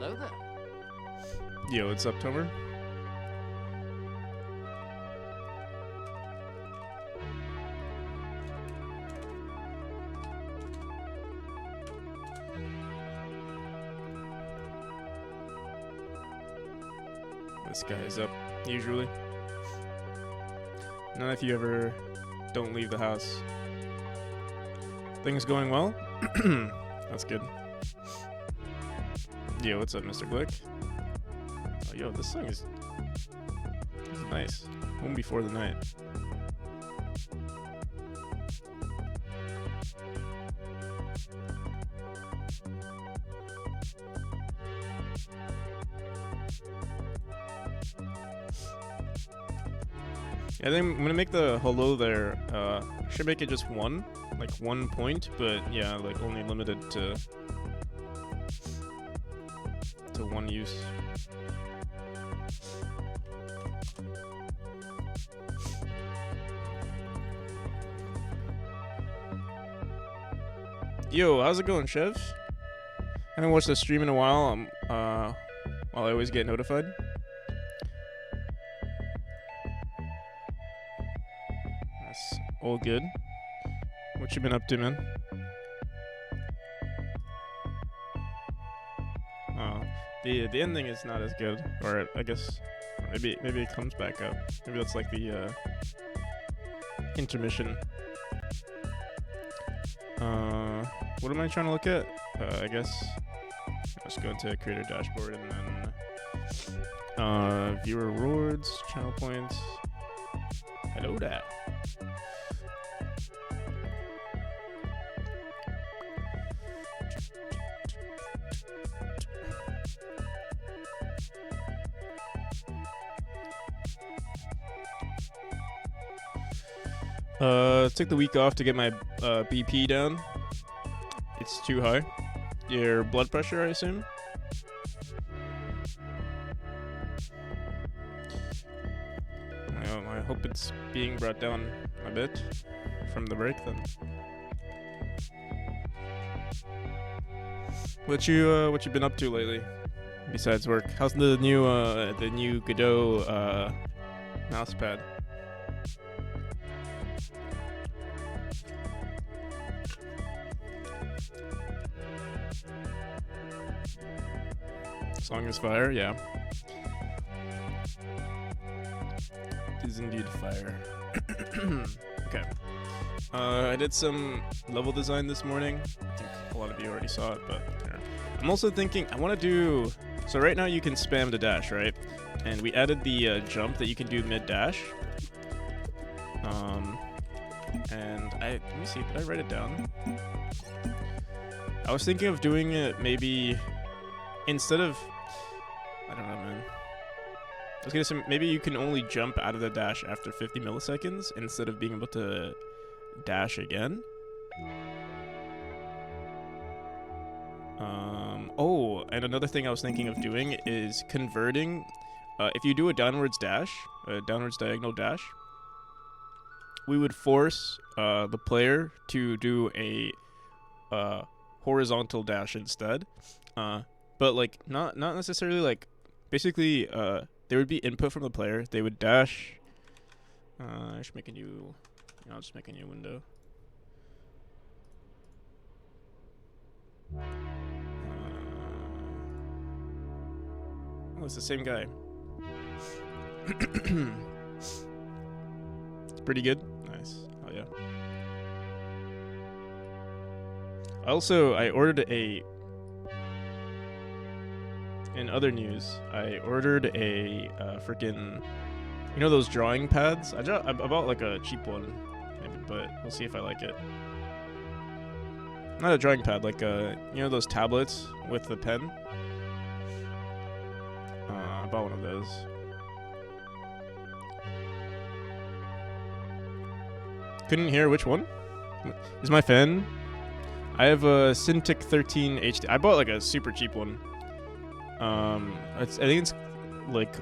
Hello there. Yo, it's September. This guy's up, usually. Not if you ever don't leave the house. Things going well? That's good. Yo, what's up, Mr. Glick? Oh, yo, this song is nice. Home Before the Night. I think I'm gonna make the hello there. Should make it just one, like 1 point, but yeah, like only limited to one use. Yo, how's it going, Chev? I haven't watched the stream in a while. While I always get notified. That's all good. What you been up to, man? The ending is not as good, or I guess maybe it comes back up. Maybe that's like the intermission. What am I trying to look at? I guess let's go into creator dashboard and then viewer rewards, channel points. Hello there. Took the week off to get my BP down. It's too high. Your blood pressure, I assume? I hope it's being brought down a bit from the break then. What you been up to lately besides work? How's the new Godot mouse pad? Song is fire, yeah. It is indeed fire. Okay. I did some level design this morning. I think a lot of you already saw it, but yeah. I'm also thinking I want to do. So right now you can spam the dash, right? And we added the jump that you can do mid dash. And let me see. Did I write it down? I was thinking of doing it maybe instead of. I don't know, man. I was gonna say maybe you can only jump out of the dash after 50 milliseconds instead of being able to dash again. Oh, and another thing I was thinking of doing is converting. If you do a downwards diagonal dash, we would force the player to do a horizontal dash instead. But like not necessarily like. Basically, there would be input from the player. They would dash. I should make a new. I'll just make a new window. Oh, it's the same guy. It's pretty good. Nice. Oh yeah. I ordered a. In other news, I ordered a freaking, you know those drawing pads? I bought like a cheap one, maybe, but we'll see if I like it. Not a drawing pad, like you know those tablets with the pen? I bought one of those. Couldn't hear which one? Is my fan? I have a Cintiq 13 HD. I bought like a super cheap one. I think it's like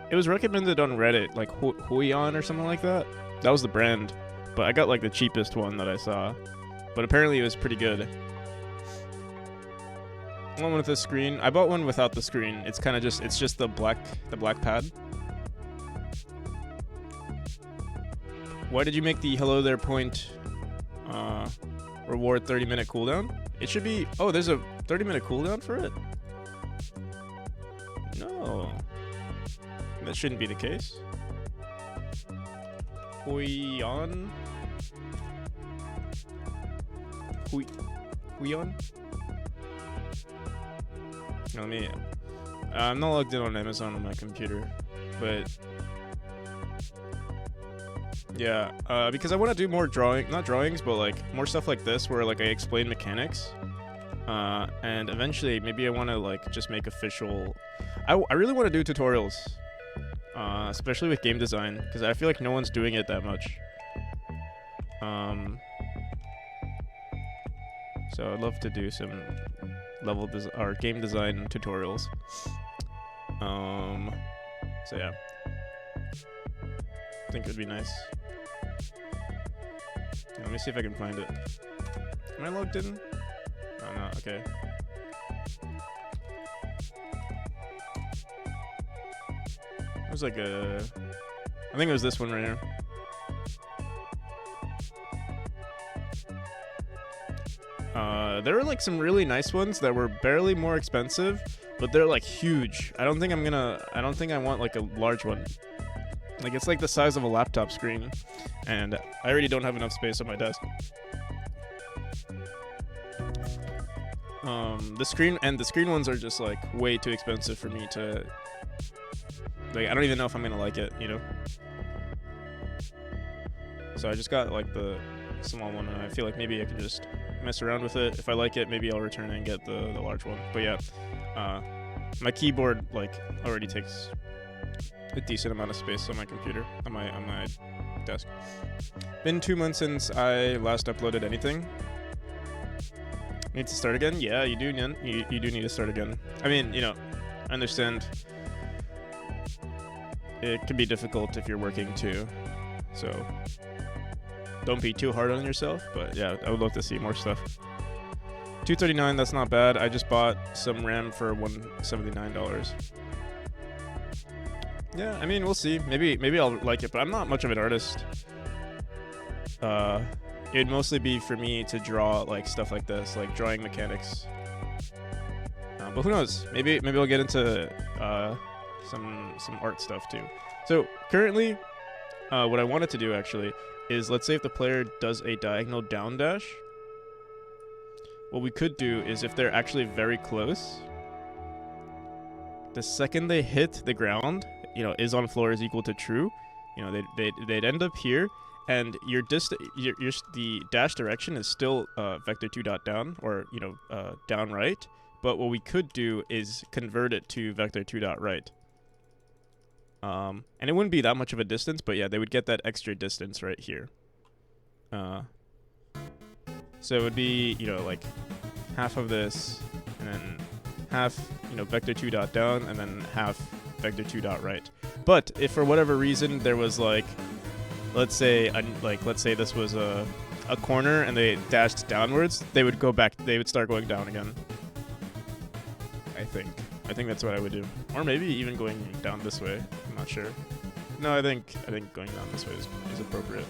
it was recommended on Reddit, like Huion or something like that. That was the brand, but I got like the cheapest one that I saw. But apparently it was pretty good. One with the screen. I bought one without the screen. It's kind of just the black pad. Why did you make the hello there point reward 30-minute cooldown? It should be. Oh, there's a 30-minute cooldown for it? No. That shouldn't be the case. Huion? Huion? Let me. I'm not logged in on Amazon on my computer, but yeah, because I want to do more not drawings, but like more stuff like this, where like I explain mechanics, and eventually maybe I want to like just make official. I really want to do tutorials, especially with game design, because I feel like no one's doing it that much. So I'd love to do some or game design tutorials. So yeah, I think it would be nice. Let me see if I can find it. Am I logged in? Oh no, okay. It was like I think it was this one right here. There were like some really nice ones that were barely more expensive, but they're like huge. I don't think I want like a large one. Like it's like the size of a laptop screen, and I already don't have enough space on my desk. The screen ones are just like way too expensive for me to. Like I don't even know if I'm gonna like it, you know. So I just got like the small one, and I feel like maybe I can just mess around with it. If I like it, maybe I'll return it and get the large one. But yeah, my keyboard like already takes a decent amount of space on my computer, on my desk. Been 2 months since I last uploaded anything. Need to start again? Yeah, you do. You do need to start again. I mean, you know, I understand. It can be difficult if you're working too, so don't be too hard on yourself. But yeah, I would love to see more stuff. $239, that's not bad. I just bought some RAM for $179. Yeah, I mean, we'll see. Maybe I'll like it, but I'm not much of an artist. It'd mostly be for me to draw like stuff like this, like drawing mechanics. But who knows? Maybe I'll get into some art stuff too. So currently, what I wanted to do actually is, let's say if the player does a diagonal down dash, what we could do is, if they're actually very close, the second they hit the ground, you know, is on floor is equal to true, you know, they'd end up here, and the dash direction is still vector 2 dot down, or you know, down right. But what we could do is convert it to vector 2 dot right. And it wouldn't be that much of a distance, but yeah, they would get that extra distance right here. So it would be, you know, like half of this, and then half, you know, vector 2 dot down, and then half vector 2 dot right. But if for whatever reason there was like, let's say this was a corner and they dashed downwards, they would go back. They would start going down again. I think that's what I would do, or maybe even going down this way. I'm not sure. No, I think going down this way is appropriate.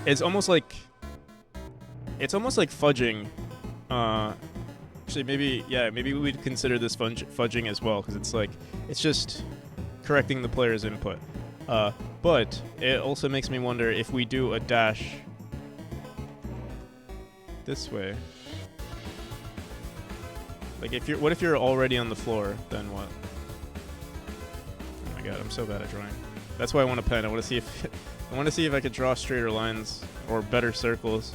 It's almost like fudging. Actually, maybe we would consider this fudging as well, because it's just correcting the player's input. But it also makes me wonder if we do a dash this way. Like, what if you're already on the floor? Then what? Oh my god, I'm so bad at drawing. That's why I want a pen. I want to see if I could draw straighter lines or better circles.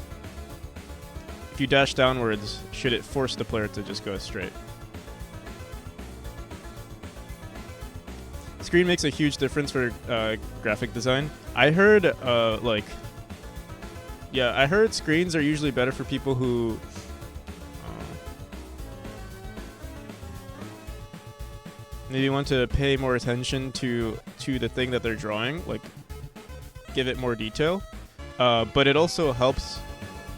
If you dash downwards, should it force the player to just go straight? Screen makes a huge difference for graphic design. I heard I heard screens are usually better for people who maybe want to pay more attention to the thing that they're drawing, like give it more detail. But it also helps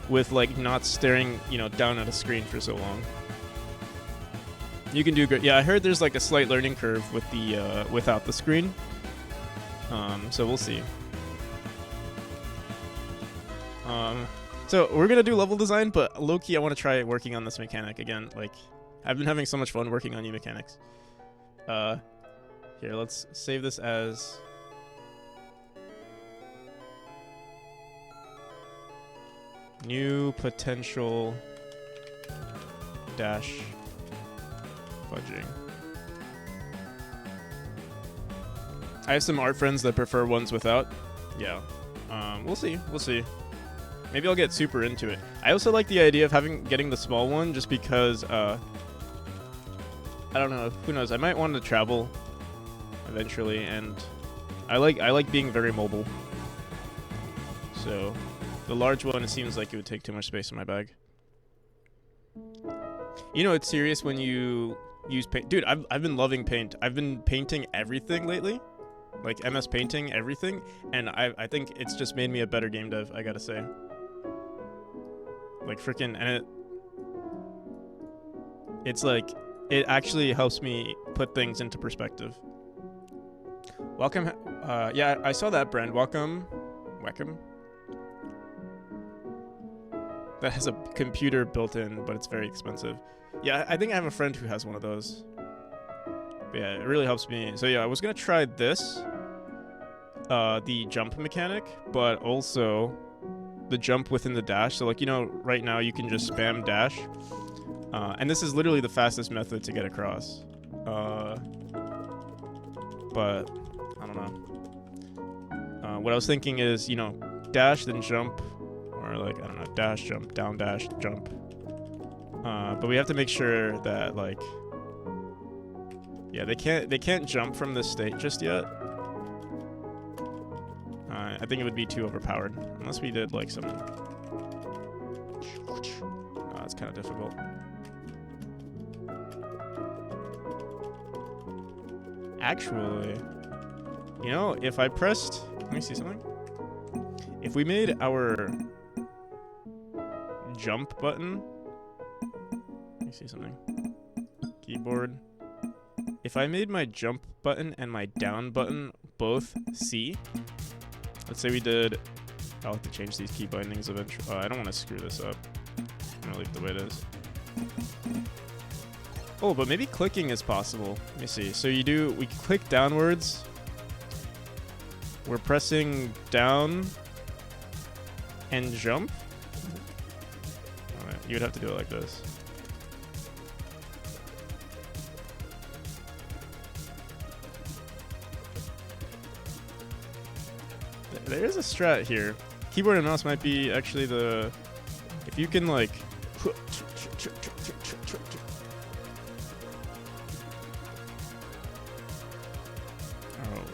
with like not staring, down at a screen for so long. You can do good. Yeah, I heard there's like a slight learning curve with the without the screen. So we'll see. So we're gonna do level design, but low-key I want to try working on this mechanic again. Like, I've been having so much fun working on new mechanics. Here, let's save this as new potential dash fudging. I have some art friends that prefer ones without. Yeah. We'll see. We'll see. Maybe I'll get super into it. I also like the idea of getting the small one just because, I don't know. Who knows? I might want to travel eventually, and I like being very mobile. So the large one, it seems like it would take too much space in my bag. It's serious when you use paint. Dude, I've been loving paint. I've been painting everything lately. Like MS Painting, everything. And I think it's just made me a better game dev, I gotta say. Like freaking, and it's like, it actually helps me put things into perspective. Welcome, yeah, I saw that brand. Welcome. That has a computer built in, but it's very expensive. Yeah, I think I have a friend who has one of those. But yeah, it really helps me. So yeah, I was gonna try this, the jump mechanic, but also the jump within the dash. So like, right now you can just spam dash, and this is literally the fastest method to get across. But I don't know. What I was thinking is, dash then jump, or like, I don't know, dash jump, down dash jump. But we have to make sure that like, yeah, they can't jump from this state just yet. I think it would be too overpowered unless we did like some. It's kind of difficult. Actually, if I pressed, let me see something. If we made our jump button, let me see something. Keyboard. If I made my jump button and my down button both C, let's say we did, I'll have to change these key bindings eventually. I don't want to screw this up. I'm gonna leave it the way it is. Oh, but maybe clicking is possible. Let me see. So we click downwards. We're pressing down and jump. Alright, you would have to do it like this. There is a strat here. Keyboard and mouse might be actually the... If you can like... Oh,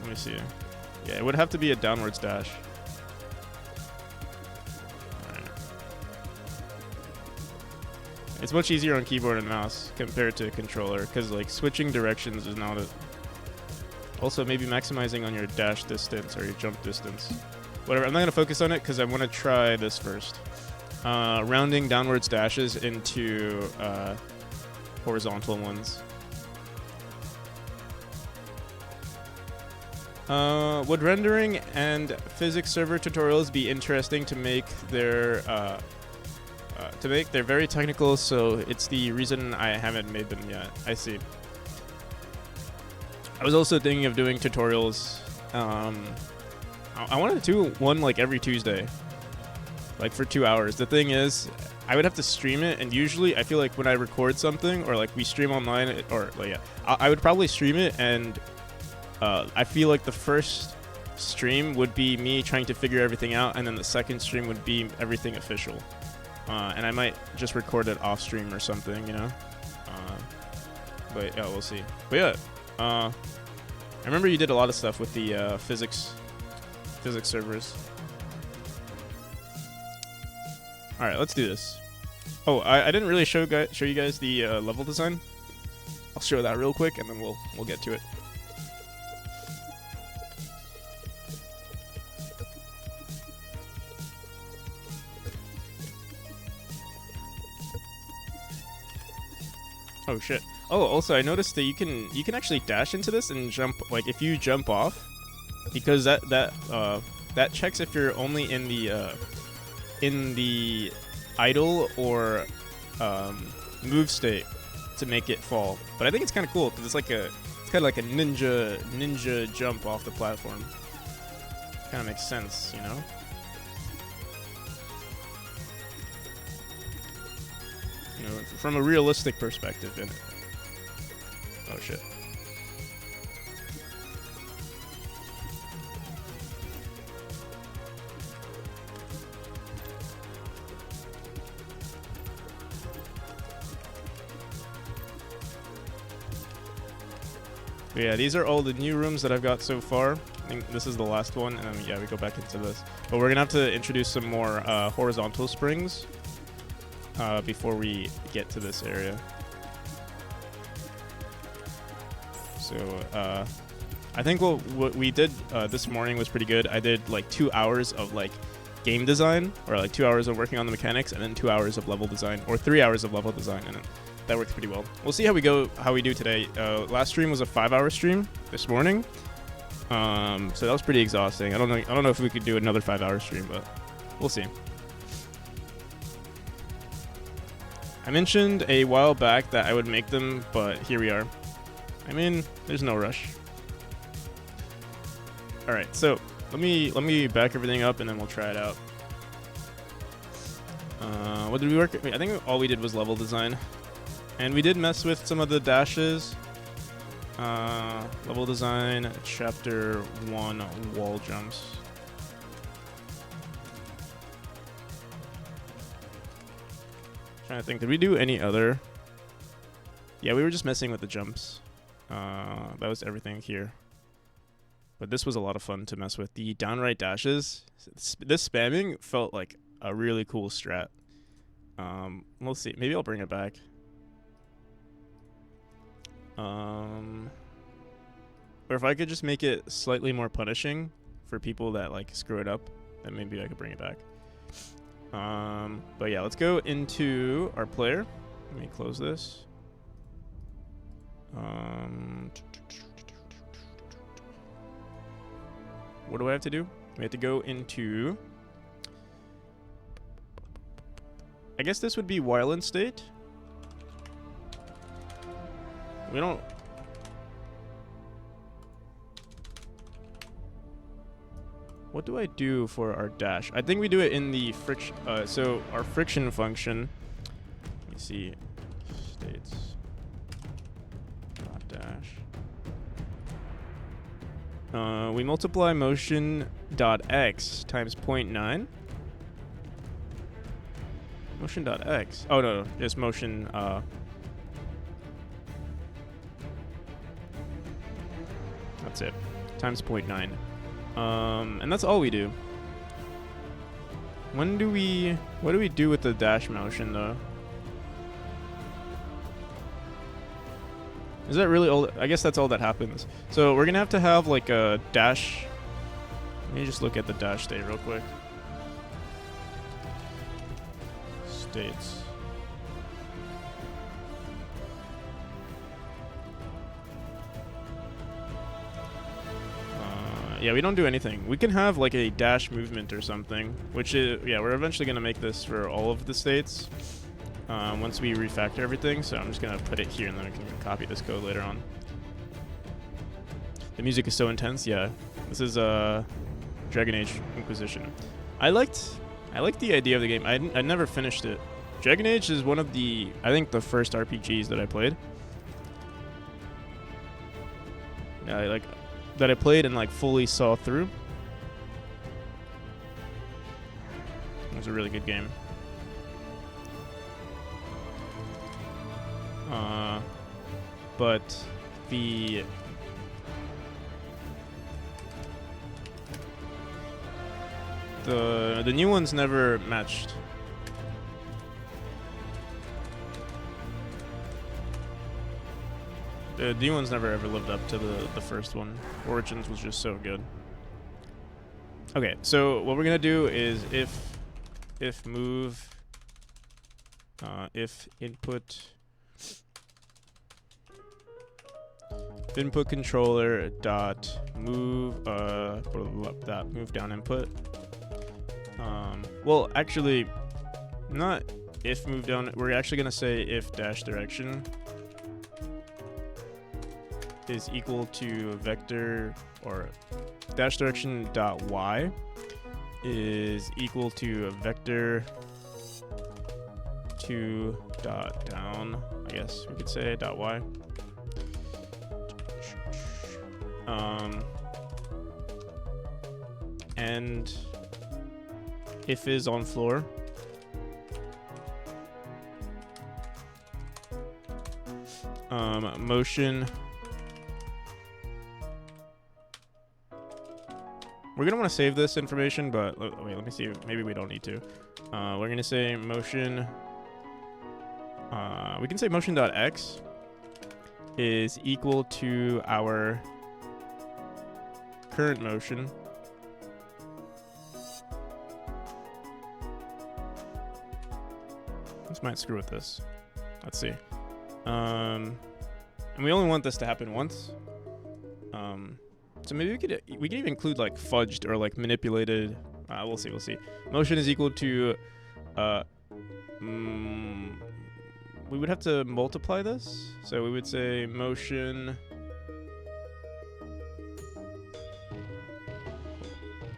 let me see. Yeah, it would have to be a downwards dash. Alright. It's much easier on keyboard and mouse compared to controller, because like switching directions is not a... Also, maybe maximizing on your dash distance or your jump distance. Whatever, I'm not going to focus on it because I want to try this first. Rounding downwards dashes into horizontal ones. Would rendering and physics server tutorials be interesting to make their... they're very technical, so it's the reason I haven't made them yet. I see. I was also thinking of doing tutorials. I wanted to do one like every Tuesday, like for 2 hours. The thing is, I would have to stream it, and usually I feel like when I record something or like we stream online, or like, yeah, I would probably stream it, and I feel like the first stream would be me trying to figure everything out, and then the second stream would be everything official. And I might just record it off stream or something, but yeah, we'll see. But yeah. I remember you did a lot of stuff with the physics servers. All right, let's do this. Oh, I didn't really show you guys the level design. I'll show that real quick, and then we'll get to it. Oh shit. Oh, also I noticed that you can actually dash into this and jump, like if you jump off, because that checks if you're only in the idle or move state to make it fall. But I think it's kind of cool because it's kind of like a ninja jump off the platform. Kind of makes sense, you know. You know, from a realistic perspective. Oh shit. But yeah, these are all the new rooms that I've got so far. I think this is the last one, and then, yeah, we go back into this. But we're gonna have to introduce some more horizontal springs before we get to this area. So I think what we did this morning was pretty good. I did like 2 hours of like game design, or like 2 hours of working on the mechanics, and then 2 hours of level design, or 3 hours of level design, and then that works pretty well. We'll see how we do today. Last stream was a 5-hour stream this morning, so that was pretty exhausting. I don't know if we could do another 5-hour stream, but we'll see. I mentioned a while back that I would make them, but here we are. I mean, there's no rush. All right, so let me back everything up and then we'll try it out. What did we work? I think all we did was level design. And we did mess with some of the dashes. Level design, chapter 1, wall jumps. Trying to think, did we do any other? Yeah, we were just messing with the jumps. That was everything here. But this was a lot of fun to mess with. The downright dashes, this spamming felt like a really cool strat. We'll see. Maybe I'll bring it back. Or if I could just make it slightly more punishing for people that like screw it up, then maybe I could bring it back. But yeah, let's go into our player. Let me close this. What do I have to do? We have to go into, I guess this would be Wildland State. We don't. What do I do for our dash? I think we do it in the friction. So our friction function. Let me see. States. Dot dash. We multiply motion dot x times 0.9. Motion dot x. Oh no, just motion. That's it. Times 0.9. And that's all we do. What do we do with the dash motion though? Is that really all? I guess that's all that happens. So we're gonna have like a dash. Let me just look at the dash state real quick. States. Yeah, we don't do anything. We can have like a dash movement or something, which is, yeah, we're eventually going to make this for all of the states once we refactor everything. So I'm just going to put it here and then I can copy this code later on. The music is so intense. Yeah, this is Dragon Age Inquisition. I liked the idea of the game. I never finished it. Dragon Age is one of the, I think, the first RPGs that I played. Yeah, that I played and like fully saw through. It was a really good game. But the new ones never matched. The new ones never ever lived up to the first one. Origins was just so good. Okay, so what we're gonna do is if move if input input controller dot move that move down input. Well, actually, not if move down. We're actually gonna say if dash direction is equal to vector, or dash direction dot y is equal to a vector 2 dot down. I guess we could say dot y. And if is on floor, motion. We're gonna want to save this information, but wait, let me see. Maybe we don't need to. We're gonna say motion. We can say motion.x is equal to our current motion. This might screw with this. Let's see. And we only want this to happen once. So maybe we could even include like fudged or like manipulated. We'll see. Motion is equal to we would have to multiply this. So we would say motion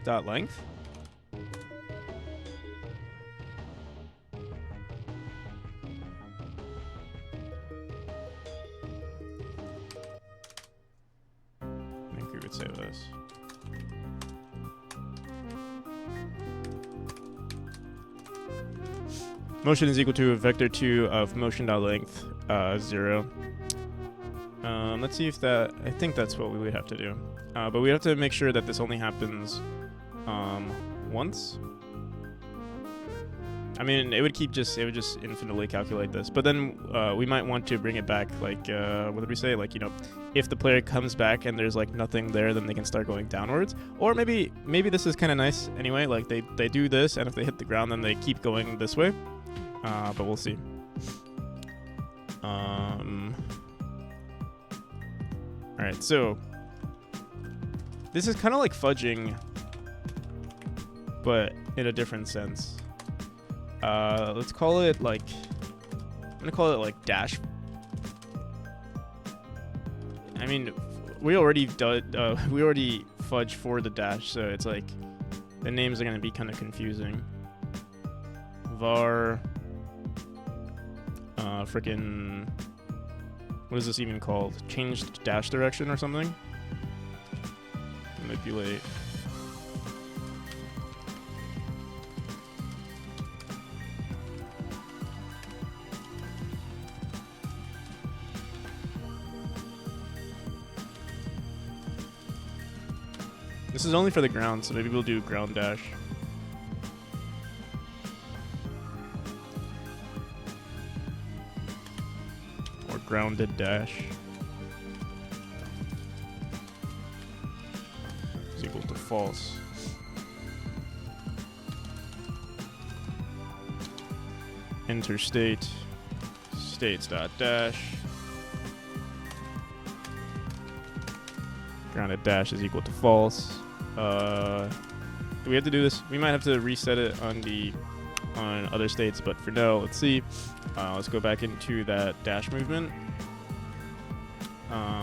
dot length. I think we would say this. Motion is equal to a vector 2 of motion.length 0. Let's see if that. I think that's what we would have to do. But we have to make sure that this only happens once. I mean, it would just infinitely calculate this. But then we might want to bring it back. Like, what did we say? Like, if the player comes back and there's like nothing there, then they can start going downwards. Or maybe this is kind of nice anyway. Like they do this, and if they hit the ground, then they keep going this way. But we'll see. Alright, so this is kind of like fudging, but in a different sense. Let's call it like, I'm gonna call it like dash. I mean, we already fudged for the dash, so it's like the names are gonna be kind of confusing. Var freaking, what is this even called? Changed dash direction or something? Manipulate. This is only for the ground, so maybe we'll do ground dash. Grounded dash is equal to false. Enter state, states.dash. Grounded dash is equal to false. Do we have to do this? We might have to reset it on other states, but for now, let's see. Let's go back into that dash movement.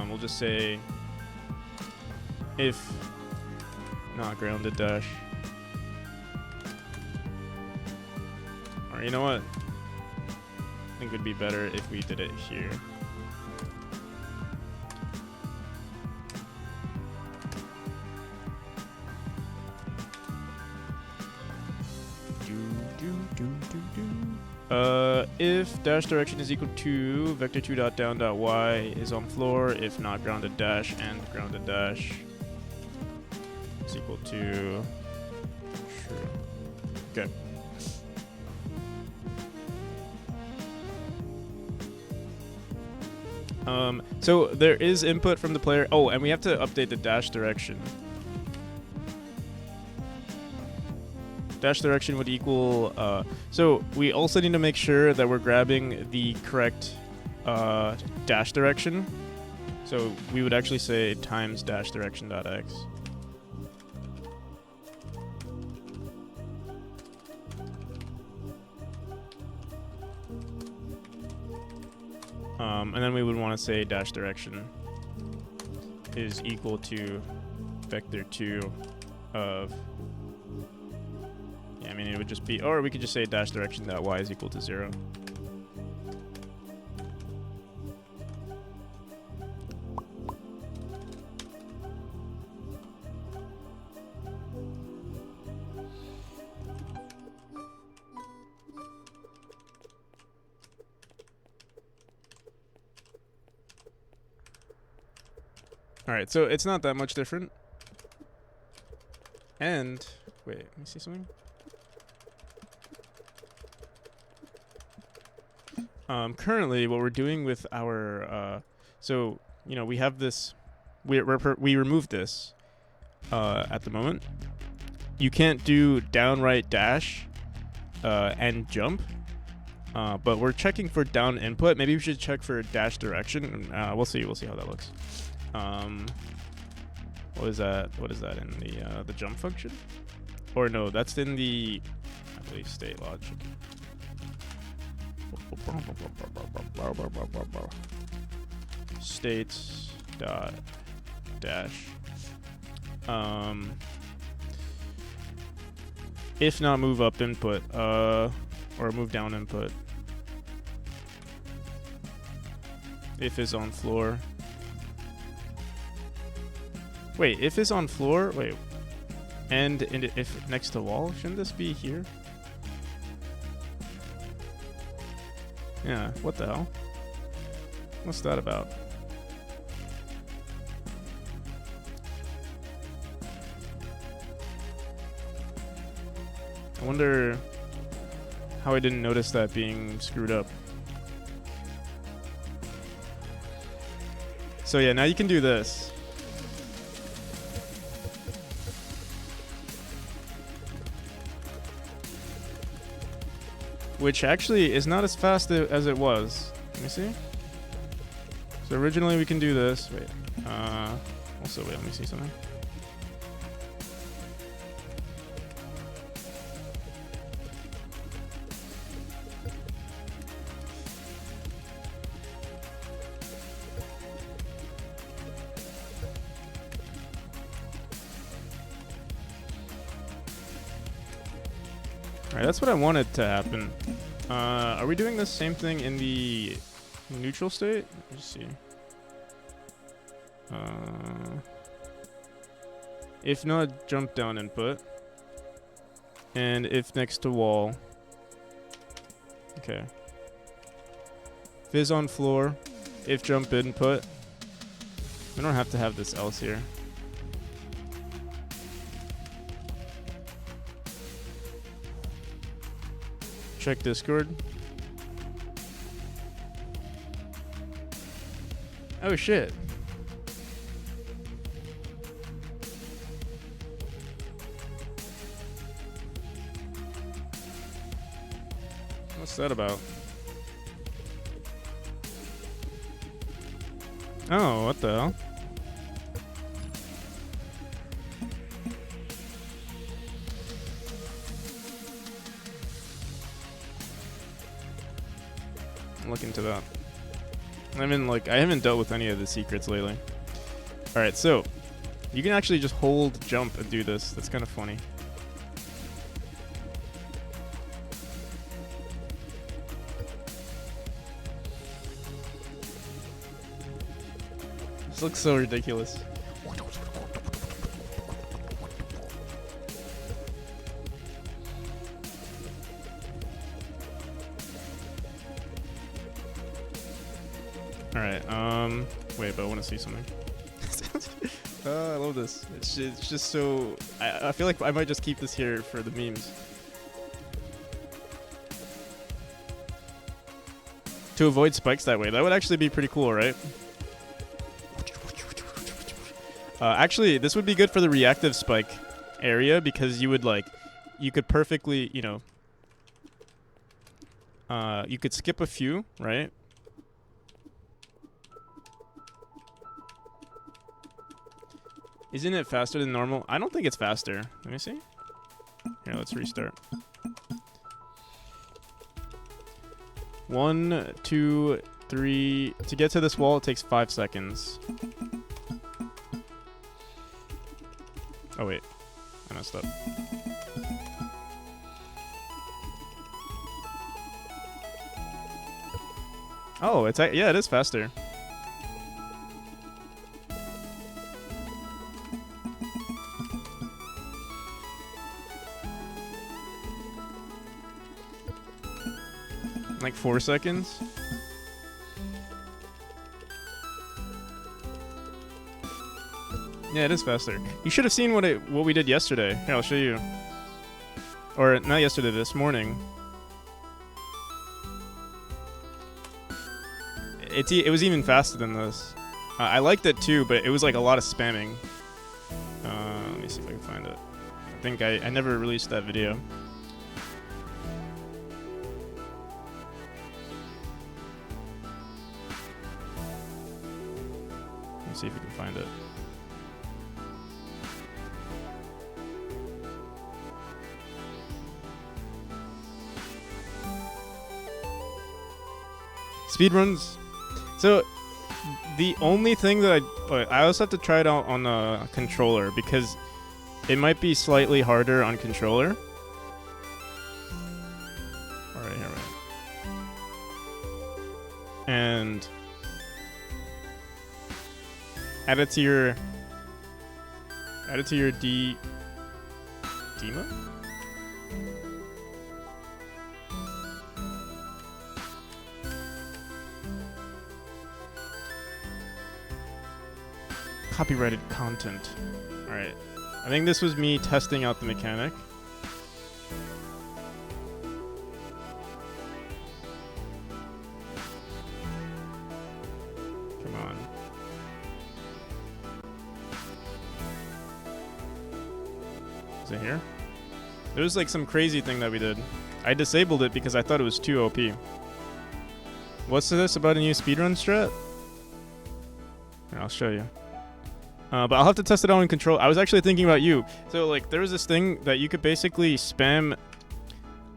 We'll just say if not grounded dash. Or you know what? I think it would be better if we did it here. If dash direction is equal to vector 2 dot down dot y is on floor, if not grounded dash and grounded dash is equal to true. Okay. So there is input from the player. Oh, and we have to update the dash direction. Dash direction would equal, so we also need to make sure that we're grabbing the correct dash direction. So we would actually say times dash direction dot x. And then we would want to say dash direction is equal to vector 2 of, yeah, I mean, it would just be, or we could just say dash direction dot y is equal to 0. Alright, so it's not that much different. And, wait, let me see something. Currently, what we're doing with our, so, you know, we have this, we removed this at the moment. You can't do downright dash and jump, but we're checking for down input. Maybe we should check for dash direction. We'll see how that looks. What is that? What is that in the jump function? Or no, that's in the, I believe, state logic. States dot dash. If not move up input, or move down input. If is on floor. Wait, if is on floor, wait, and if next to wall, shouldn't this be here? Yeah, what the hell? What's that about? I wonder how I didn't notice that being screwed up. So yeah, now you can do this. Which actually is not as fast as it was. Let me see. So originally we can do this. Wait. Also, wait, let me see something. Alright, that's what I wanted to happen. Are we doing the same thing in the neutral state? Let's see. If not, jump down input. And if next to wall. Okay. Fizz on floor. If jump input. We don't have to have this else here. Check Discord. Oh shit. What's that about? Oh, what the hell? Look into that. I mean, I haven't dealt with any of the secrets lately. Alright, so you can actually just hold jump and do this. That's kind of funny. This looks so ridiculous. Alright, wait, but I want to see something. I love this. It's just so... I feel like I might just keep this here for the memes. To avoid spikes that way. That would actually be pretty cool, right? Actually, this would be good for the reactive spike area because you would, you could perfectly, you know... you could skip a few, right? Isn't it faster than normal? I don't think it's faster. Let me see. Here, let's restart. 1, 2, 3. To get to this wall, it takes 5 seconds. Oh, wait. I messed up. Oh, yeah, it is faster. Like 4 seconds. Yeah, it is faster. You should have seen what we did yesterday. Here, I'll show you. Or not yesterday, this morning. It was even faster than this. I liked it too, but it was like a lot of spamming. Let me see if I can find it. I think I never released that video. Let me see if we can find it. Speedruns. So the only thing that I also have to try it out on a controller because it might be slightly harder on controller. All right, here we go. And add it to your demo. Copyrighted content. Alright. I think this was me testing out the mechanic. Come on. Is it here? There was like some crazy thing that we did. I disabled it because I thought it was too OP. What's this about a new speedrun strat? Here, I'll show you. But I'll have to test it out in control. I was actually thinking about you. So, like, there was this thing that you could basically spam.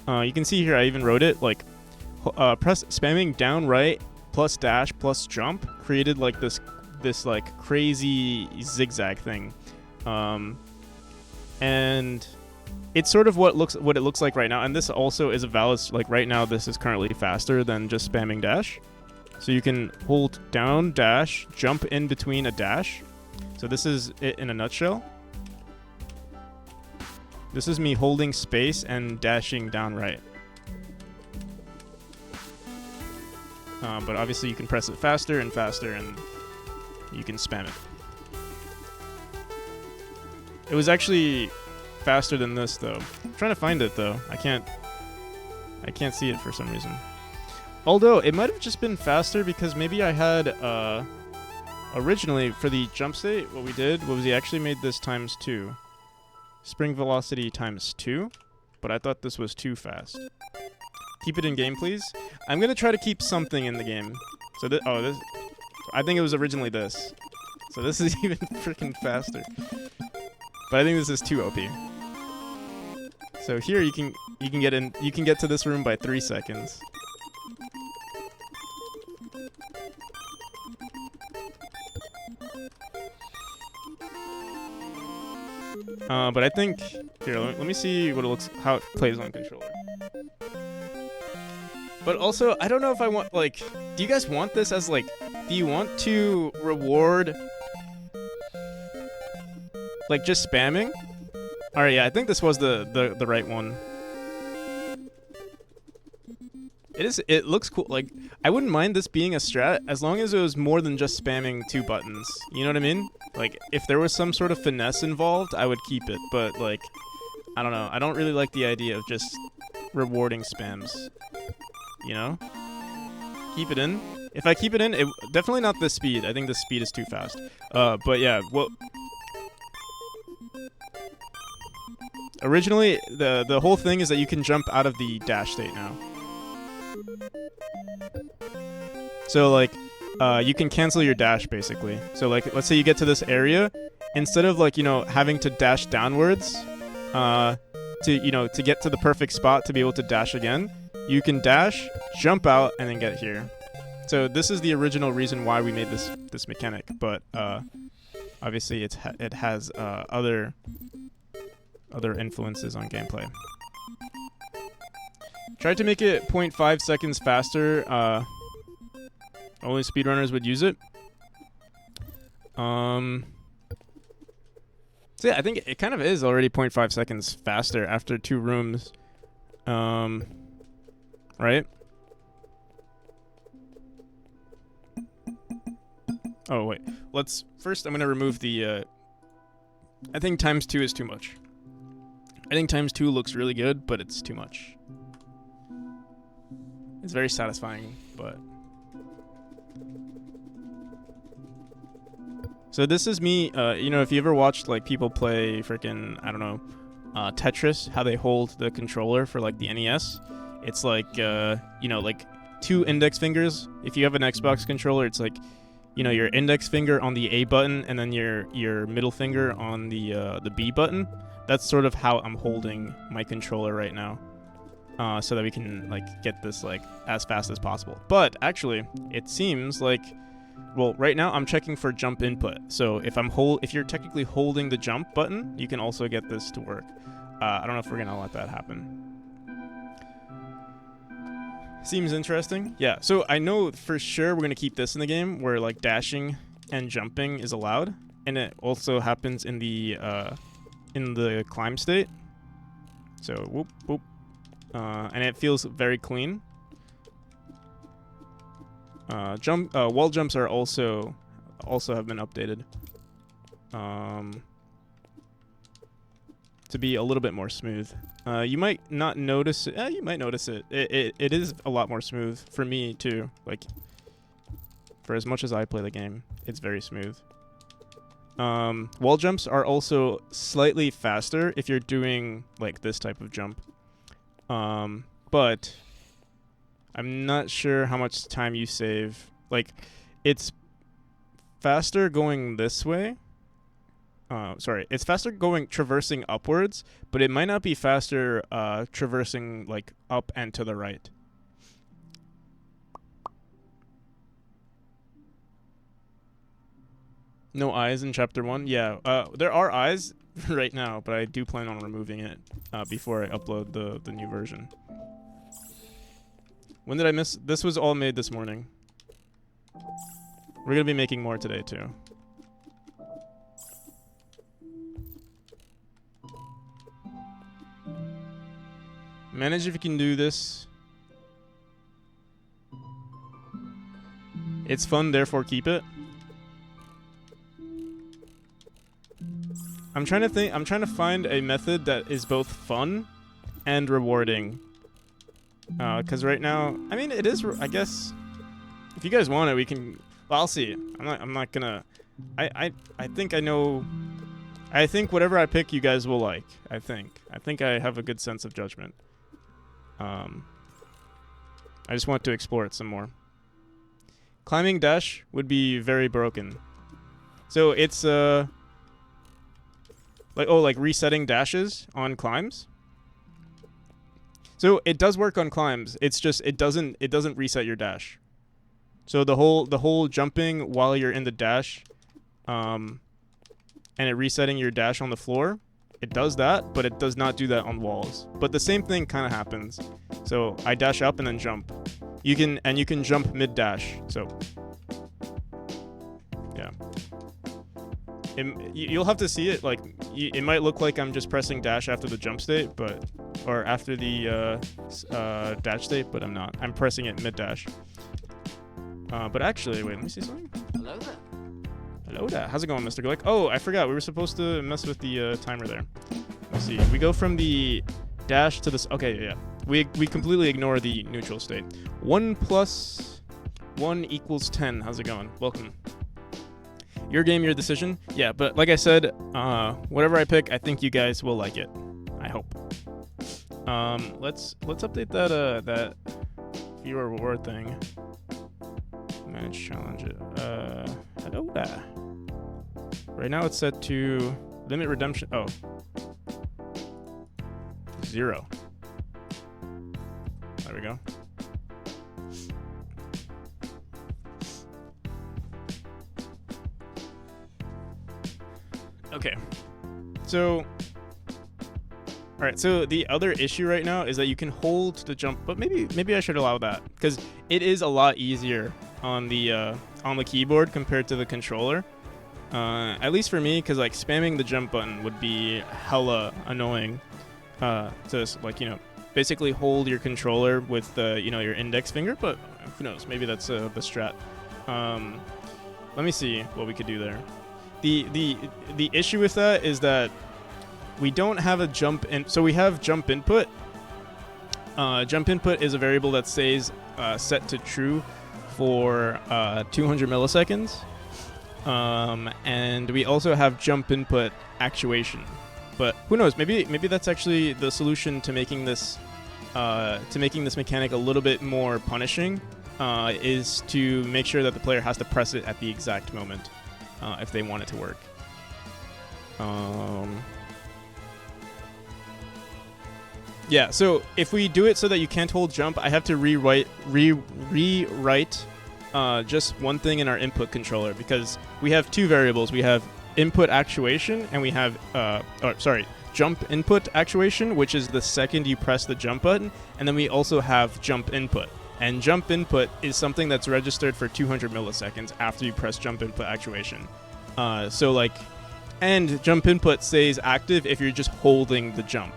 You can see here, I even wrote it. Like, press spamming down right plus dash plus jump created like this like crazy zigzag thing, and it's sort of what it looks like right now. And this also is a valid, like right now, this is currently faster than just spamming dash. So you can hold down dash, jump in between a dash. So this is it in a nutshell. This is me holding space and dashing down right. But obviously you can press it faster and faster and you can spam it. It was actually faster than this though. I'm trying to find it though. I can't see it for some reason. Although it might have just been faster because maybe I had originally, for the jump state, what we did was we actually made this times 2. Spring velocity times 2. But I thought this was too fast. Keep it in game, please. I'm going to try to keep something in the game. So this, I think it was originally this. So this is even freaking faster. But I think this is too OP. So here you can get to this room by 3 seconds. But I think here, let me see what it looks, how it plays on controller. But also, I don't know if I want, like, do you guys want this as like, do you want to reward like just spamming? All right, yeah, I think this was the right one. It looks cool. Like, I wouldn't mind this being a strat as long as it was more than just spamming 2 buttons. You know what I mean? Like, if there was some sort of finesse involved, I would keep it. But, like, I don't know. I don't really like the idea of just rewarding spams. You know? Keep it in. If I keep it in, definitely not this speed. I think the speed is too fast. But yeah, well, originally, the whole thing is that you can jump out of the dash state now. So, like, you can cancel your dash, basically. So, like, let's say you get to this area, instead of like, having to dash downwards, to get to the perfect spot to be able to dash again, you can dash, jump out, and then get here. So this is the original reason why we made this mechanic, but obviously it has other influences on gameplay. Tried to make it 0.5 seconds faster. Only speedrunners would use it. So yeah, I think it kind of is already 0.5 seconds faster after 2 rooms. Right? Oh, wait. First, I'm going to remove the, I think times 2 is too much. I think times 2 looks really good, but it's too much. It's very satisfying, but... So this is me, if you ever watched, like, people play freaking, I don't know, Tetris, how they hold the controller for, like, the NES. It's like, like 2 index fingers. If you have an Xbox controller, it's like, your index finger on the A button and then your middle finger on the B button. That's sort of how I'm holding my controller right now, so that we can like get this like as fast as possible. But actually, it seems like, well, right now I'm checking for jump input. So if you're technically holding the jump button, you can also get this to work. I don't know if we're gonna let that happen. Seems interesting. Yeah, so I know for sure we're going to keep this in the game where like dashing and jumping is allowed, and it also happens in the climb state. So whoop whoop. And it feels very clean. Wall jumps are also have been updated. To be a little bit more smooth. You might not notice it. You might notice it. It is a lot more smooth for me too. Like, for as much as I play the game, it's very smooth. Wall jumps are also slightly faster if you're doing like this type of jump. But I'm not sure how much time you save. Like, it's faster going this way. It's faster traversing upwards, but it might not be faster traversing like up and to the right. No eyes in chapter 1? Yeah, there are eyes right now, but I do plan on removing it before I upload the new version. When did I miss? This was all made this morning. We're going to be making more today too. Manage if you can do this. It's fun, therefore keep it. I'm trying to find a method that is both fun and rewarding. Cause right now, I mean, it is. I guess if you guys want it, we can. Well, I'll see. I'm not gonna. I think I know. I think whatever I pick, you guys will like. I think I have a good sense of judgment. I just want to explore it some more. Climbing dash would be very broken. So it's like resetting dashes on climbs. So it does work on climbs. It's just it doesn't reset your dash. So the whole jumping while you're in the dash, and it resetting your dash on the floor, it does that, but it does not do that on walls. But the same thing kind of happens. So I dash up and then jump. You can jump mid dash. So yeah, you'll have to see it. Like it might look like I'm just pressing dash after the jump state, or after the dash state, but I'm not. I'm pressing it mid dash. But actually, wait, let me see something. Hello there. Hello there. How's it going, Mr. Glick? Oh, I forgot. We were supposed to mess with the timer there. Let's see. We go from the dash to this. Okay, yeah. We completely ignore the neutral state. 1 + 1 = 10. How's it going? Welcome. Your game, your decision. Yeah, but like I said, whatever I pick, I think you guys will like it. I hope. Let's update that viewer reward thing. Manage challenge it. Hello there. Right now it's set to limit redemption. Oh. 0. There we go. Okay. So, alright, so the other issue right now is that you can hold the jump, but maybe I should allow that, because it is a lot easier on the keyboard compared to the controller. At least for me, because like spamming the jump button would be hella annoying. To like, you know, basically hold your controller with you know, your index finger, but who knows, maybe that's the strat. Let me see what we could do there. The issue with that is that we don't have a jump in, so we have jump input. Jump input is a variable that stays set to true for 200 milliseconds. And we also have jump input actuation. But who knows? Maybe that's actually the solution to making this mechanic a little bit more punishing. Is to make sure that the player has to press it at the exact moment if they want it to work. Yeah. So if we do it so that you can't hold jump, I have to rewrite just one thing in our input controller, because we have two variables. We have input actuation, and we have jump input actuation, which is the second you press the jump button, and then we also have jump input. And jump input is something that's registered for 200 milliseconds after you press jump input actuation. And jump input stays active if you're just holding the jump.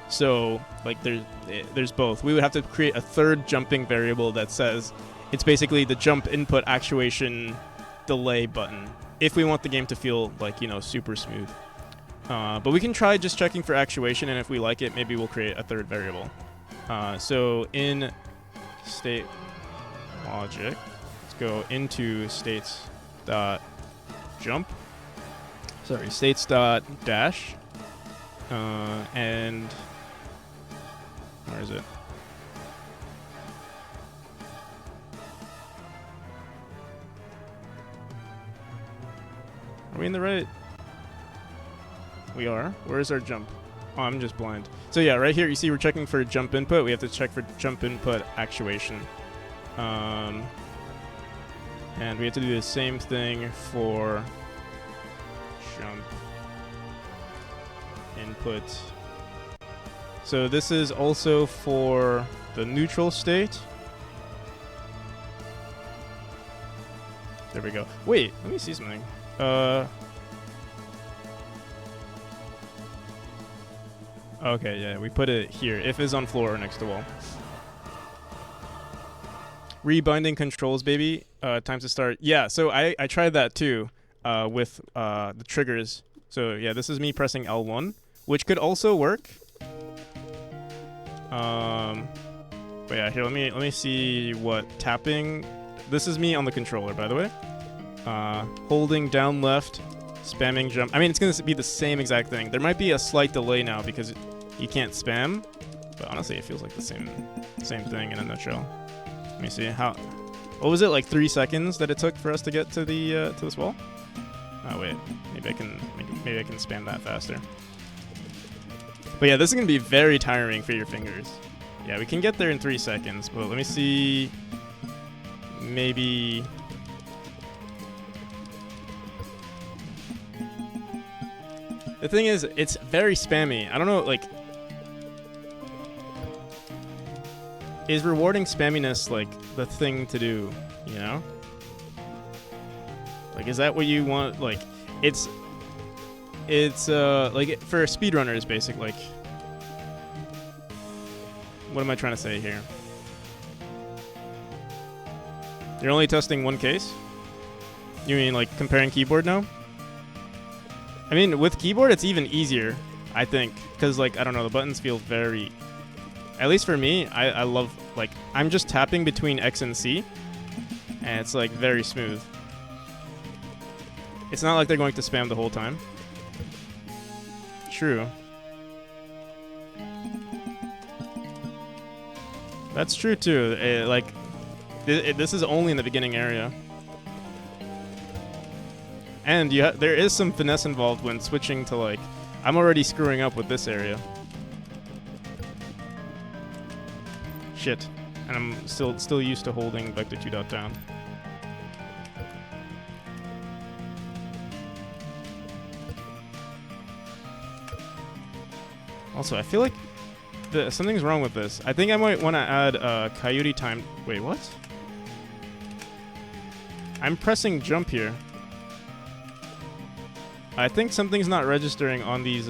So like there's both. We would have to create a third jumping variable that says it's basically the jump input actuation delay button, if we want the game to feel like, you know, super smooth. But we can try just checking for actuation, and if we like it, maybe we'll create a third variable. So in state logic, let's go into states.jump. Sorry, states.dash. And where is it? Are we in the right? We are. Where is our jump? Oh, I'm just blind. So yeah, right here, you see we're checking for jump input. We have to check for jump input actuation. And we have to do the same thing for jump input. So this is also for the neutral state. There we go. Wait, let me see something. Okay, yeah, we put it here. If is on floor or next to wall. Rebinding controls, baby. Time to start. Yeah, so I tried that too with the triggers. So yeah, this is me pressing L1, which could also work. But yeah, here, let me see what tapping. This is me on the controller, by the way. Holding down left, spamming jump. I mean, it's going to be the same exact thing. There might be a slight delay now because you can't spam, but honestly, it feels like the same thing in a nutshell. Let me see how. What was it, like 3 seconds that it took for us to get to the to this wall? Oh wait, maybe I can spam that faster. But yeah, this is going to be very tiring for your fingers. Yeah, we can get there in 3 seconds, but let me see. Maybe. The thing is, it's very spammy. I don't know, like, is rewarding spamminess like the thing to do, you know? Like, is that what you want? Like, it's like for speedrunners, basic. Like, what am I trying to say here? You're only testing one case? You mean like comparing keyboard now? I mean, with keyboard, it's even easier, I think, because, like, I don't know, the buttons feel very, at least for me, I love, like, I'm just tapping between X and C, and it's, like, very smooth. It's not like they're going to spam the whole time. True. That's true, too. This is only in the beginning area. And there is some finesse involved when switching to like, I'm already screwing up with this area. Shit. And I'm still used to holding vector 2 dot down. Also, I feel like something's wrong with this. I think I might want to add coyote time. Wait, what? I'm pressing jump here. I think something's not registering on these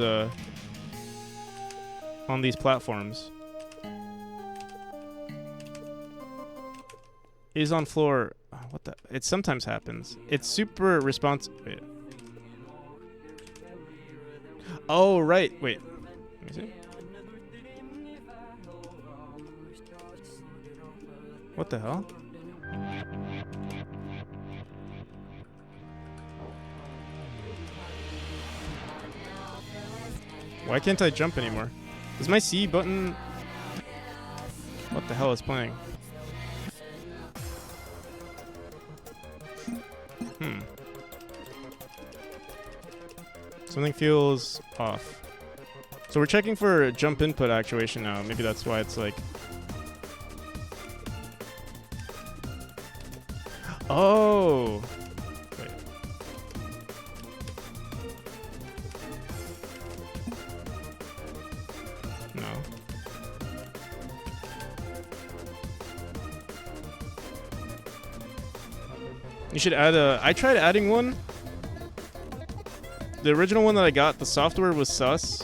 platforms. Is on floor. Oh, what the? It sometimes happens. It's super responsive. Oh, right. Wait. Let me see. What the hell? Why can't I jump anymore? Is my C button... What the hell is playing? Something feels off. So we're checking for jump input actuation now. Maybe that's why it's like... Oh! Wait. No. You should add a... I tried adding one. The original one that I got, the software was sus,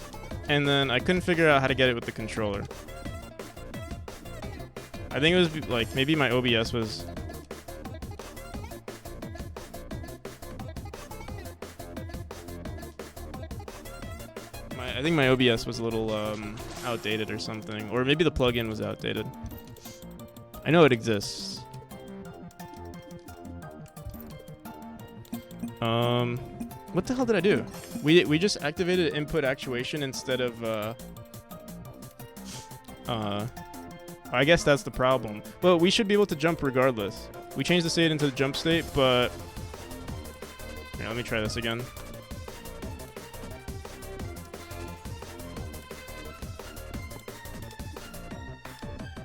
and then I couldn't figure out how to get it with the controller. I think it was like maybe my OBS was... I think my OBS was a little outdated or something, or maybe the plugin was outdated. I know it exists. What the hell did I do? We just activated input actuation instead of I guess that's the problem. But we should be able to jump regardless. We changed the state into the jump state, but here, let me try this again.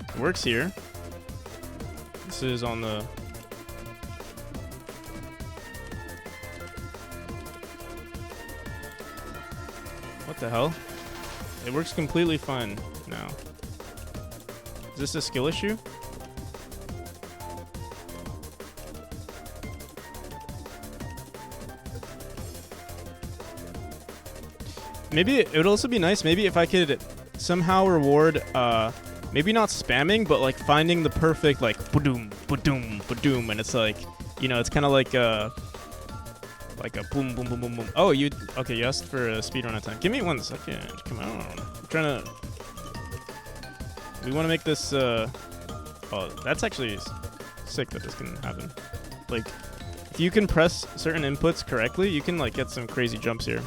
It works here. This is on the... What the hell? It works completely fine now. Is this a skill issue? Maybe it would also be nice maybe if I could somehow reward maybe not spamming, but like finding the perfect like ba-doom, ba-doom, ba-doom, and it's like, you know, it's kind of like a boom, boom, boom, boom, boom. Oh, you asked for a speedrun time. Give me 1 second. Come on. I'm trying to... We want to make this... Oh, that's actually sick that this can happen. Like, if you can press certain inputs correctly, you can like get some crazy jumps here.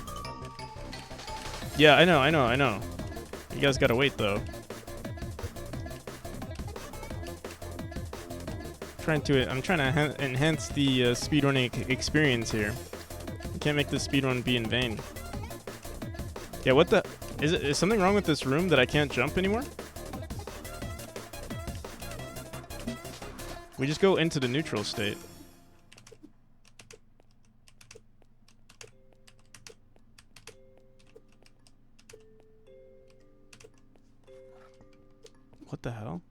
Yeah, I know. You guys gotta wait though. I'm trying to enhance the speedrunning experience here. Can't make this speedrun be in vain. Yeah, what the... Is something wrong with this room that I can't jump anymore? We just go into the neutral state. What the hell?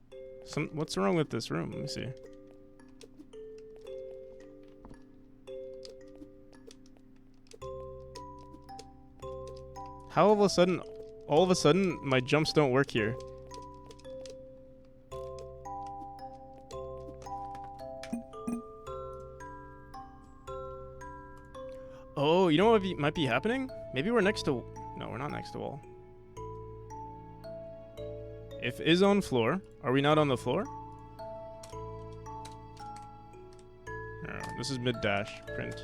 What's wrong with this room? Let me see. How all of a sudden, my jumps don't work here? Oh, you know what might be happening? Maybe we're next to... No, we're not next to wall. If is on floor, are we not on the floor? No, this is mid-dash, print.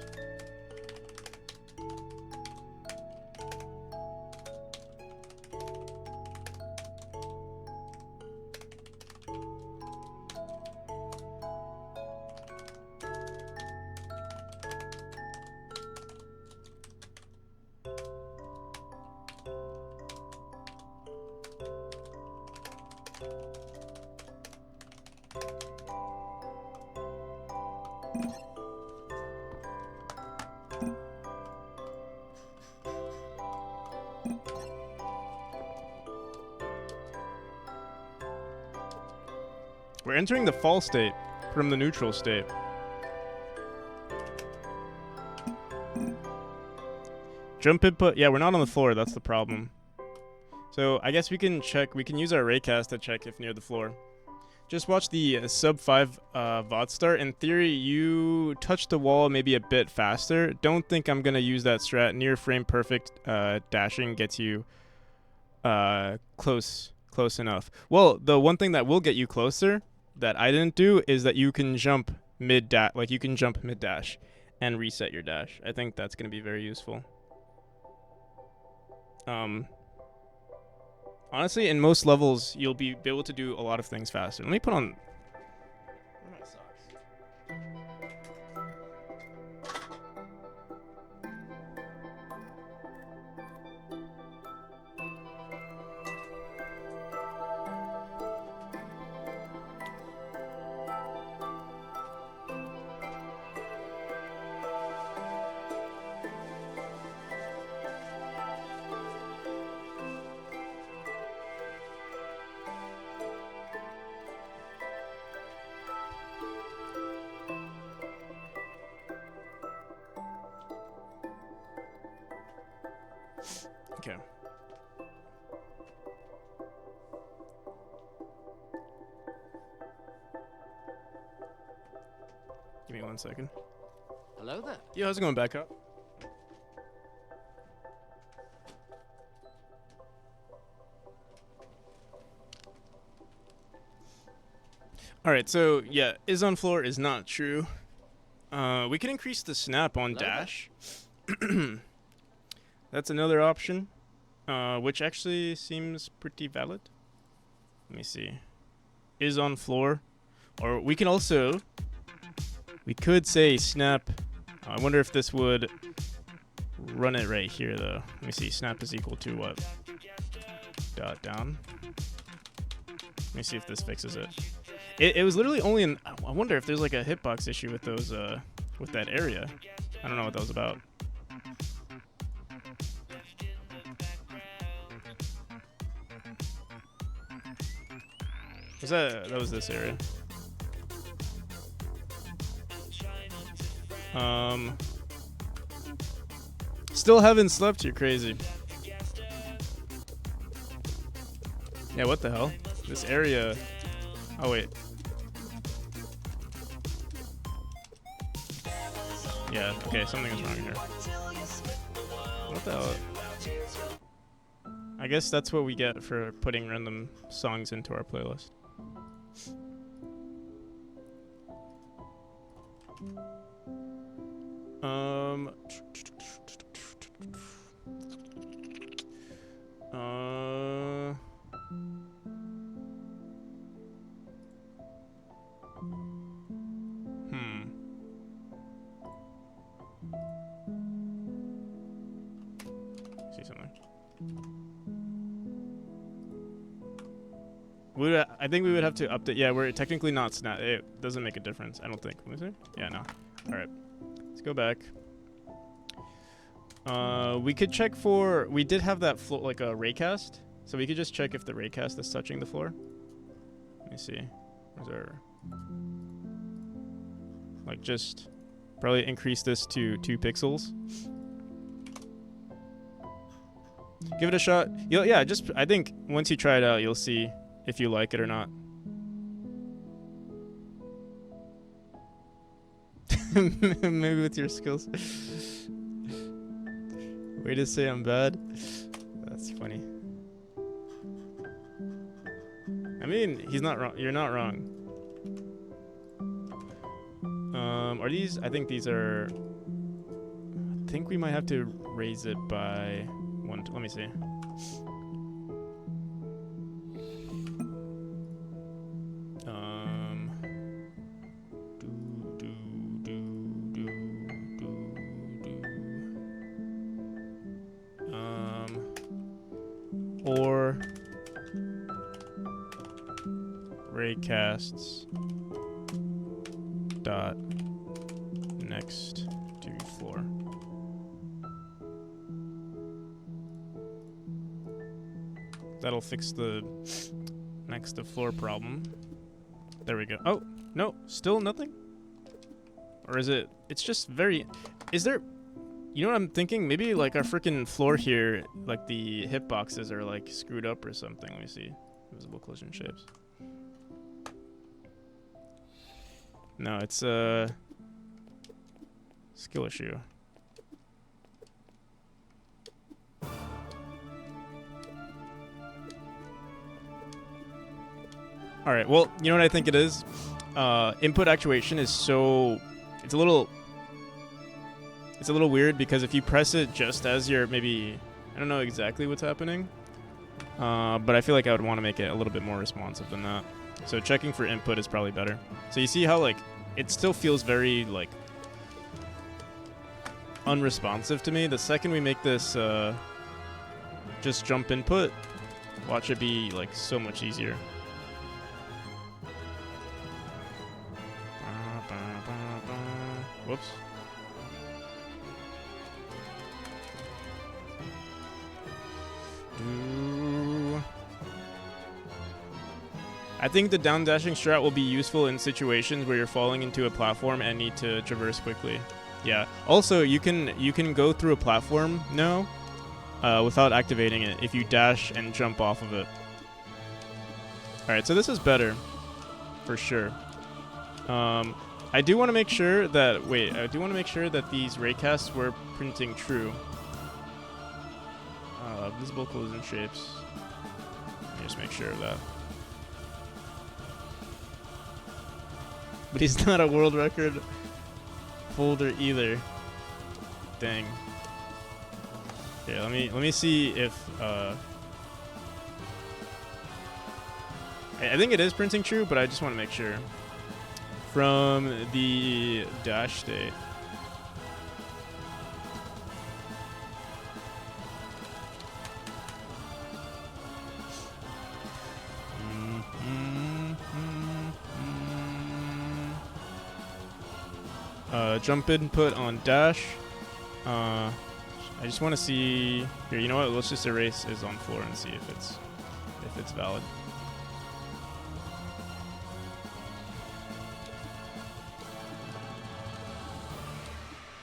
We're entering the fall state from the neutral state. Jump input. Yeah, we're not on the floor. That's the problem. So I guess we can check. We can use our raycast to check if near the floor. Just watch the sub 5 VOD start. In theory, you touch the wall maybe a bit faster. Don't think I'm going to use that strat. Near frame perfect dashing gets you close enough. Well, the one thing that will get you closer that I didn't do is that you can jump mid-dash. Like, you can jump mid-dash and reset your dash. I think that's going to be very useful. Honestly, in most levels, you'll be able to do a lot of things faster. Let me put on... Where are my socks? Okay. Give me 1 second. Hello there. Yeah, how's it going, back up? Alright, so yeah, is on floor is not true. We can increase the snap on dash. That's another option, which actually seems pretty valid. Let me see. Is on floor. Or we can also... We could say snap. I wonder if this would run it right here, though. Let me see. Snap is equal to what? Dot down. Let me see if this fixes it. It was literally only in... I wonder if there's like a hitbox issue with those, with that area. I don't know what that was about. Was that was this area. Still haven't slept, you're crazy. Yeah, what the hell? This area... Oh, wait. Yeah, okay, something is wrong here. What the hell? I guess that's what we get for putting random songs into our playlist. See something. I think we would have to update. Yeah, we're technically not snap. It doesn't make a difference, I don't think. Let me see. Yeah, no. All right. Let's go back. We could check for... We did have that like a raycast. So we could just check if the raycast is touching the floor. Let me see. Where's our... Like, just probably increase this to 2 pixels. Give it a shot. Yeah, just... I think once you try it out, you'll see if you like it or not. Maybe with your skills. Way to say I'm bad. That's funny. I mean, he's not wrong. You're not wrong. Are these... I think these are... I think we might have to raise it by 1... Let me see. Or raycasts dot next to floor. That'll fix the next to floor problem. There we go. Oh, no, still nothing? Or is it... It's just very... Is there... You know what I'm thinking? Maybe like our freaking floor here, like the hitboxes are like screwed up or something. Let me see. Visible collision shapes. No, it's a skill issue. All right. Well, you know what I think it is? Input actuation is so... It's a little weird because if you press it just as you're maybe... I don't know exactly what's happening. But I feel like I would want to make it a little bit more responsive than that. So checking for input is probably better. So you see how like it still feels very like unresponsive to me. The second we make this just jump input, watch it be like so much easier. Whoops. I think the down dashing strat will be useful in situations where you're falling into a platform and need to traverse quickly. Yeah. Also, you can go through a platform now without activating it if you dash and jump off of it. All right, so this is better for sure. I do want to make sure that these raycasts were printing true. Visible collision shapes. Let me just make sure of that. But he's not a world record holder either. Dang. Yeah, let me see if I think it is printing true, but I just want to make sure. From the dash state. Jump input on dash. I just want to see here. You know what? Let's just erase is on floor and see if it's valid.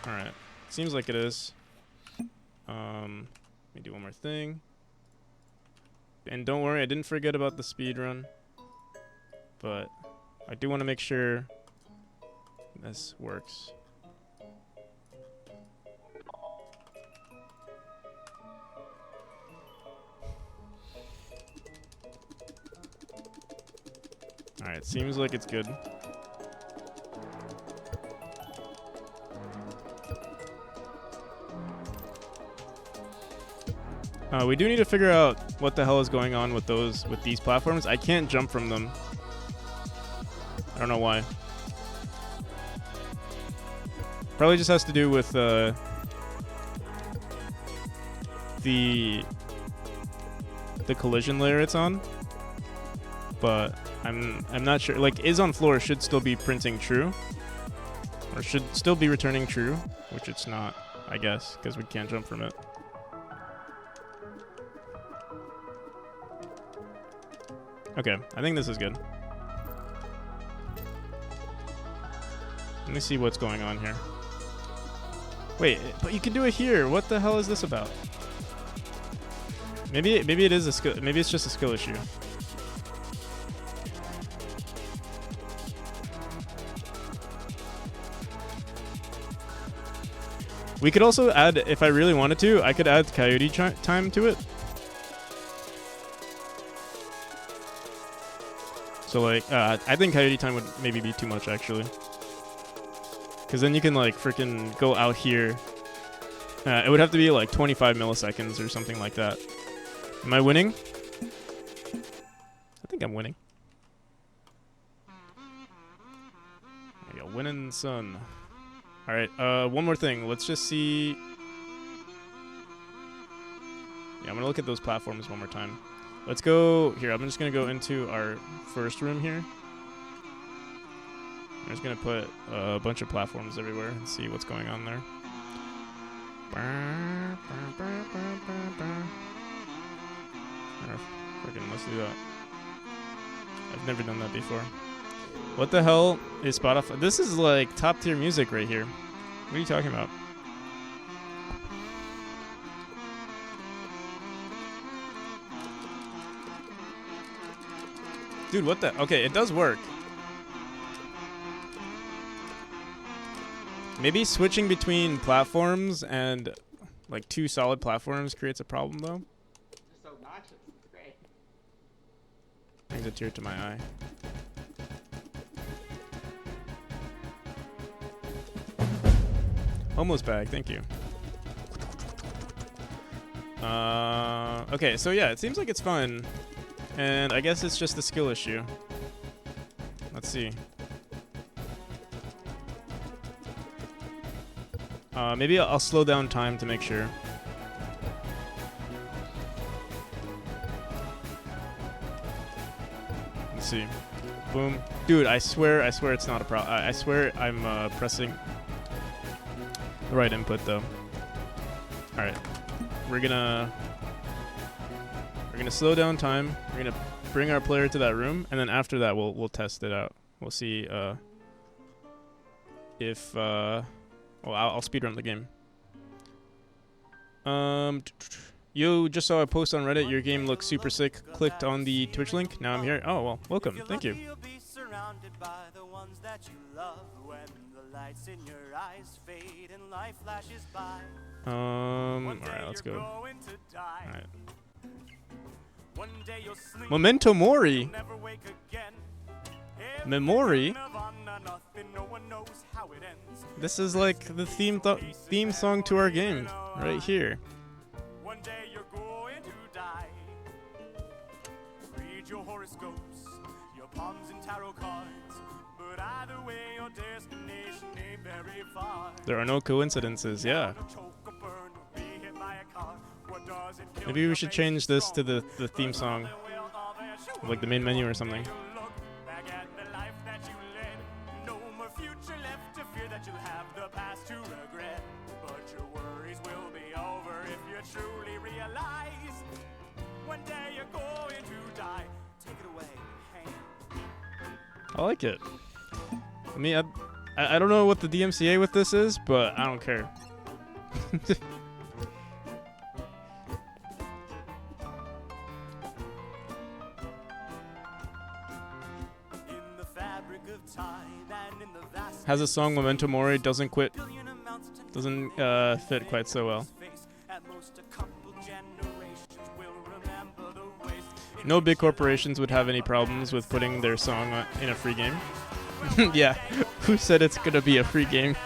All right. Seems like it is. Let me do one more thing. And don't worry, I didn't forget about the speed run. But I do want to make sure this works. Alright, seems like it's good. We do need to figure out what the hell is going on with these platforms. I can't jump from them. I don't know why. Probably just has to do with the collision layer it's on. But I'm not sure. Like, is on floor should still be printing true, or should still be returning true, which it's not, I guess, because we can't jump from it. Okay, I think this is good. Let me see what's going on here. Wait, but you can do it here. What the hell is this about? Maybe it is a skill. Maybe it's just a skill issue. We could also add, if I really wanted to, I could add coyote time to it. So like, I think coyote time would maybe be too much actually. Because then you can like freaking go out here. It would have to be like 25 milliseconds or something like that. Am I winning? I think I'm winning. There you go, winning son. All right, one more thing. Let's just see. Yeah, I'm gonna look at those platforms one more time. Let's go here. I'm just gonna go into our first room here. I'm just gonna put a bunch of platforms everywhere and see what's going on there. Freaking, let's do that. I've never done that before. What the hell is Spotify? This is like top tier music right here. What are you talking about? Dude, what the? Okay, it does work. Maybe switching between platforms and like two solid platforms creates a problem though. So obnoxious. It's great. Brings a tear to my eye. Almost back, thank you. Okay, so yeah, it seems like it's fun. And I guess it's just a skill issue. Let's see. Maybe I'll slow down time to make sure. Let's see. Boom. Dude, I swear it's not a problem. I swear I'm pressing the right input though. Alright. We're gonna slow down time. We're gonna bring our player to that room, and then after that we'll test it out. We'll see if well, I'll speedrun the game. You just saw a post on Reddit. Your game looks super sick. Clicked on the Twitch link. Now I'm here. Oh well, welcome. Thank you. Alright, let's go. Alright. Memento Mori. Memori. This is like the theme song to our game right here. One day you're going to die. Read your horoscopes, your palms and tarot cards. But either way, your destination ain't very far. There are no coincidences, yeah. Maybe we should change this to the theme song, like the main menu or something. I like it. I mean, I don't know what the DMCA with this is, but I don't care. Has a song Memento Mori doesn't fit quite so well. No big corporations would have any problems with putting their song in a free game. Yeah, who said it's gonna be a free game?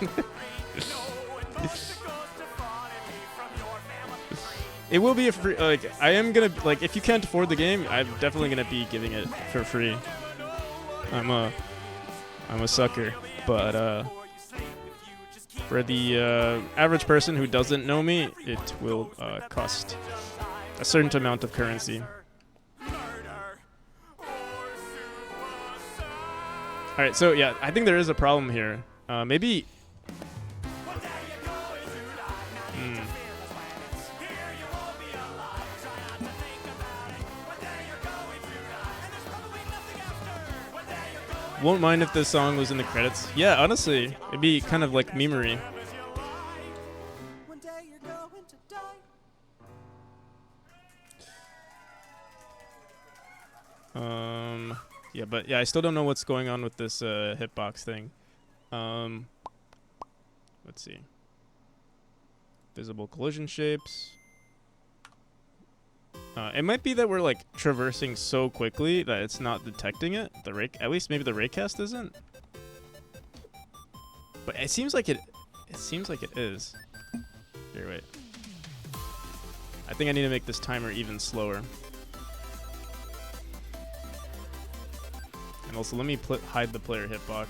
It will be a free. Like, I am gonna like, if you can't afford the game, I'm definitely gonna be giving it for free. I'm a sucker, but for the average person who doesn't know me, it will cost a certain amount of currency. Alright, so yeah, I think there is a problem here. Maybe... Won't mind if this song was in the credits. Yeah, honestly, it'd be kind of like Memori. Yeah, but yeah, I still don't know what's going on with this hitbox thing. Let's see. Visible collision shapes. It might be that we're like traversing so quickly that it's not detecting it. At least maybe the raycast isn't. But it seems like it. It seems like it is. Here, wait. I think I need to make this timer even slower. And also, let me hide the player hitbox.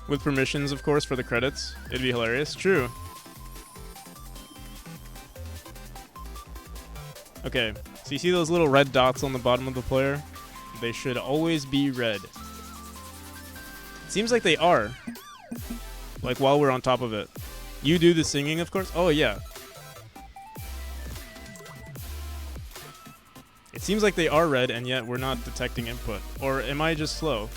With permissions, of course, for the credits. It'd be hilarious. True. Okay, so you see those little red dots on the bottom of the player? They should always be red. Seems like they are. Like while we're on top of it. You do the singing, of course. Oh yeah. It seems like they are red, and yet we're not detecting input. Or am I just slow?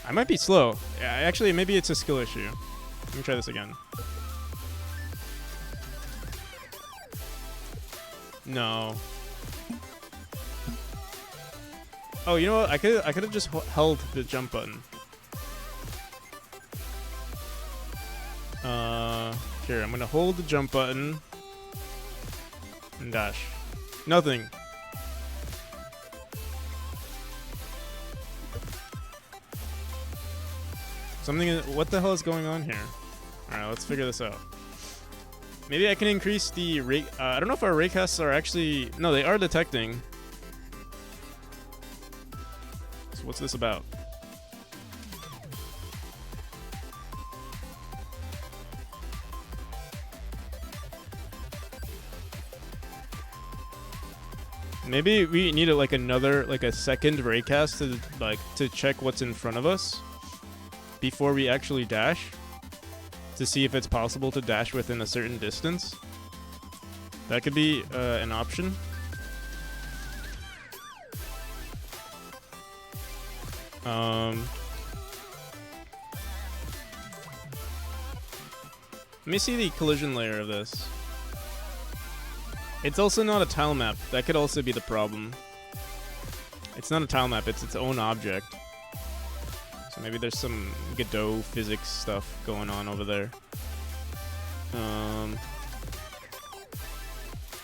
I might be slow. Actually, maybe it's a skill issue. Let me try this again. No. Oh, you know what? I could have just held the jump button. Here, I'm gonna hold the jump button and dash. Nothing. What the hell is going on here? Alright, let's figure this out. Maybe I can increase the rate. I don't know if our raycasts are actually. No, they are detecting. So what's this about? Maybe we need like a second raycast to check what's in front of us before we actually dash, to see if it's possible to dash within a certain distance. That could be an option. Let me see the collision layer of this. It's also not a tile map. That could also be the problem. It's not a tile map, it's its own object. So maybe there's some Godot physics stuff going on over there.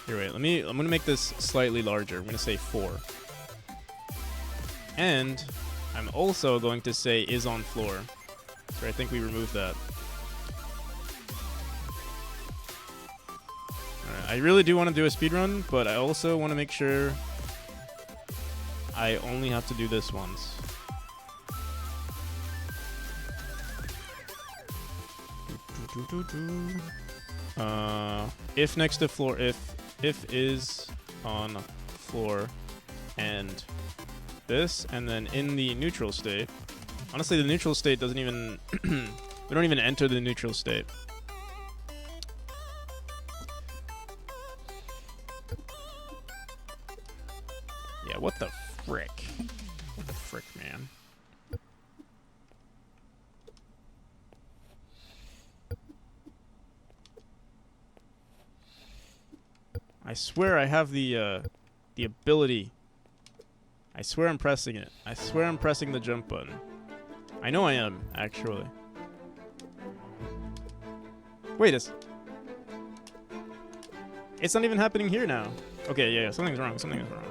Here, wait, I'm gonna make this slightly larger. I'm gonna say 4. And I'm also going to say is on floor. So I think we removed that. I really do want to do a speedrun, but I also want to make sure I only have to do this once. If next to floor, if is on floor, and this, and then in the neutral state. Honestly, the neutral state doesn't even we don't even enter the neutral state. Yeah, what the frick? What the frick, man? I swear I have the ability. I swear I'm pressing it. I swear I'm pressing the jump button. I know I am, actually. Wait, it's not even happening here now. Okay, yeah, something's wrong. Something is wrong.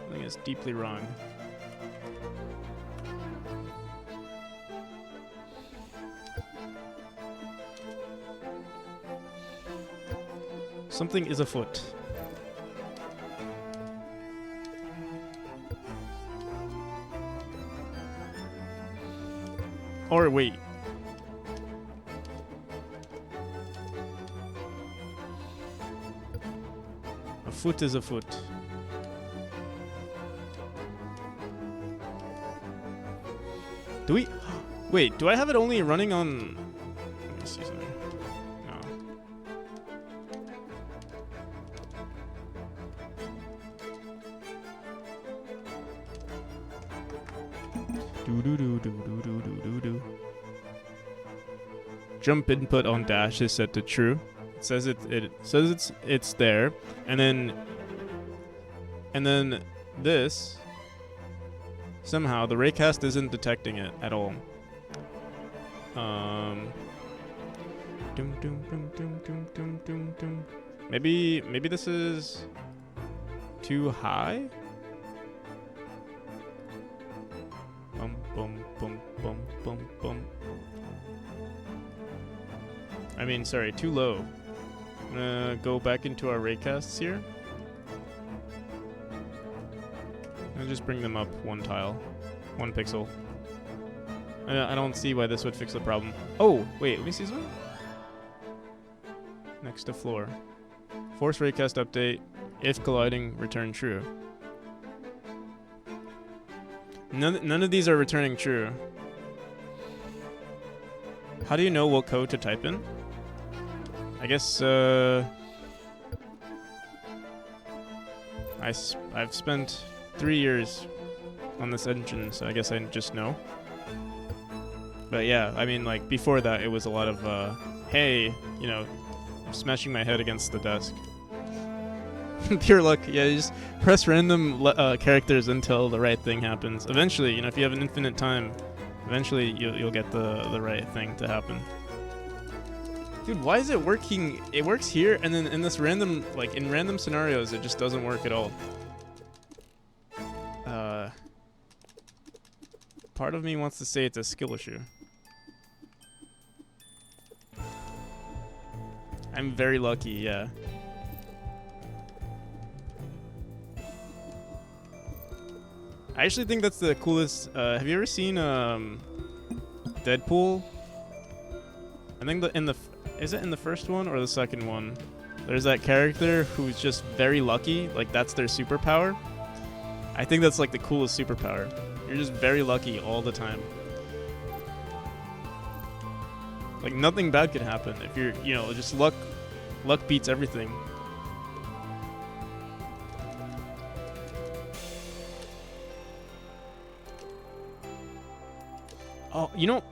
Something is deeply wrong. Something is afoot. Or wait. A foot is a foot. Do we? Wait, do I have it only running on? Let me see something. No. Do do do do do do do do do. Jump input on dash is set to true. It says it's there, and then this. Somehow the raycast isn't detecting it at all. Maybe this is too high. Bum bum bum bum bum bum. I mean, sorry, too low. I'm gonna go back into our raycasts here. I'll just bring them up one tile, 1 pixel. I don't see why this would fix the problem. Oh, wait, let me see something. Next to floor. Force raycast update. If colliding, return true. None of these are returning true. How do you know what code to type in? I guess, I've spent 3 years on this engine, so I guess I just know. But yeah, I mean, like, before that, it was a lot of, hey, you know, smashing my head against the desk. Pure luck. Yeah, you just press random characters until the right thing happens. Eventually, you know, if you have an infinite time, eventually you'll get the right thing to happen. Dude, why is it working? It works here, and then in this random, like, in random scenarios, it just doesn't work at all. Part of me wants to say it's a skill issue. I'm very lucky, yeah. I actually think that's the coolest. Have you ever seen Deadpool? I think is it in the first one or the second one? There's that character who's just very lucky, like that's their superpower. I think that's like the coolest superpower. You're just very lucky all the time. Like nothing bad could happen if you're, you know, just luck beats everything. Oh, you know,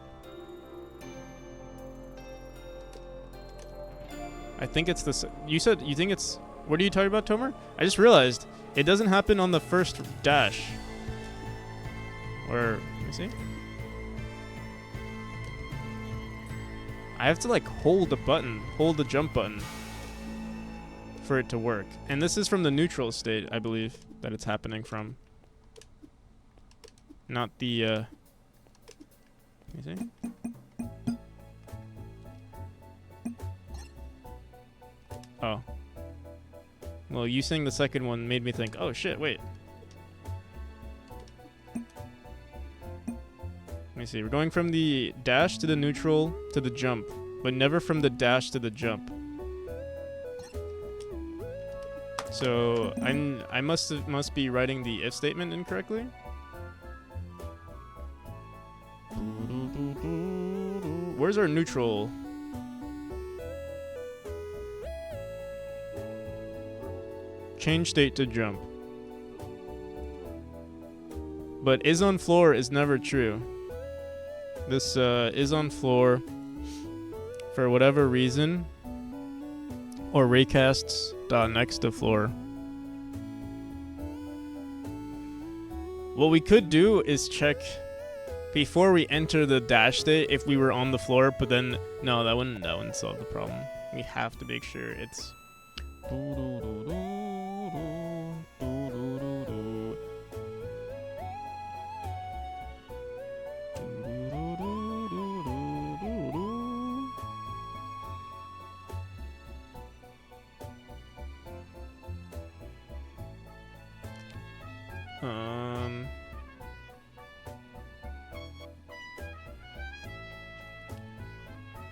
I think it's this. You said you think it's. What are you talking about, Tomer? I just realized it doesn't happen on the first dash. Or let me see. I have to like hold the button, hold the jump button, for it to work. And this is from the neutral state, I believe, that it's happening from. Not the. Let me see. Oh. Well, you saying the second one made me think, oh shit, wait. Let me see. We're going from the dash to the neutral to the jump, but never from the dash to the jump. So I must be writing the if statement incorrectly. Where's our neutral? Change state to jump. But is on floor is never true. This is on floor for whatever reason, or raycasts dot next to floor. What we could do is check before we enter the dash state if we were on the floor, but then no, that wouldn't solve the problem. We have to make sure it's.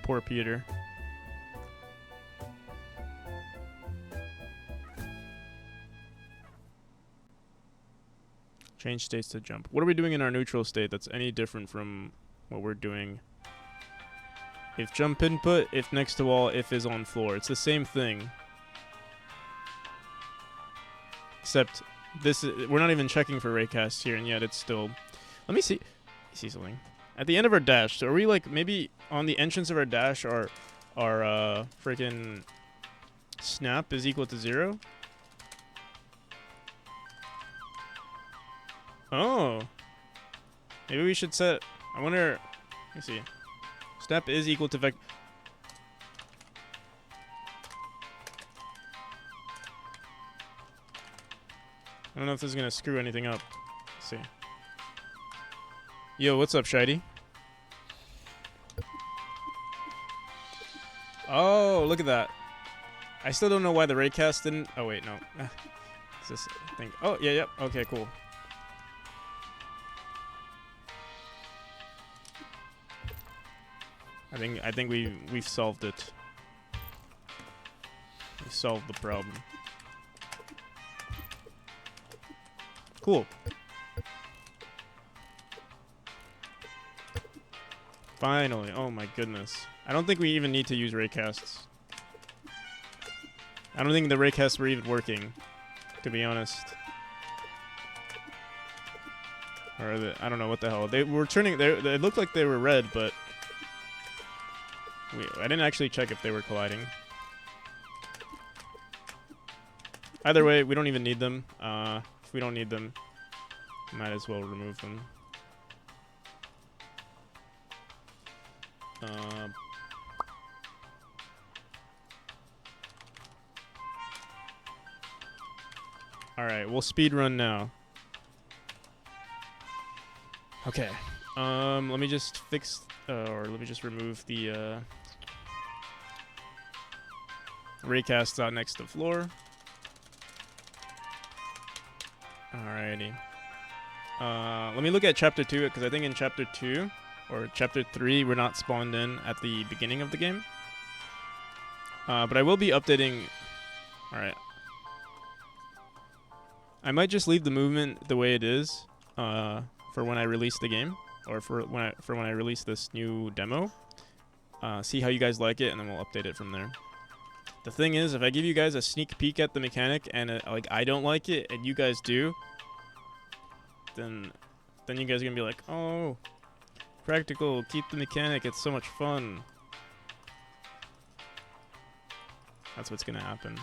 Poor Peter. Change states to jump. What are we doing in our neutral state that's any different from what we're doing? If jump input, if next to wall, if is on floor. It's the same thing. Except this is, we're not even checking for raycasts here, and yet it's still. Let me see. See something. At the end of our dash, so are we like maybe on the entrance of our dash, our freaking snap is equal to 0? Oh, maybe we should set. I wonder. Let me see. Snap is equal to vector. I don't know if this is gonna screw anything up. Let's see. Yo, what's up, Shady? Oh, look at that. I still don't know why the raycast didn't. Oh wait, no. Is this thing? Oh yeah, yep. Okay, cool. I think we've solved it. We solved the problem. Cool. Finally. Oh my goodness. I don't think we even need to use raycasts. I don't think the raycasts were even working, to be honest. Or I don't know what the hell. They were turning. They looked like they were red, but I didn't actually check if they were colliding. Either way, we don't even need them. If we don't need them, might as well remove them. Alright, we'll speed run now. Okay. Let me just fix, or let me just remove the raycasts out next to floor. Alrighty. Let me look at chapter 2, because I think in chapter 2 or chapter 3 we're not spawned in at the beginning of the game. But I will be updating. Alright. I might just leave the movement the way it is for when I release the game, or for when I release this new demo. See how you guys like it, and then we'll update it from there. The thing is, if I give you guys a sneak peek at the mechanic and like I don't like it and you guys do, then you guys are gonna be like, oh, practical, keep the mechanic, it's so much fun. That's what's gonna happen.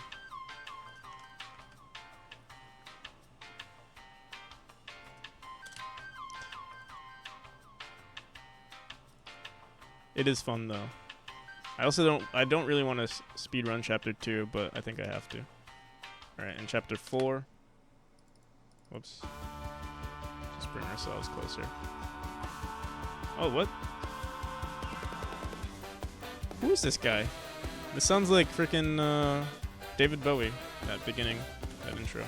It is fun though. I don't really want to speed run chapter 2, but I think I have to. Alright, in chapter 4. Whoops. Just bring ourselves closer. Oh, what? Who is this guy? This sounds like freaking David Bowie, that beginning, that intro.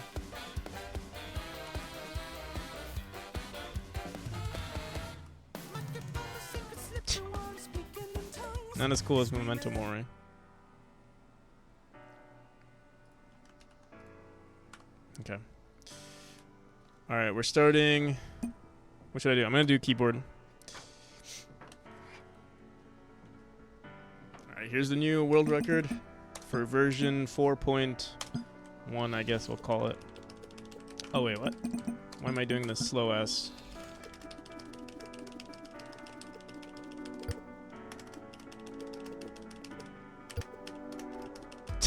Not as cool as Memori. Okay. Alright, we're starting. What should I do? I'm going to do keyboard. Alright, here's the new world record for version 4.1, I guess we'll call it. Oh, wait, what? Why am I doing this slow ass?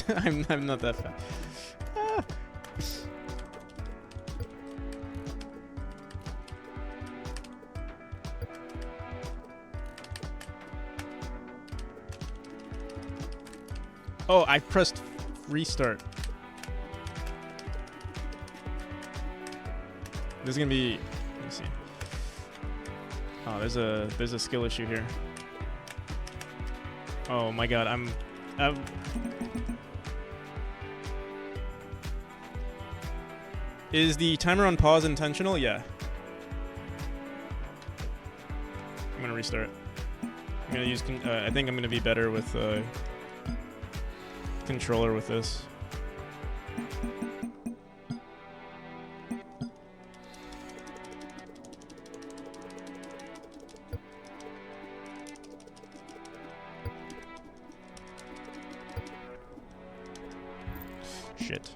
I'm not that fast. Ah. Oh, I pressed restart. This is gonna be. Let me see. Oh, there's a skill issue here. Oh my god, I'm Is the timer on pause intentional? Yeah. I'm gonna restart. I'm gonna use. I think I'm gonna be better with controller with this. Shit.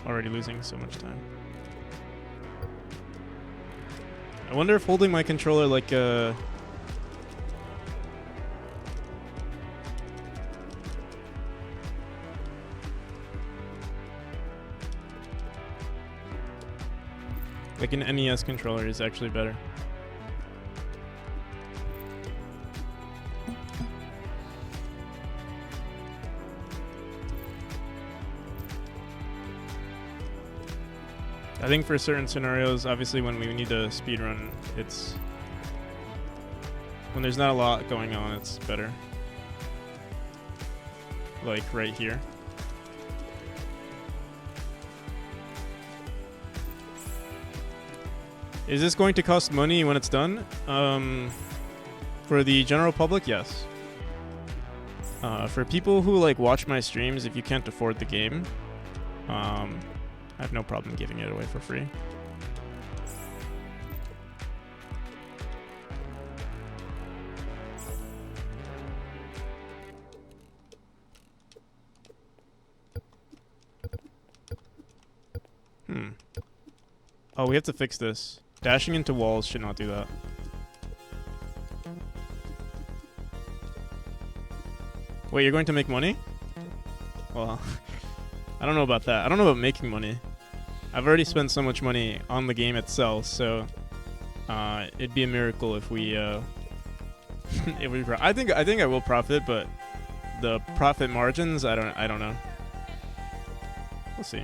Already losing so much time. I wonder if holding my controller like an NES controller is actually better. I think for certain scenarios, obviously when we need to speedrun, it's when there's not a lot going on, it's better. Like right here. Is this going to cost money when it's done? For the general public, yes. For people who like watch my streams, if you can't afford the game, I have no problem giving it away for free. Oh, we have to fix this. Dashing into walls should not do that. Wait, you're going to make money? Well, I don't know about that. I don't know about making money. I've already spent so much money on the game itself, so it'd be a miracle if we if we I think I will profit, but the profit margins, I don't know. We'll see.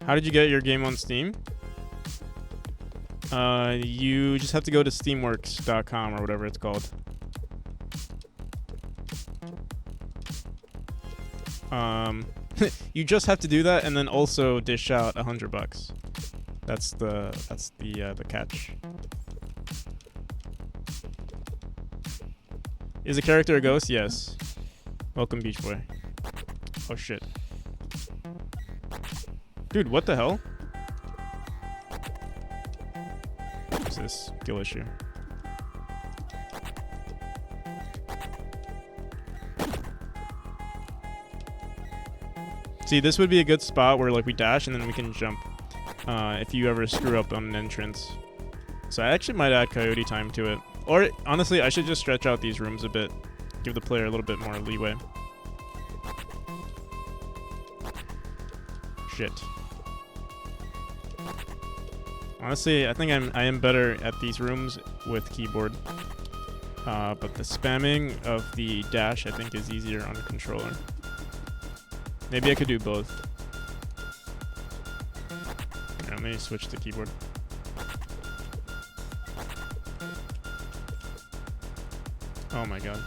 How did you get your game on Steam? You just have to go to steamworks.com or whatever it's called. You just have to do that and then also dish out $100. That's the catch. Is the character a ghost? Yes. Welcome, Beach Boy. Oh shit. Dude, what the hell? What's this skill issue? See, this would be a good spot where like we dash and then we can jump if you ever screw up on an entrance. So I actually might add coyote time to it. Or honestly, I should just stretch out these rooms a bit. Give the player a little bit more leeway. Shit. Honestly, I think I am better at these rooms with keyboard. But the spamming of the dash I think is easier on a controller. Maybe I could do both. Here, let me switch to keyboard. Oh my god.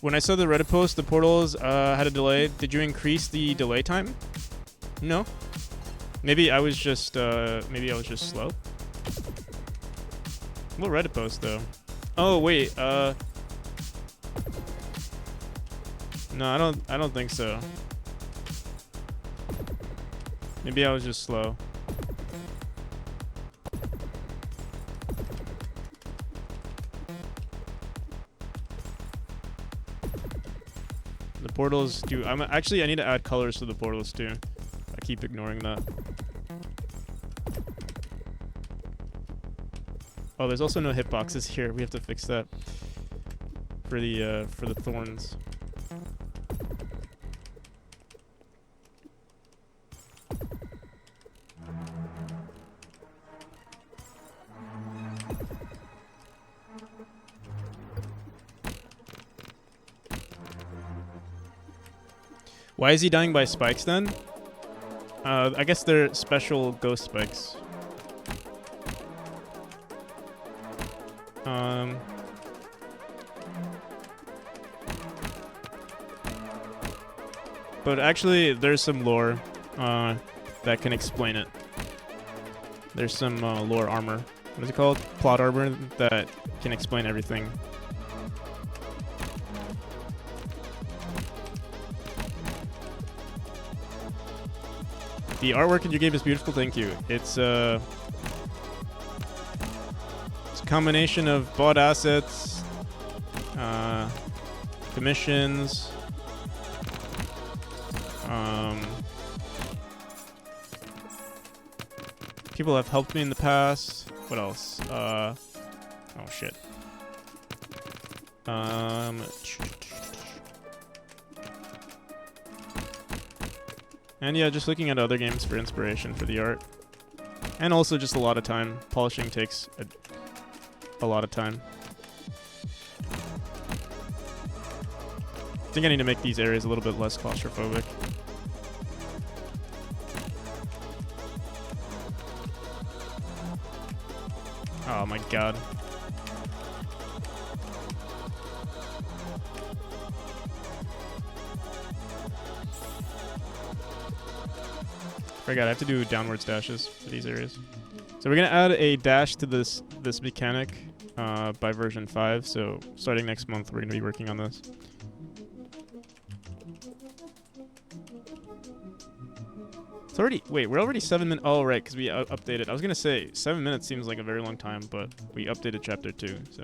When I saw the Reddit post, the portals had a delay. Did you increase the delay time? No. Maybe I was just slow. What Reddit post though? Oh wait, no, I don't think so. Maybe I was just slow. The portals do. I need to add colors to the portals too. I keep ignoring that. Oh, there's also no hitboxes here. We have to fix that for the thorns. Why is he dying by spikes then? I guess they're special ghost spikes. But actually, there's some lore that can explain it. There's some lore armor. What is it called? Plot armor that can explain everything. The artwork in your game is beautiful. Thank you. It's a combination of bought assets, commissions, people have helped me in the past. What else? Oh shit. And yeah, just looking at other games for inspiration for the art. And also just a lot of time. Polishing takes a lot of time. I think I need to make these areas a little bit less claustrophobic. Oh my god. Forgot, I have to do downwards dashes for these areas. So we're gonna add a dash to this mechanic by version 5. So starting next month, we're gonna be working on this. It's already, wait, we're already 7 minutes. Oh, right, because we updated. I was gonna say 7 minutes seems like a very long time, but we updated chapter 2. So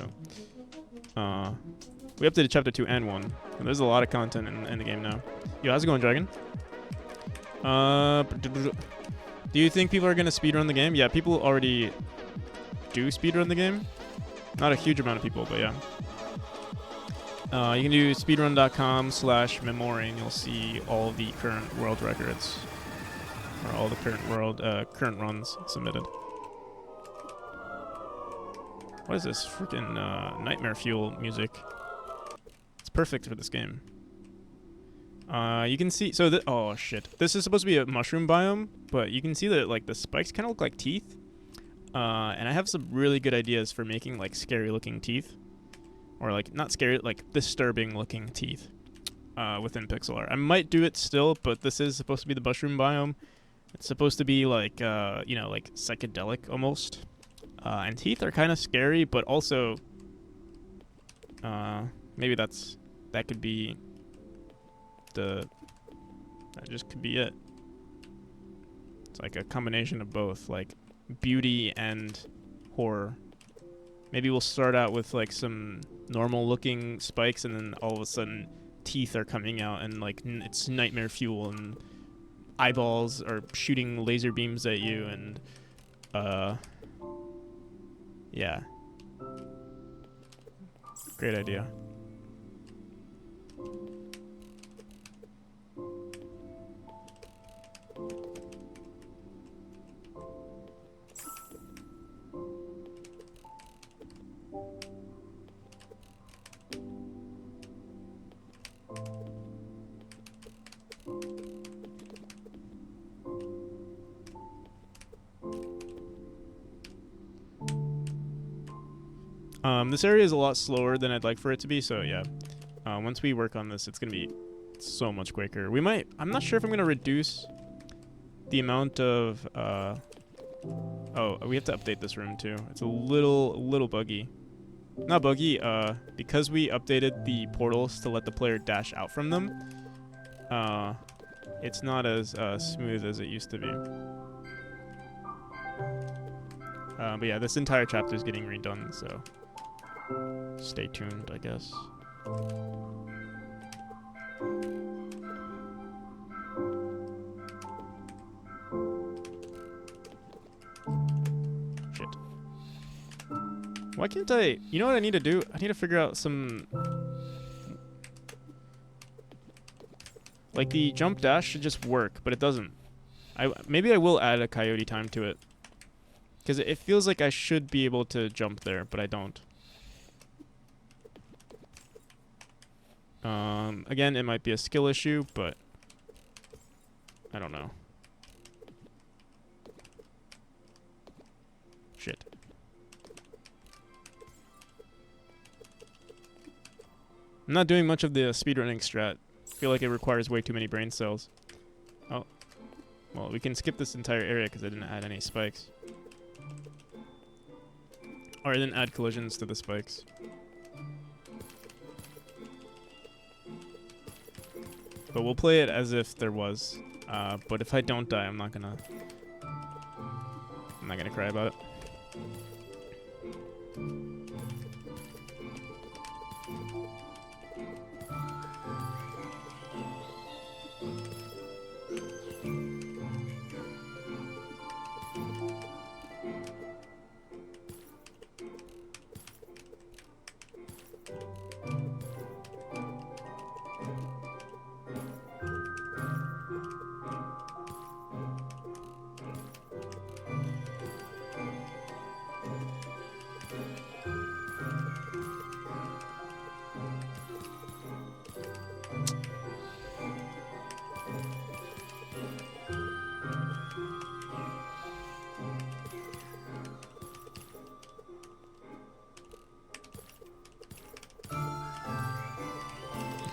we updated chapter 2 and 1. And there's a lot of content in the game now. Yo, how's it going, Dragon? Do you think people are gonna speedrun the game? Yeah, people already do speedrun the game. Not a huge amount of people, but yeah. You can do speedrun.com/Memori and you'll see all the current world records. Or all the current runs submitted. What is this freaking Nightmare Fuel music? It's perfect for this game. You can see, so oh shit, this is supposed to be a mushroom biome, but you can see that like the spikes kind of look like teeth. And I have some really good ideas for making like scary looking teeth, or like not scary, like disturbing looking teeth within pixel art. I might do it still, but this is supposed to be the mushroom biome. It's supposed to be like you know, like psychedelic almost. And teeth are kind of scary, but also maybe that could be that just could be it. It's like a combination of both, like beauty and horror. Maybe we'll start out with like some normal looking spikes and then all of a sudden teeth are coming out and like it's nightmare fuel and eyeballs are shooting laser beams at you and yeah. Great idea. This area is a lot slower than I'd like for it to be, so yeah. Once we work on this, it's gonna be so much quicker. We might, I'm not sure if I'm gonna reduce the amount of, oh, we have to update this room too. It's a little buggy. Not buggy, because we updated the portals to let the player dash out from them, it's not as smooth as it used to be. But yeah, this entire chapter is getting redone, so stay tuned, I guess. Shit. Why can't I... You know what I need to do? I need to figure out some... Like, the jump dash should just work, but it doesn't. Maybe I will add a coyote time to it. Because it feels like I should be able to jump there, but I don't. Again, it might be a skill issue, but I don't know. Shit. I'm not doing much of the speedrunning strat. I feel like it requires way too many brain cells. Oh. Well, we can skip this entire area because I didn't add any spikes. Or I didn't add collisions to the spikes. But we'll play it as if there was. But if I don't die, I'm not gonna cry about it.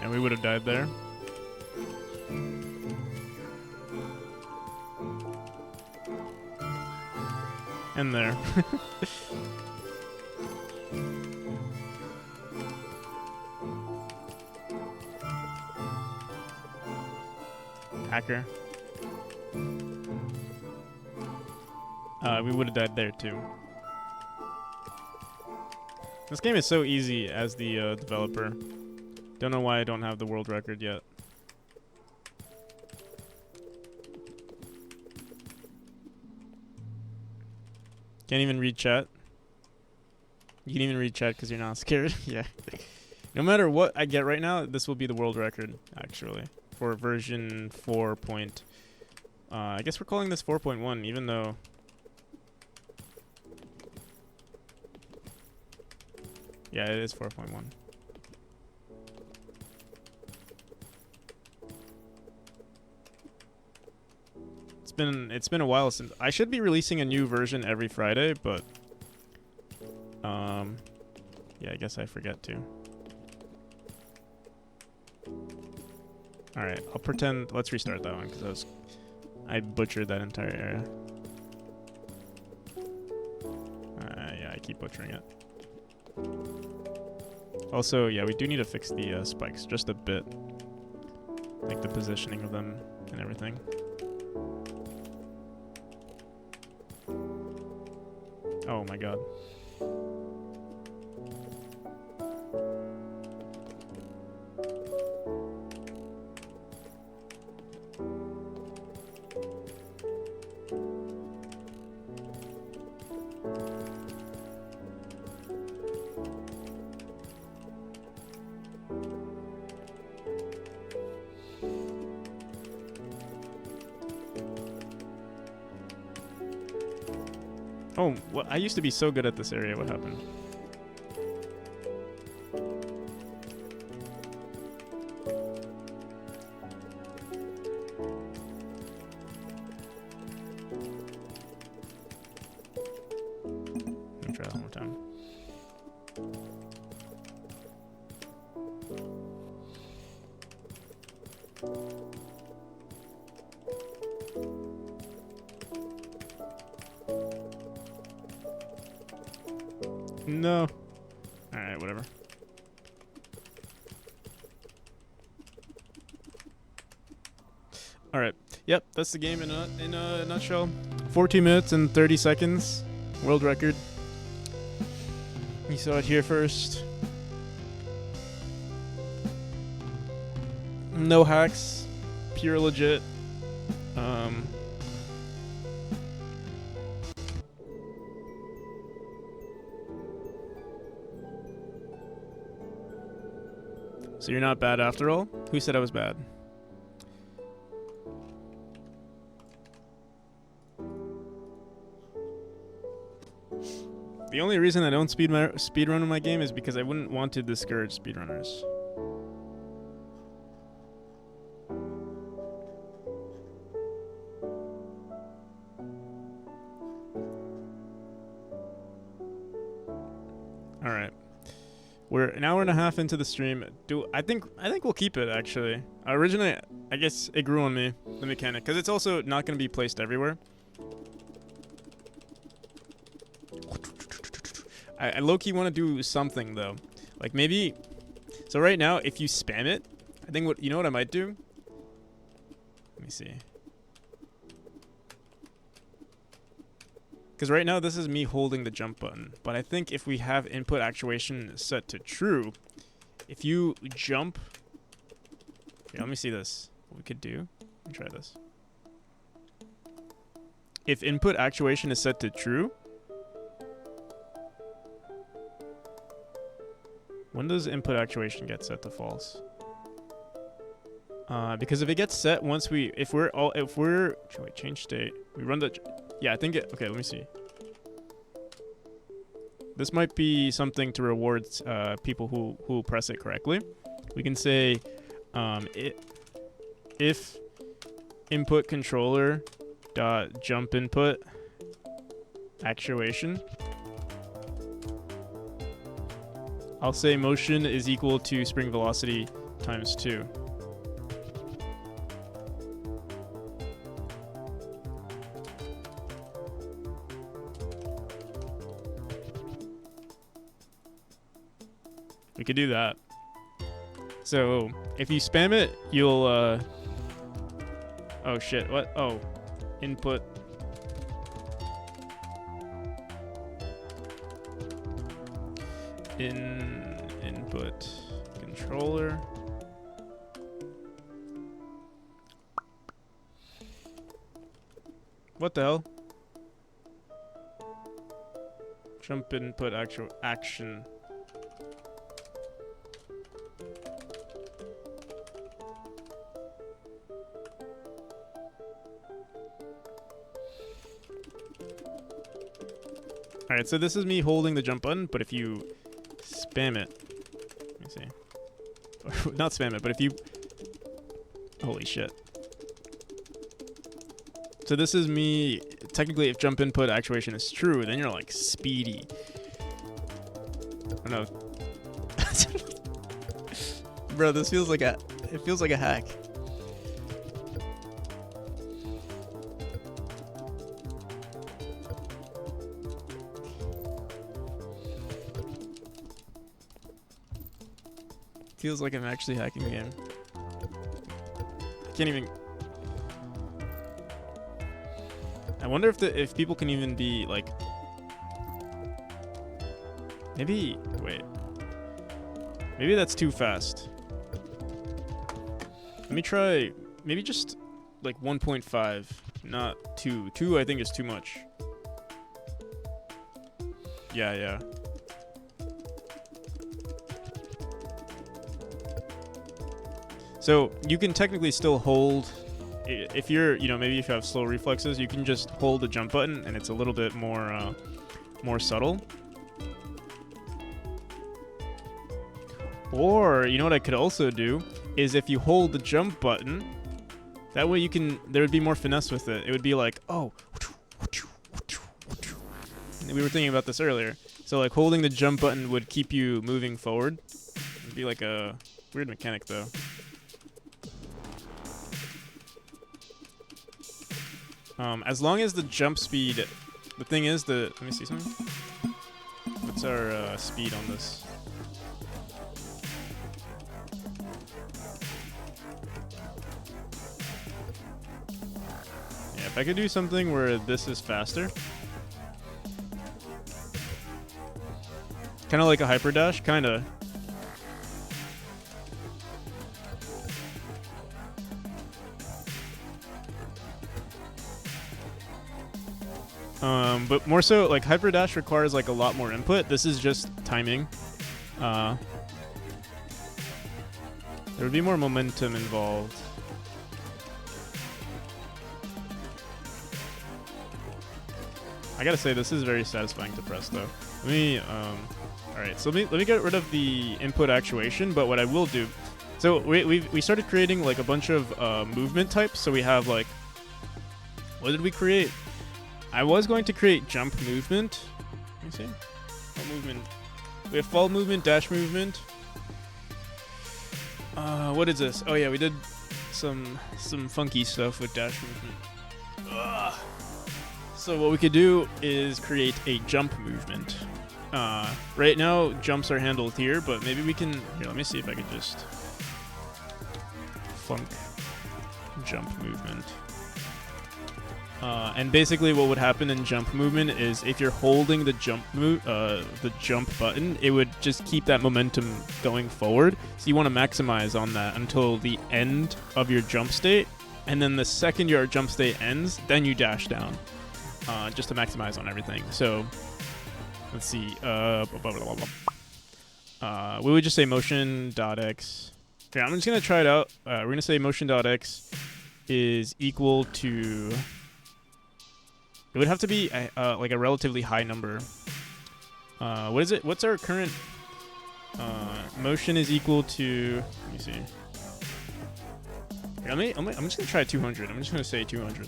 And we would have died there. And there. Hacker. We would have died there too. This game is so easy as the developer. Don't know why I don't have the world record yet. Can't even read chat. You can even read chat because you're not scared. Yeah. No matter what I get right now, this will be the world record, actually. For version 4. I guess we're calling this 4.1, even though... Yeah, it is 4.1. It's been a while since I should be releasing a new version every Friday, but yeah, I guess I forget to. All right, I'll pretend. Let's restart that one because I butchered that entire area. Yeah, I keep butchering it. Also, yeah, we do need to fix the spikes just a bit, like the positioning of them and everything. Oh my god. Oh, well, I used to be so good at this area. What happened? Let me try that one more time. No. Alright, whatever. Alright. Yep, that's the game in a nutshell. 14 minutes and 30 seconds. World record. You saw it here first. No hacks. Pure legit. So you're not bad after all? Who said I was bad? The only reason I don't speedrun in my game is because I wouldn't want to discourage speedrunners. Alright. We're an hour and a half into the stream. I think we'll keep it, actually. Originally, I guess it grew on me, the mechanic, because it's also not going to be placed everywhere. I low-key want to do something, though. Like, maybe... So right now, if you spam it, I think you know what I might do? Let me see. Because right now, this is me holding the jump button. But I think if we have input actuation set to true, if you jump... Here, let me see this. What we could do. Let me try this. If input actuation is set to true... When does input actuation get set to false? Because if it gets set once we... Wait, change state. We run the... Yeah, I think it... Okay, let me see. This might be something to reward people who press it correctly. We can say if input controller dot jump input actuation. I'll say motion is equal to spring velocity times 2. We could do that. So if you spam it, you'll oh shit, what? Oh, input. Input controller. What the hell? Jump input actual action. Alright, so this is me holding the jump button, but if you spam it, let me see. Not spam it, but if you... Holy shit. So this is me, technically if jump input actuation is true, then you're like speedy. Oh no. Bro, this feels like it feels like a hack. Feels like I'm actually hacking the game. I can't even... I wonder if people can even be like... Maybe... Wait. Maybe that's too fast. Let me try... Maybe just like 1.5, not 2. 2 I think is too much. Yeah. So you can technically still hold, if you're, maybe if you have slow reflexes, you can just hold the jump button and it's a little bit more, more subtle. Or, you know what I could also do is if you hold the jump button, that way there would be more finesse with it. It would be like, oh, we were thinking about this earlier. So like holding the jump button would keep you moving forward. It'd be like a weird mechanic though. As long as the jump speed, the thing is let me see something. What's our speed on this? Yeah, if I could do something where this is faster. Kind of like a hyper dash, kind of. But more so, like hyper dash requires like a lot more input. This is just timing. There would be more momentum involved. I gotta say, this is very satisfying to press though. Let me, alright, so let me get rid of the input actuation, but what I will do, so we started creating like a bunch of movement types, so we have like, what did we create? I was going to create jump movement. Let me see. Fall movement. We have fall movement, dash movement. What is this? Oh yeah, we did some funky stuff with dash movement. So what we could do is create a jump movement. Right now, jumps are handled here, but maybe we can... Here, let me see if I can just... Funk jump movement. And basically what would happen in jump movement is if you're holding the jump button, it would just keep that momentum going forward. So you want to maximize on that until the end of your jump state. And then the second your jump state ends, then you dash down. Just to maximize on everything. So let's see. We would just say motion.x. Okay, I'm just going to try it out. We're going to say motion.x is equal to... It would have to be like a relatively high number. What is it? What's our current motion is equal to? Let me see. Here, I'm just gonna try 200. I'm just gonna say 200.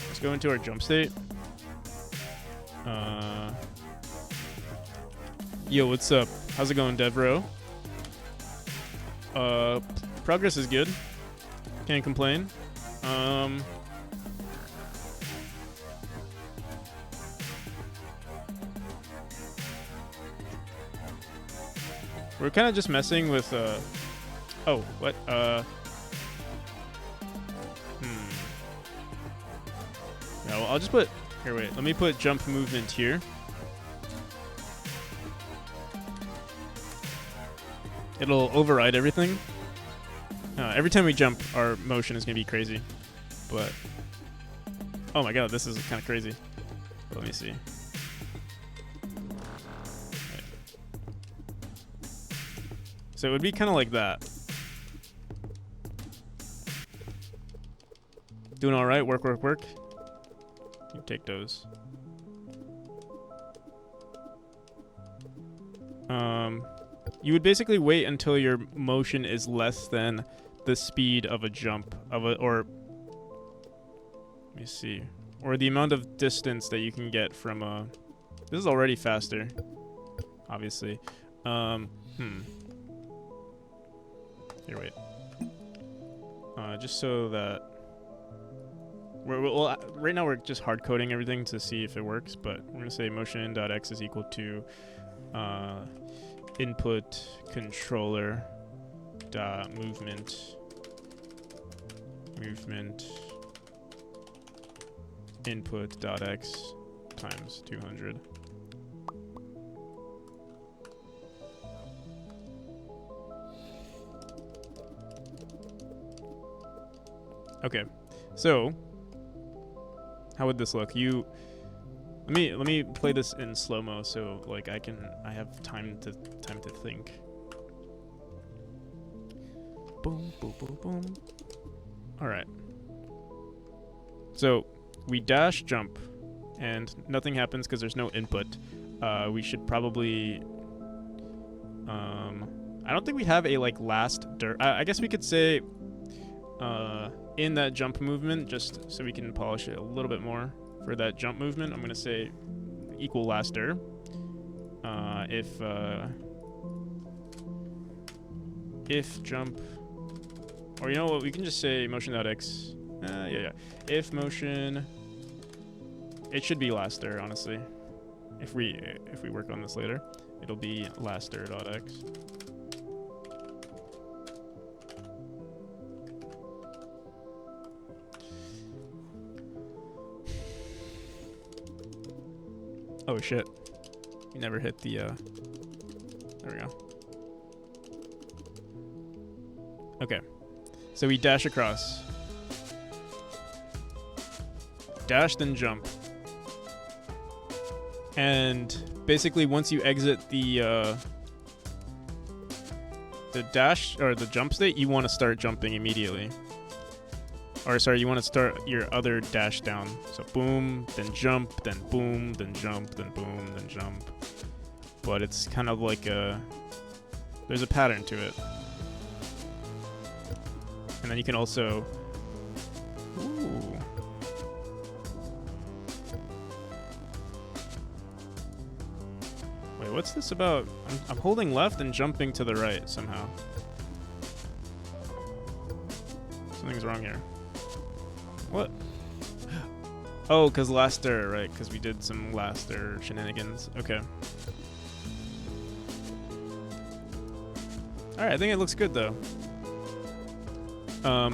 Let's go into our jump state. Yo, what's up? How's it going, Devro? Progress is good. Can't complain. We're kind of just messing with, oh, what? No, I'll just put, here, wait, let me put jump movement here. It'll override everything. Every time we jump, our motion is going to be crazy. But, oh my god, this is kind of crazy. Let me see. Right. So it would be kind of like that. Doing all right, work, work, work. You take those. You would basically wait until your motion is less than the speed of a jump or let me see, or the amount of distance that you can get from this is already faster, obviously. Here, wait. Just so that well, right now we're just hard coding everything to see if it works, but we're gonna say motion.x is equal to input controller dot movement input dot x times 200. Okay, so how would this look? Let me play this in slow-mo so like I have time to think. Boom, boom, boom, boom. All right. So we dash jump, and nothing happens because there's no input. We should probably. I don't think we have a like last dirt. I guess we could say. In that jump movement, just so we can polish it a little bit more for that jump movement, I'm gonna say equal last dir. If jump, or you know what, we can just say motion.x. Yeah. If motion, it should be last dir, honestly. If we work on this later, it'll be last dir.x. Oh shit. We never hit the there we go. Okay. So we dash across. Dash then jump. And basically once you exit the dash or the jump state, you want to start jumping immediately. Or sorry, you want to start your other dash down. So boom, then jump, then boom, then jump, then boom, then jump. But it's kind of like there's a pattern to it. And then you can also, ooh. Wait, what's this about? I'm holding left and jumping to the right somehow. Something's wrong here. What? Oh, because last dir, right? Because we did some last dir shenanigans. Okay. Alright, I think it looks good though.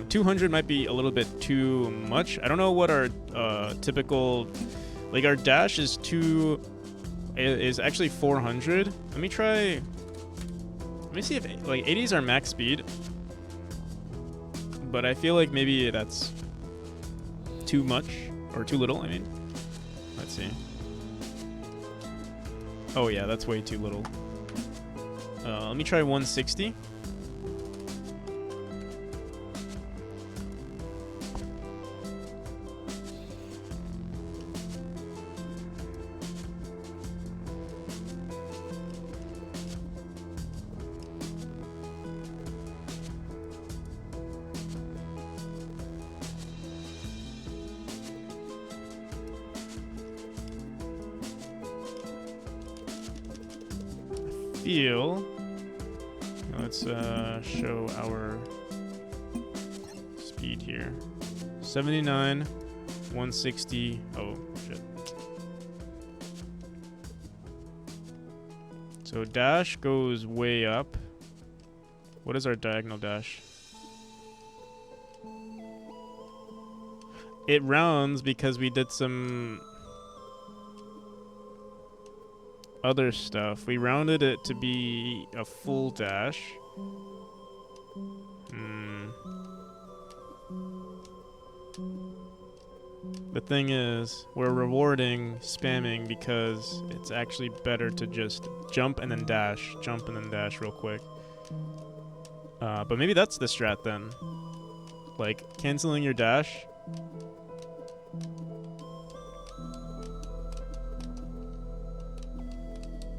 200 might be a little bit too much. I don't know what our typical, like our dash is actually 400. Let me see if like 80 is our max speed. But I feel like maybe that's too much or too little. I mean, let's see. Oh yeah, that's way too little. Let me try 160. I feel... Let's show our speed here. 79, 160. Oh, shit. So dash goes way up. What is our diagonal dash? It rounds because we did some other stuff. We rounded it to be a full dash. The thing is, we're rewarding spamming because it's actually better to just jump and then dash real quick. But maybe that's the strat then. Like, canceling your dash.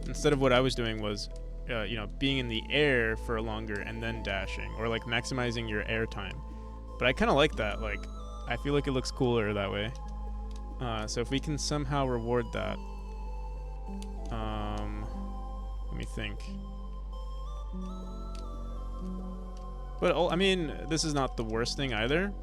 Instead of what I was doing was, being in the air for longer and then dashing, or like maximizing your air time. But I kind of like that. Like, I feel like it looks cooler that way. So if we can somehow reward that, let me think. But I mean, this is not the worst thing either.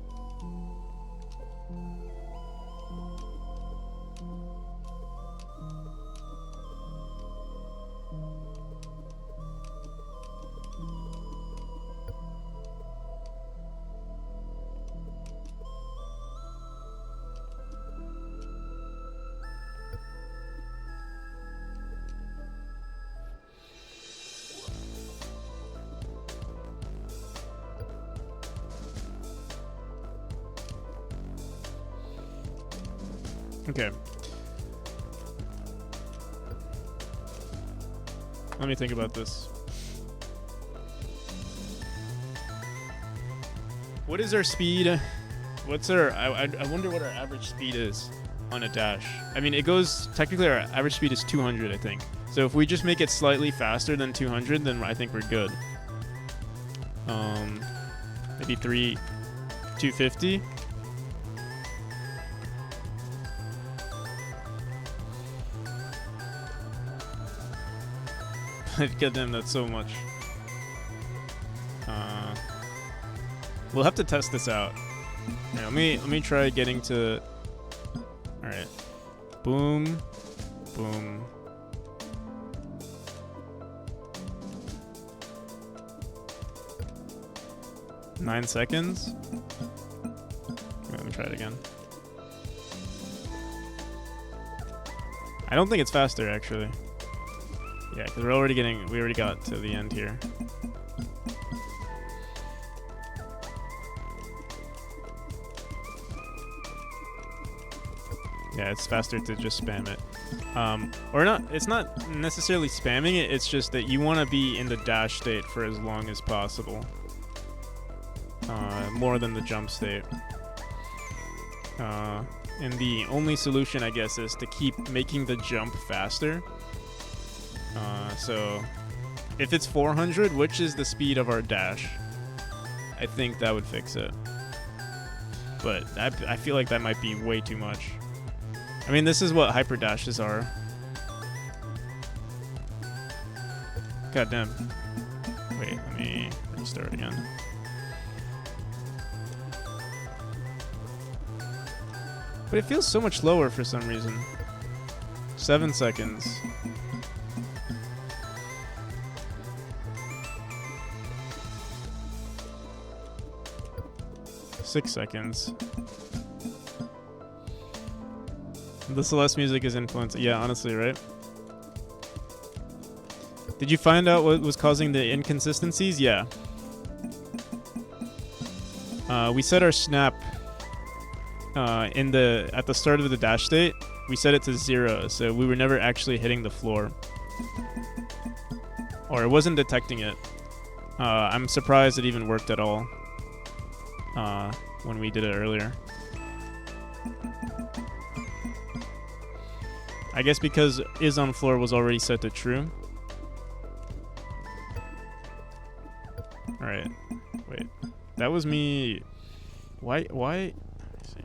Okay. Let me think about this. What is our speed? What's our... I wonder what our average speed is on a dash. I mean, it goes... Technically, our average speed is 200, I think. So if we just make it slightly faster than 200, then I think we're good. Maybe 250? Goddamn, that's so much. We'll have to test this out. Yeah, let me try getting to... Alright. Boom. Boom. Nine seconds. Let me try it again. I don't think it's faster, actually. Yeah, because we already got to the end here. Yeah, it's faster to just spam it. Or not, it's not necessarily spamming it, it's just that you want to be in the dash state for as long as possible. More than the jump state. And the only solution, I guess, is to keep making the jump faster. So if it's 400, which is the speed of our dash, I think that would fix it. But I feel like that might be way too much. I mean, this is what hyper dashes are. God damn. Wait, let me restart again. But it feels so much lower for some reason. 7 seconds. 6 seconds. The Celeste music is influenced. Yeah, honestly, right? Did you find out what was causing the inconsistencies? Yeah. We set our snap at the start of the dash state. We set it to 0, so we were never actually hitting the floor, or it wasn't detecting it. I'm surprised it even worked at all when we did it earlier. I guess because is on floor was already set to true. Alright. Wait. That was me. Why? Let's see.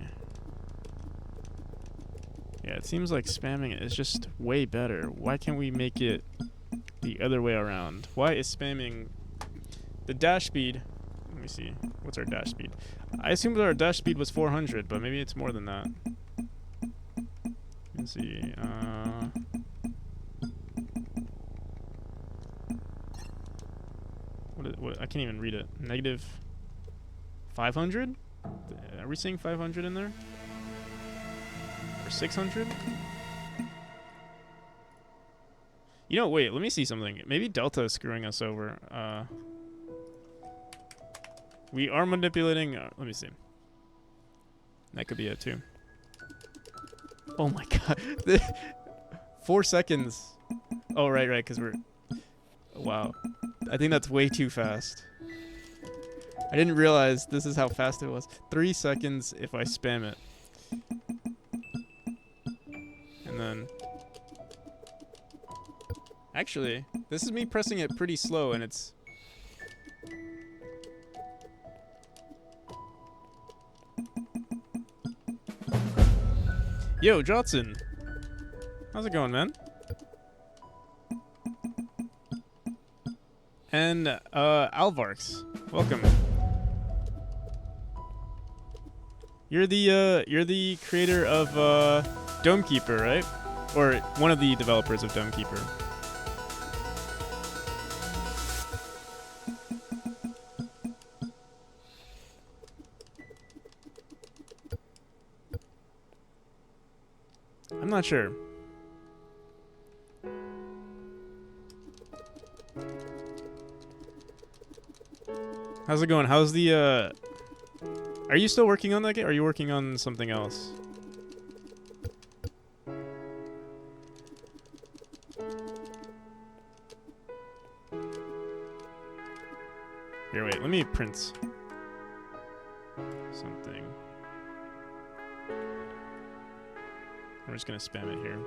Yeah, it seems like spamming it is just way better. Why can't we make it the other way around. Why is spamming the dash speed? Let me see. What's our dash speed? I assumed that our dash speed was 400, but maybe it's more than that. Let's see. What? I can't even read it. Negative 500? Are we seeing 500 in there? Or 600? You know, wait, let me see something. Maybe Delta is screwing us over. We are manipulating... let me see. That could be it, too. Oh my god. 4 seconds. Oh, right, because we're... Wow. I think that's way too fast. I didn't realize this is how fast it was. 3 seconds if I spam it. And then... Actually, this is me pressing it pretty slow, and it's... Yo, Johnson! How's it going, man? And, Alvarks, welcome. You're the creator of, Domekeeper, right? Or one of the developers of Domekeeper. I'm not sure. How's it going? How's the, Are you still working on that game? Or are you working on something else? Here, wait. Let me print something. I'm just gonna spam it here.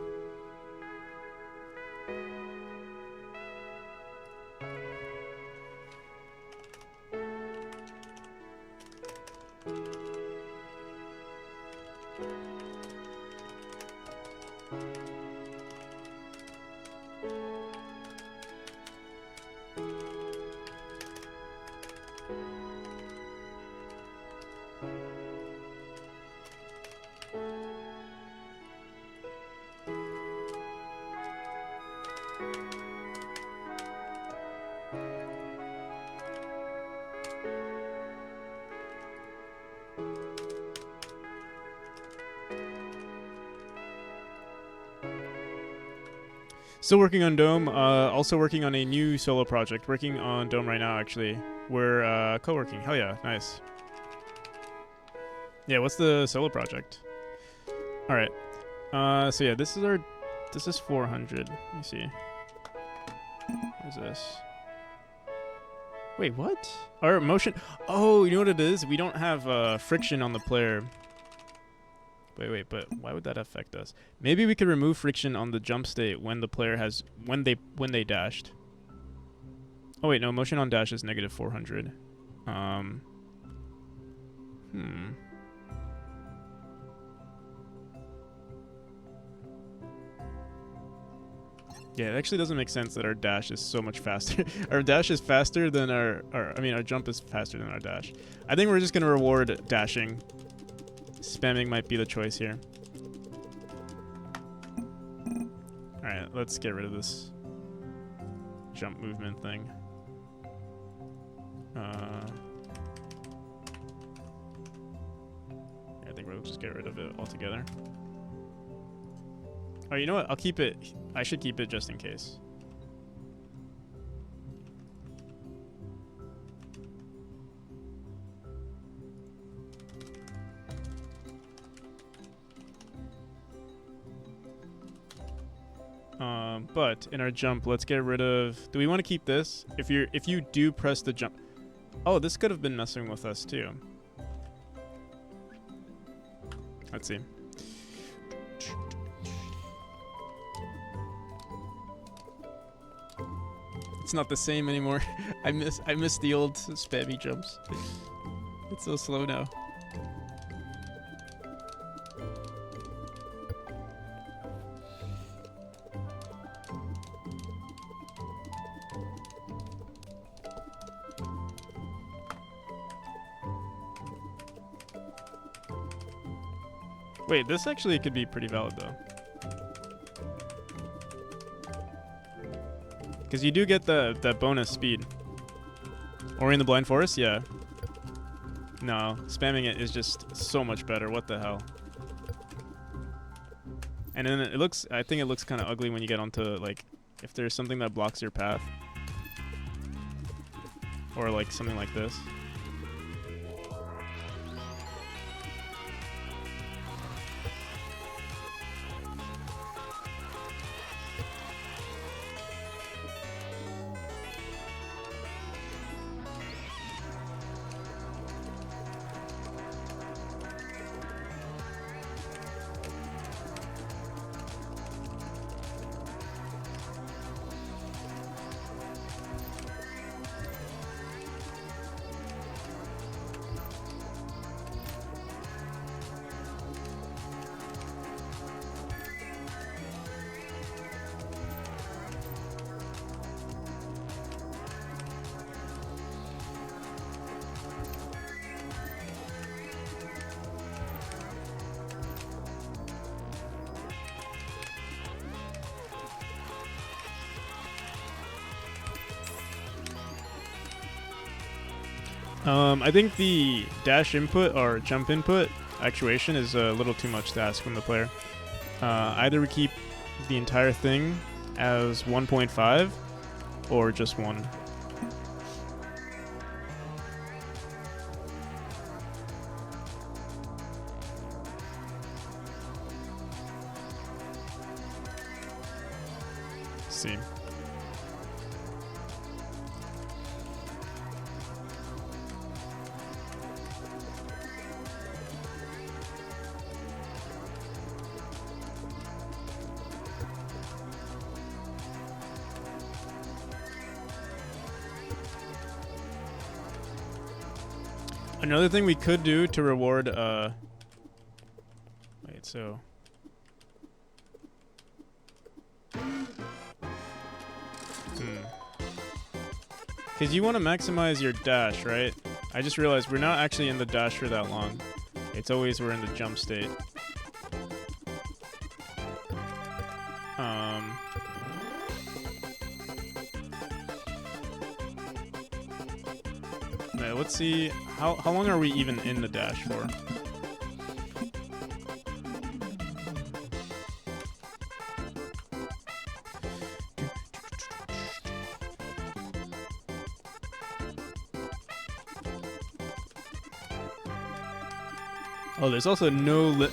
Still working on Dome, also working on a new solo project. Working on Dome right now, actually. We're co-working. Hell yeah, nice. Yeah, what's the solo project? Alright. So yeah, this is 400. Let me see. What is this? Wait, what? Our motion... Oh, you know what it is? We don't have friction on the player. Wait, but why would that affect us? Maybe we could remove friction on the jump state when the player has when they dashed. Oh wait, no, motion on dash is negative 400. Yeah, it actually doesn't make sense that our dash is so much faster. Our dash is faster than our jump is faster than our dash. I think we're just gonna reward dashing. Spamming might be the choice here. Alright, let's get rid of this jump movement thing. I think we'll just get rid of it altogether. Oh, you know what? I'll keep it. I should keep it just in case. But in our jump, let's get rid of... Do we want to keep this? If you do press the jump... Oh, this could have been messing with us too. Let's see. It's not the same anymore. I miss the old spammy jumps. It's so slow now. Wait, this actually could be pretty valid though. Because you do get that bonus speed. Ori and the Blind Forest? Yeah. No, spamming it is just so much better. What the hell? And then it looks, I think it looks kind of ugly when you get onto, like, if there's something that blocks your path. Or, like, something like this. I think the dash input or jump input actuation is a little too much to ask from the player. Either we keep the entire thing as 1.5 or just 1. See. Another thing we could do to reward, wait, so... Because you want to maximize your dash, right? I just realized we're not actually in the dash for that long. It's always we're in the jump state. Right, let's see, how long are we even in the dash for? Oh, there's also no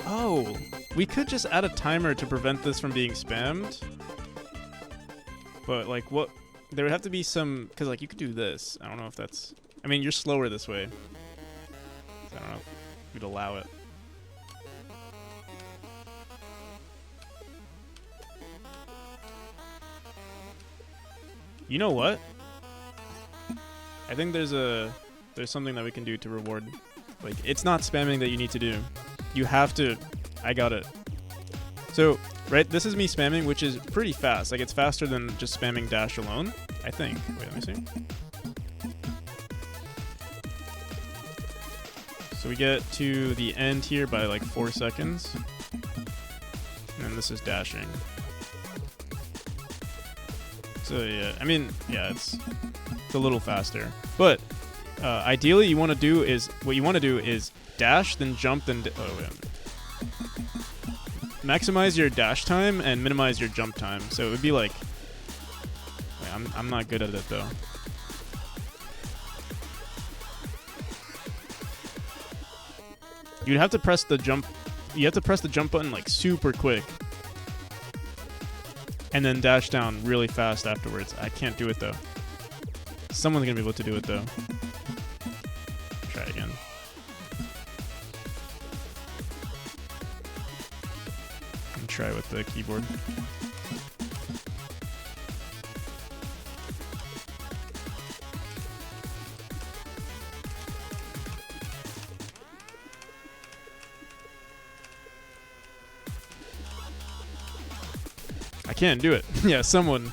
oh, we could just add a timer to prevent this from being spammed. But like what, there would have to be some, because like you could do this. I don't know if that's, I mean, you're slower this way. So I don't know if we'd allow it. You know what? I think there's something that we can do to reward. Like, it's not spamming that you need to do. You have to, I got it. So, right, this is me spamming, which is pretty fast. Like, it's faster than just spamming dash alone, I think. Wait, let me see. So we get to the end here by like 4 seconds. And then this is dashing. So yeah, I mean, yeah, it's a little faster. But ideally, what you want to do is dash, then jump, then maximize your dash time and minimize your jump time. So it would be like, wait, I'm not good at it though. You'd have to press the jump. You have to press the jump button like super quick, and then dash down really fast afterwards. I can't do it though. Someone's gonna be able to do it though. Try again. And try with the keyboard. I can't do it. Yeah, someone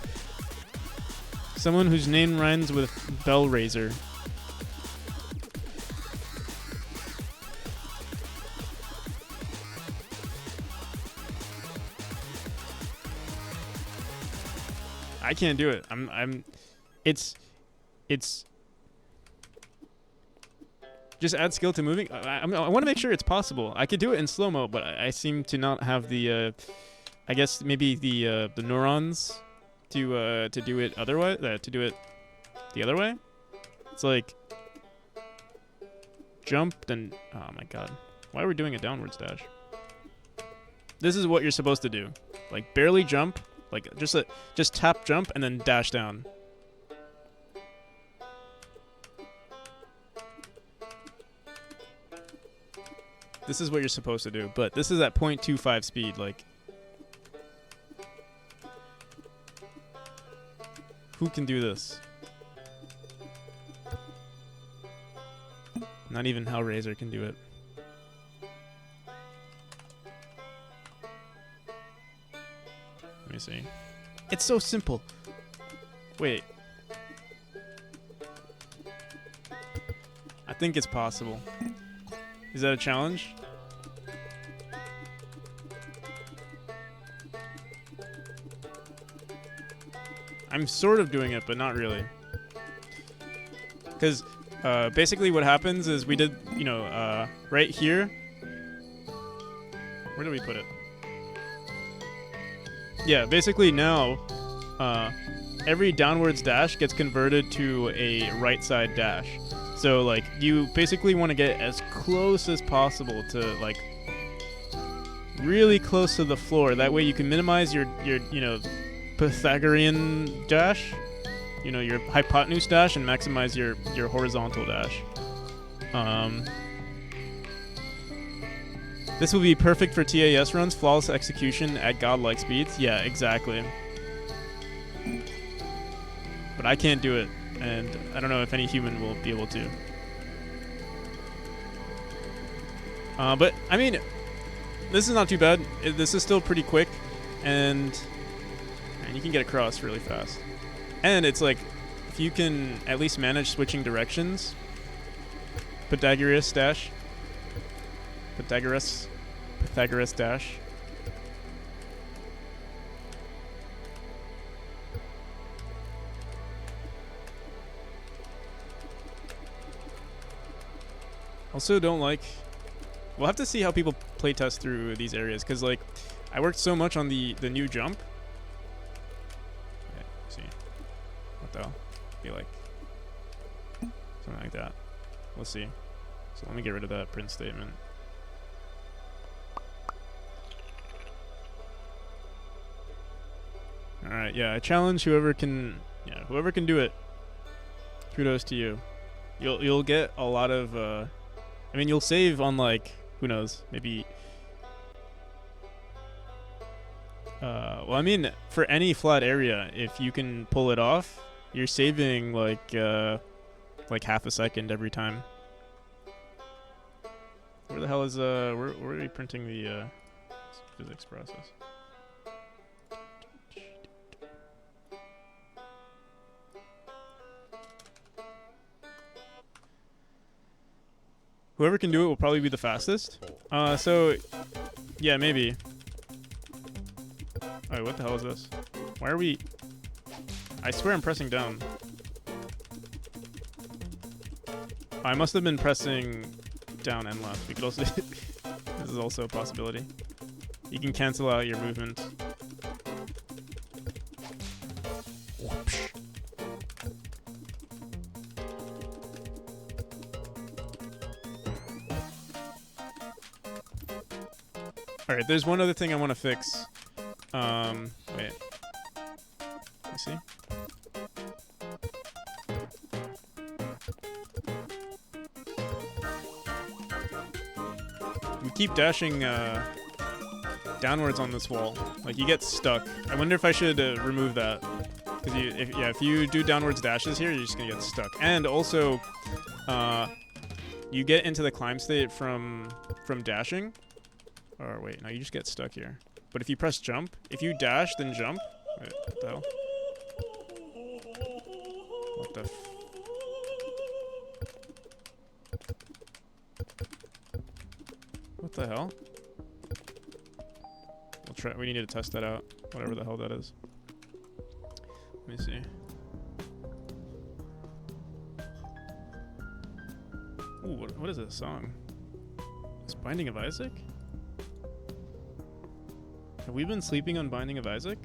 whose name rhymes with Bellraiser. I can't do it. It's just add skill to moving. I want to make sure it's possible. I could do it in slow-mo, but I seem to not have the, I guess maybe the neurons to do it otherwise. To do it the other way. It's like jump, then oh my god, why are we doing a downwards dash? This is what you're supposed to do. Like barely jump, like just tap jump and then dash down. This is what you're supposed to do, but this is at 0.25 speed, like who can do this? Not even Hellraiser can do it. Let me see. It's so simple. Wait. I think it's possible. Is that a challenge? I'm sort of doing it, but not really. Because basically what happens is we did, you know, right here. Where did we put it? Yeah, basically now every downwards dash gets converted to a right side dash. So like you basically want to get as close as possible to like really close to the floor. That way you can minimize your you know, Pythagorean dash, you know, your hypotenuse dash, and maximize your horizontal dash. This will be perfect for TAS runs, flawless execution at godlike speeds. Yeah, exactly. But I can't do it, and I don't know if any human will be able to. But I mean, this is not too bad. This is still pretty quick, and you can get across really fast. And it's like, if you can at least manage switching directions, Pythagoras dash. Pythagoras dash. Also don't like, we'll have to see how people playtest through these areas, because like, I worked so much on the new jump. Okay, see. What the hell? Be like something like that. We'll see. So let me get rid of that print statement. Alright, yeah, I challenge whoever can do it. Kudos to you. You'll get a lot of I mean, you'll save on like, who knows, maybe well, I mean, for any flat area, if you can pull it off, you're saving like half a second every time. Where the hell is where are we printing the physics process? Whoever can do it will probably be the fastest. So yeah, maybe. Oh, what the hell is this? Why are we? I swear I'm pressing down. I must have been pressing down and left. We could also. This is also a possibility. You can cancel out your movement. Alright, there's one other thing I want to fix. Wait. Let me see. We keep dashing downwards on this wall. Like, you get stuck. I wonder if I should remove that. Because if you do downwards dashes here, you're just going to get stuck. And also, you get into the climb state from dashing. Or wait, no, you just get stuck here. But if you press jump, if you dash, then jump. Wait, what the hell? What the What the hell? We'll try. We need to test that out. Whatever the hell that is. Let me see. Ooh, what is this song? It's Binding of Isaac? Have we been sleeping on Binding of Isaac?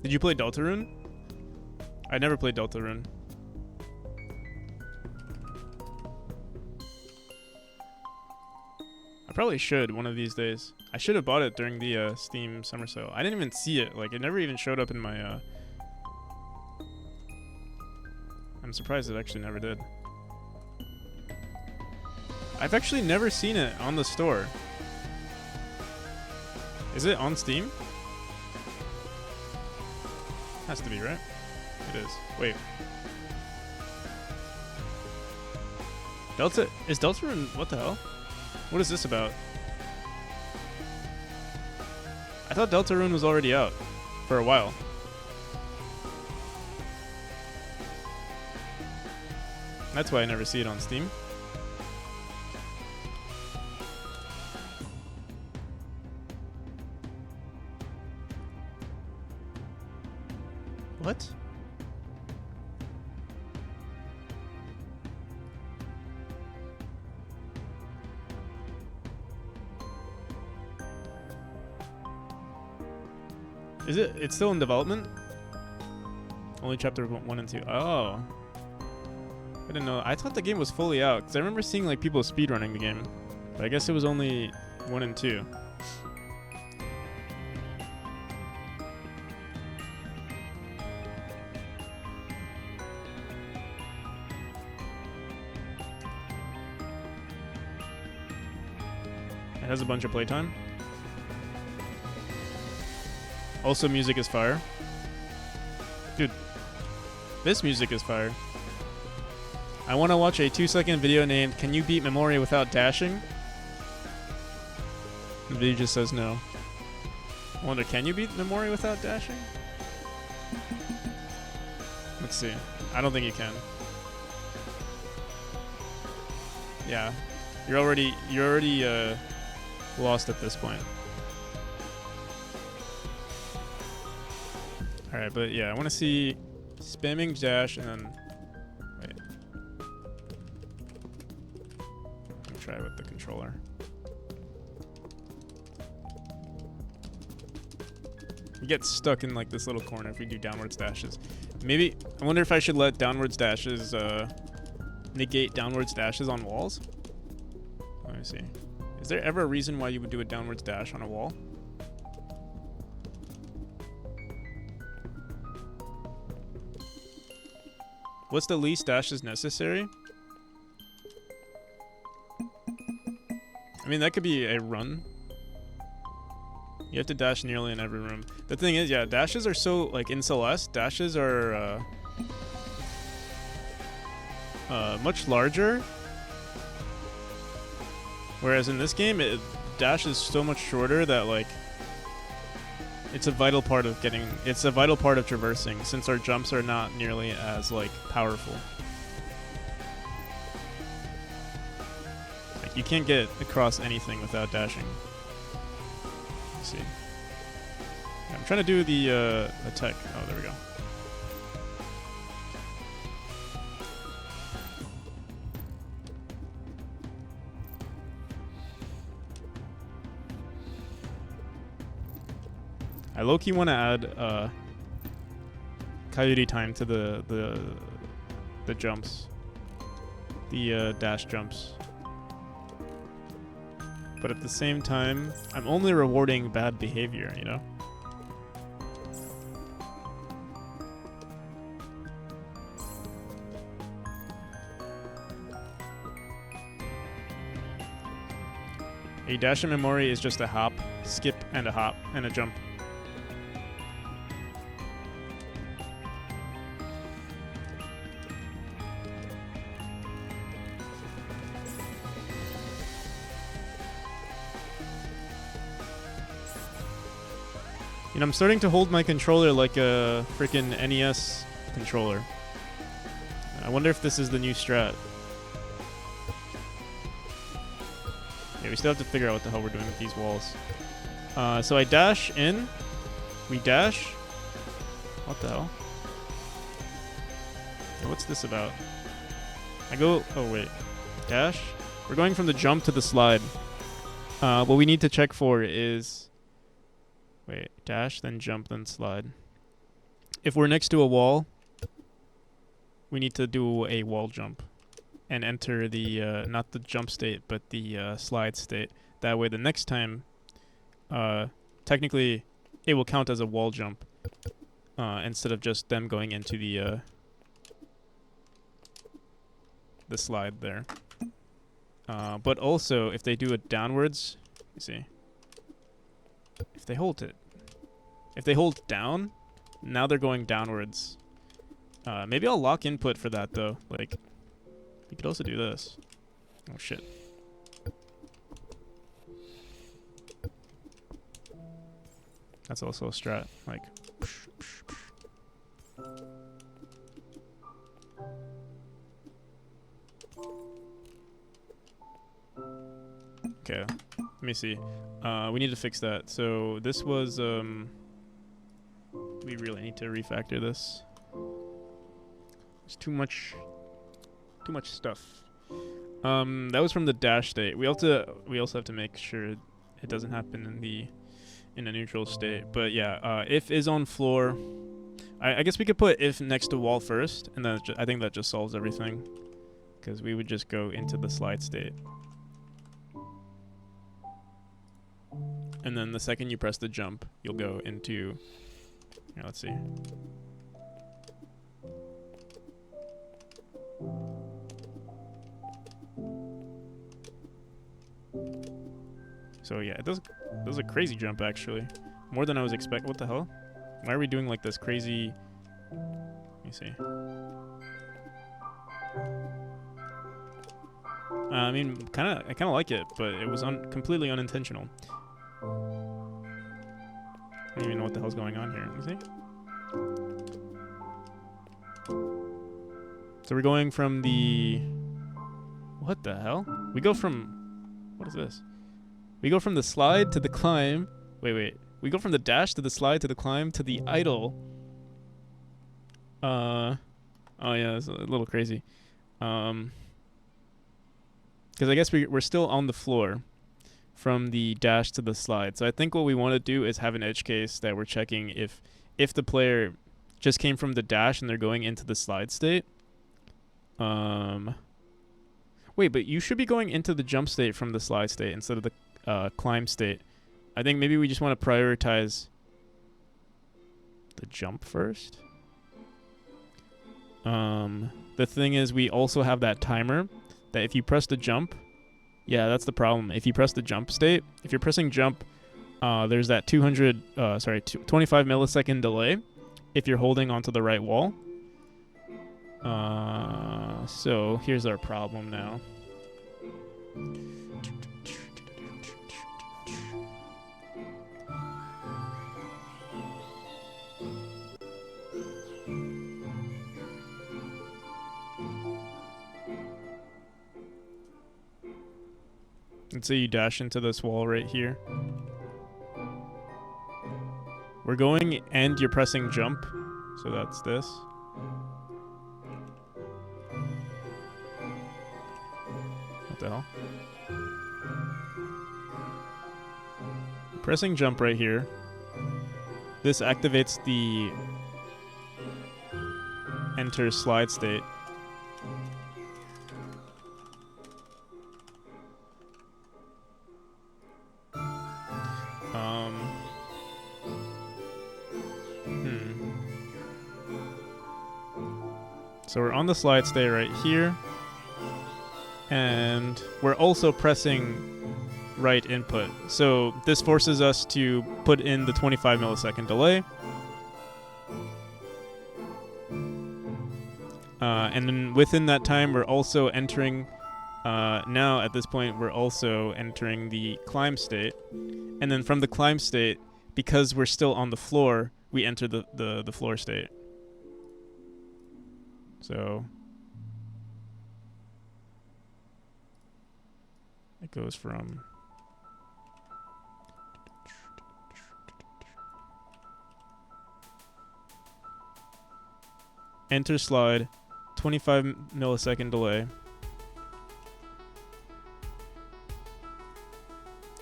Did you play Deltarune? I never played Deltarune. I probably should one of these days. I should have bought it during the Steam summer sale. I didn't even see it. Like, it never even showed up in my... I'm surprised it actually never did. I've actually never seen it on the store. Is it on Steam? Has to be, right? It is. Wait. Is Deltarune... What the hell? What is this about? I thought Deltarune was already out for a while. That's why I never see it on Steam. What? Is it? It's still in development? Only chapter 1 and 2. Oh. I didn't know. I thought the game was fully out, because I remember seeing like people speedrunning the game. But I guess it was only 1 and 2. It has a bunch of playtime. Also, music is fire. Dude, this music is fire. I want to watch a 2-second video named "Can you beat Memori without dashing?" The video just says no. I wonder, can you beat Memori without dashing? Let's see. I don't think you can. Yeah, you're already lost at this point. Alright, but yeah, I want to see spamming dash and then... Wait. Let me try it with the controller. You get stuck in like this little corner if we do downwards dashes. Maybe... I wonder if I should let downwards dashes negate downwards dashes on walls? Let me see. Is there ever a reason why you would do a downwards dash on a wall? What's the least dashes necessary? I mean, that could be a run. You have to dash nearly in every room. The thing is, yeah, dashes are so, like, in Celeste, dashes are much larger. Whereas in this game, dash is so much shorter that, like, it's a vital part of traversing, since our jumps are not nearly as, like, powerful. Like, you can't get across anything without dashing. Let's see. Yeah, I'm trying to do the tech. Oh, there we go. I low-key want to add coyote time to the jumps, the dash jumps. But at the same time, I'm only rewarding bad behavior, you know? A dash in Memori is just a hop, skip, and a hop, and a jump. You know, I'm starting to hold my controller like a freaking NES controller. I wonder if this is the new strat. Yeah, we still have to figure out what the hell we're doing with these walls. So I dash in. We dash. What the hell? Okay, what's this about? I go... Oh, wait. Dash? We're going from the jump to the slide. What we need to check for is... Wait. Dash, then jump, then slide. If we're next to a wall, we need to do a wall jump and enter the, not the jump state, but the slide state. That way the next time, technically, it will count as a wall jump instead of just them going into the slide there. But also, if they do it downwards, let me see. If they hold it, if they hold down, now they're going downwards. Maybe I'll lock input for that though. Like, you could also do this. Oh shit. That's also a strat. Like. Okay, let me see. We need to fix that. So this was we really need to refactor this. There's too much stuff. That was from the dash state. We also have to make sure it doesn't happen in a neutral state. But yeah, if is on floor. I guess we could put if next to wall first, and then I think that just solves everything, because we would just go into the slide state. And then the second you press the jump, you'll go into... Here, let's see. So yeah, it does a crazy jump actually. More than I was expecting. What the hell? Why are we doing like this crazy... Let me see. I mean, I kind of like it, but it was completely unintentional. I don't even know what the hell's going on here. Let me see. So we're going from the... What the hell? We go from... What is this? We go from the slide to the climb. Wait. We go from the dash to the slide to the climb to the idle. Oh yeah, it's a little crazy. Because I guess we're still on the floor from the dash to the slide. So I think what we want to do is have an edge case that we're checking if the player just came from the dash and they're going into the slide state. Wait, but you should be going into the jump state from the slide state instead of the climb state. I think maybe we just want to prioritize the jump first. The thing is, we also have that timer that if you press the jump, yeah, that's the problem. If you press the jump state, if you're pressing jump, there's that 25 millisecond delay if you're holding onto the right wall. So here's our problem now. Let's say you dash into this wall right here. We're going and you're pressing jump. So that's this. What the hell? Pressing jump right here. This activates the enter slide state. So we're on the slide state right here. And we're also pressing right input. So this forces us to put in the 25 millisecond delay. And then within that time, we're also entering, now at this point, we're also entering the climb state. And then from the climb state, because we're still on the floor, we enter the floor state. So It goes from enter slide, 25 millisecond delay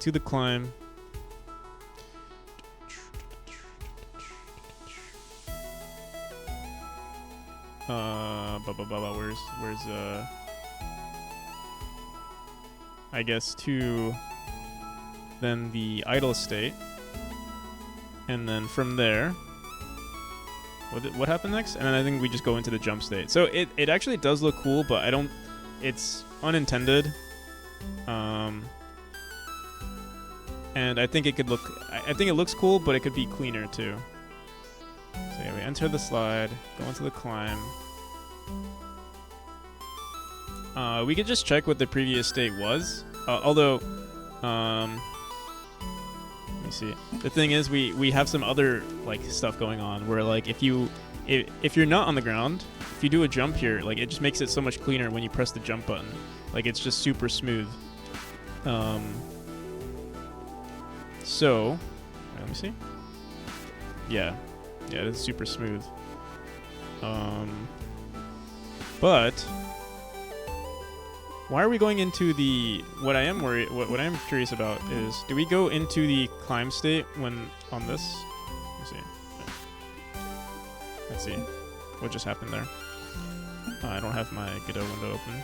to the climb. Where's I guess to then the idle state, and then from there, what happened next? And then I think we just go into the jump state. So it actually does look cool, but I don't. It's unintended, and I think it could look. I think it looks cool, but it could be cleaner too. So yeah, we enter the slide, go into the climb. We could just check what the previous state was. Although, let me see. The thing is, we have some other like stuff going on where like if you're not on the ground, if you do a jump here, like it just makes it so much cleaner when you press the jump button. Like it's just super smooth. So, let me see. Yeah, it is super smooth. But why are we going into the? What I am curious about is, do we go into the climb state when on this? Let's see. What just happened there? I don't have my Godot window open.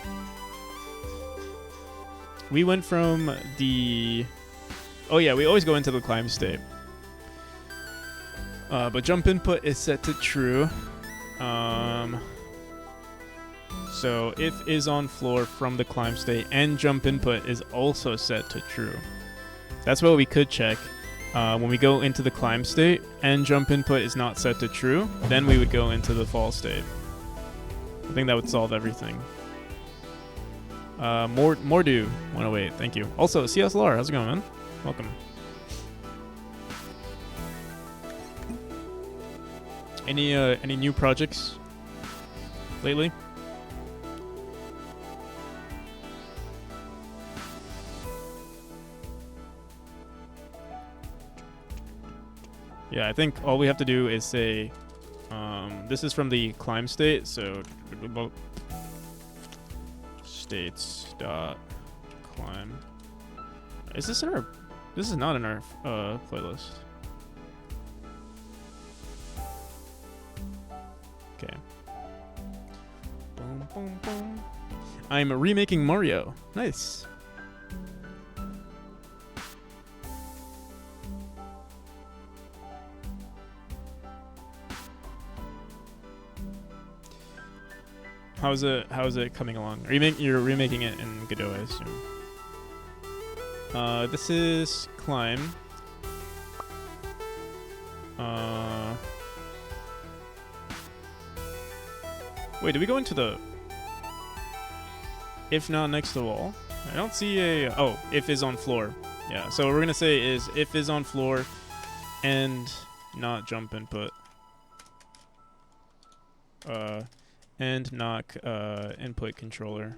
We went from the. Oh yeah, we always go into the climb state. But jump input is set to true. So if is on floor from the climb state and jump input is also set to true. That's what we could check. When we go into the climb state and jump input is not set to true, then we would go into the fall state. I think that would solve everything. Mordu 108, thank you. Also, CSLR, how's it going, man? Welcome. Any new projects lately? Yeah, I think all we have to do is say, this is from the climb state, so states dot climb. Is this in our? This is not in our playlist. Okay. Boom, boom, boom. I'm remaking Mario. Nice. How's it coming along? You're remaking it in Godot, I assume. This is climb. Wait, did we go into the if not next to the wall? I don't see a if is on floor. Yeah, so what we're gonna say is if is on floor and not jump input. And knock input controller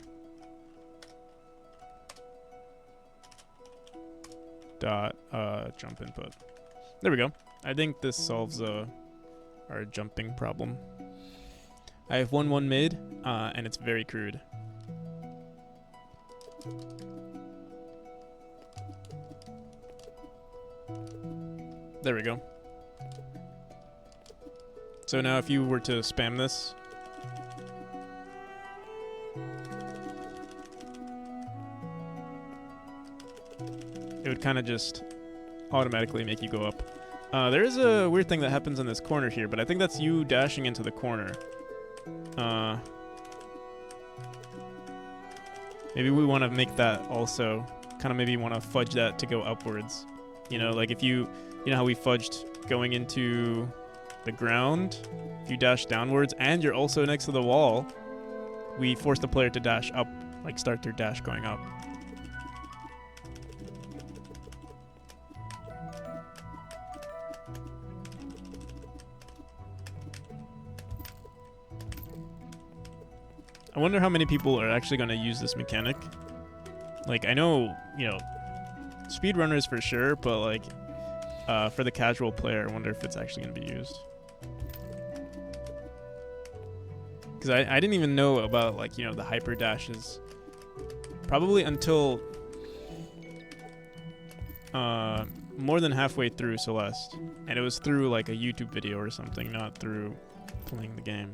dot jump input. There we go. I think this solves our jumping problem. I have 1-1 mid, and it's very crude. There we go. So now if you were to spam this, it would kind of just automatically make you go up. There is a weird thing that happens in this corner here, but I think that's you dashing into the corner. Maybe we want to make that also, kind of maybe want to fudge that to go upwards. You know, like if you know how we fudged going into the ground? If you dash downwards and you're also next to the wall, we force the player to dash up, like start their dash going up. I wonder how many people are actually going to use this mechanic. Like, I know, speedrunners for sure, but like, for the casual player, I wonder if it's actually going to be used. Because I didn't even know about, like, the hyper dashes. Probably until more than halfway through Celeste. And it was through, like, a YouTube video or something, not through playing the game.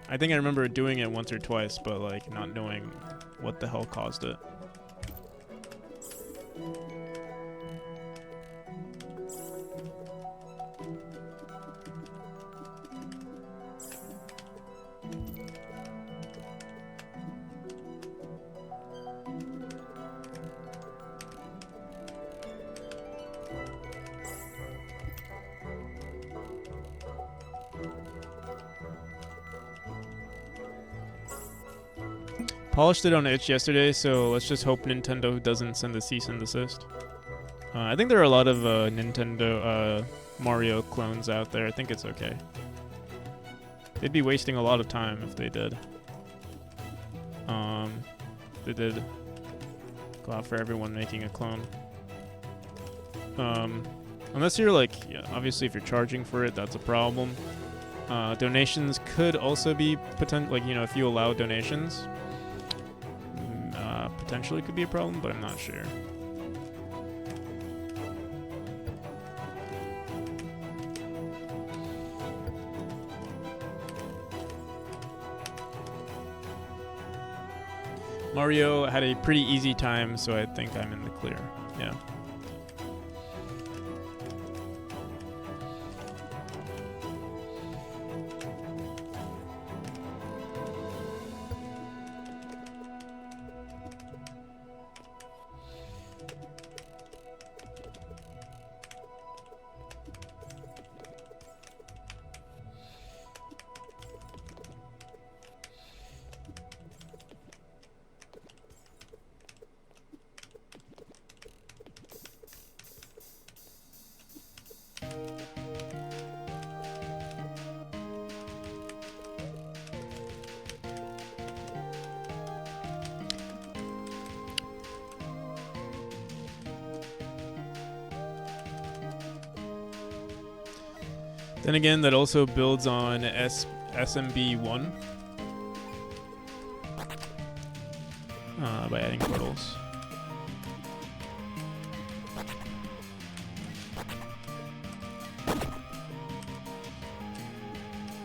I think I remember doing it once or twice, but, like, not knowing what the hell caused it. Polished it on itch yesterday, so let's just hope Nintendo doesn't send a cease and desist. I think there are a lot of Nintendo Mario clones out there. I think it's okay. They'd be wasting a lot of time if they did. They did go out for everyone making a clone. Unless you're like, obviously if you're charging for it, that's a problem. Donations could also be like, if you allow donations, potentially could be a problem, but I'm not sure. Mario had a pretty easy time, so I think I'm in the clear. Yeah. Then again, that also builds on SMB1 by adding portals.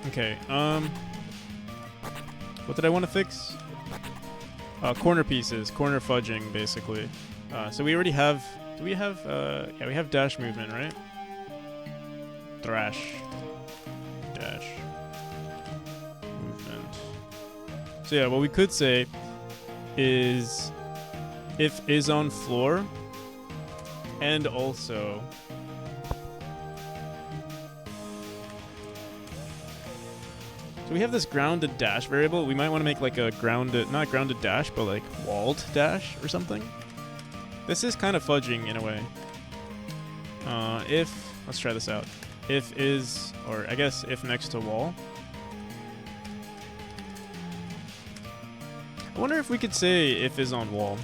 Okay, what did I want to fix? Corner pieces, corner fudging, basically. So we already have, do we have, yeah, we have dash movement, right? Thrash. Dash. Movement. So yeah, what we could say is if is on floor and also so we have this grounded dash variable. We might want to make like a grounded, not grounded dash, but like walled dash or something. This is kind of fudging in a way. Let's try this out. If is, or I guess if next to wall. I wonder if we could say if is on wall.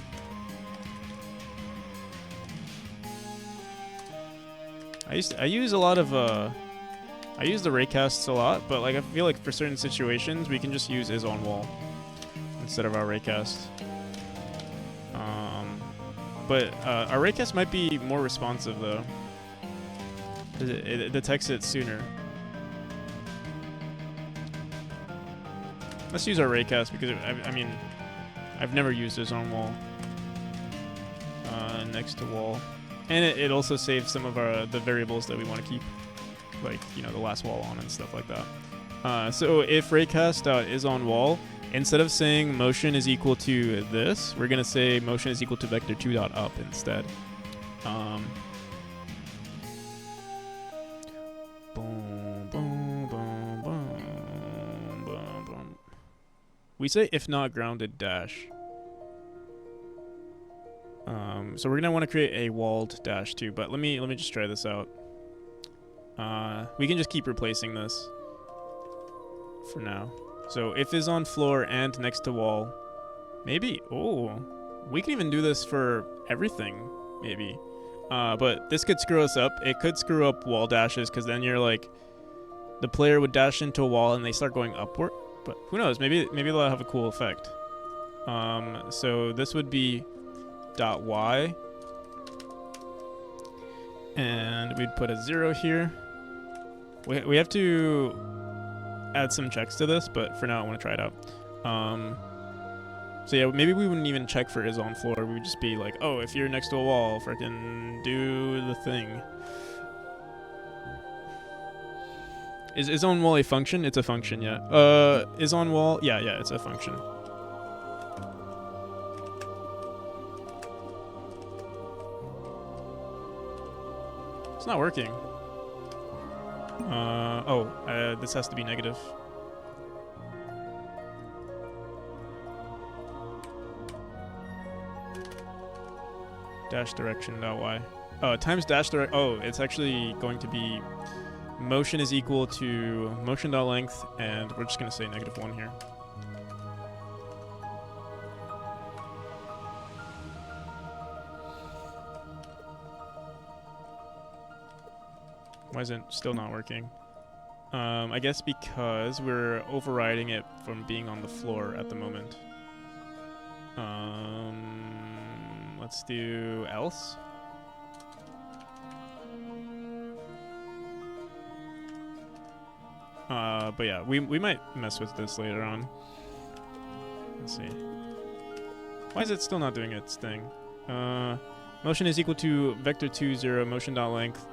I use a lot of I use the raycasts a lot, but like I feel like for certain situations we can just use is on wall instead of our raycast. But our raycast might be more responsive though. It detects it sooner. Let's use our raycast because I mean I've never used is on wall next to wall, and it also saves some of the variables that we want to keep, like the last wall on and stuff like that. So if raycast is on wall, instead of saying motion is equal to this, we're gonna say motion is equal to vector2.up instead. Boom, boom, boom, boom, boom, boom. We say if not grounded dash. So we're gonna want to create a walled dash too, but let me just try this out. We can just keep replacing this for now. So if is on floor and next to wall, Maybe. Oh, we can even do this for everything. Maybe. But this could screw us up. It could screw up wall dashes because then you're like, the player would dash into a wall and they start going upward. But who knows? Maybe they'll have a cool effect. So this would be .y. And we'd put a 0 here. We have to add some checks to this, but for now I want to try it out. So yeah, maybe we wouldn't even check for is on floor. We would just be like, oh, if you're next to a wall, freaking do the thing. Is on wall a function? It's a function, yeah. Is on wall? Yeah, it's a function. It's not working. This has to be negative. Dash direction .y. Times dash direct. Oh, it's actually going to be motion is equal to motion.length, and we're just going to say -1 here. Why is it still not working? I guess because we're overriding it from being on the floor at the moment. Let's do else. But yeah, we might mess with this later on. Let's see. Why is it still not doing its thing? Motion is equal to vector 2, 0, motion.length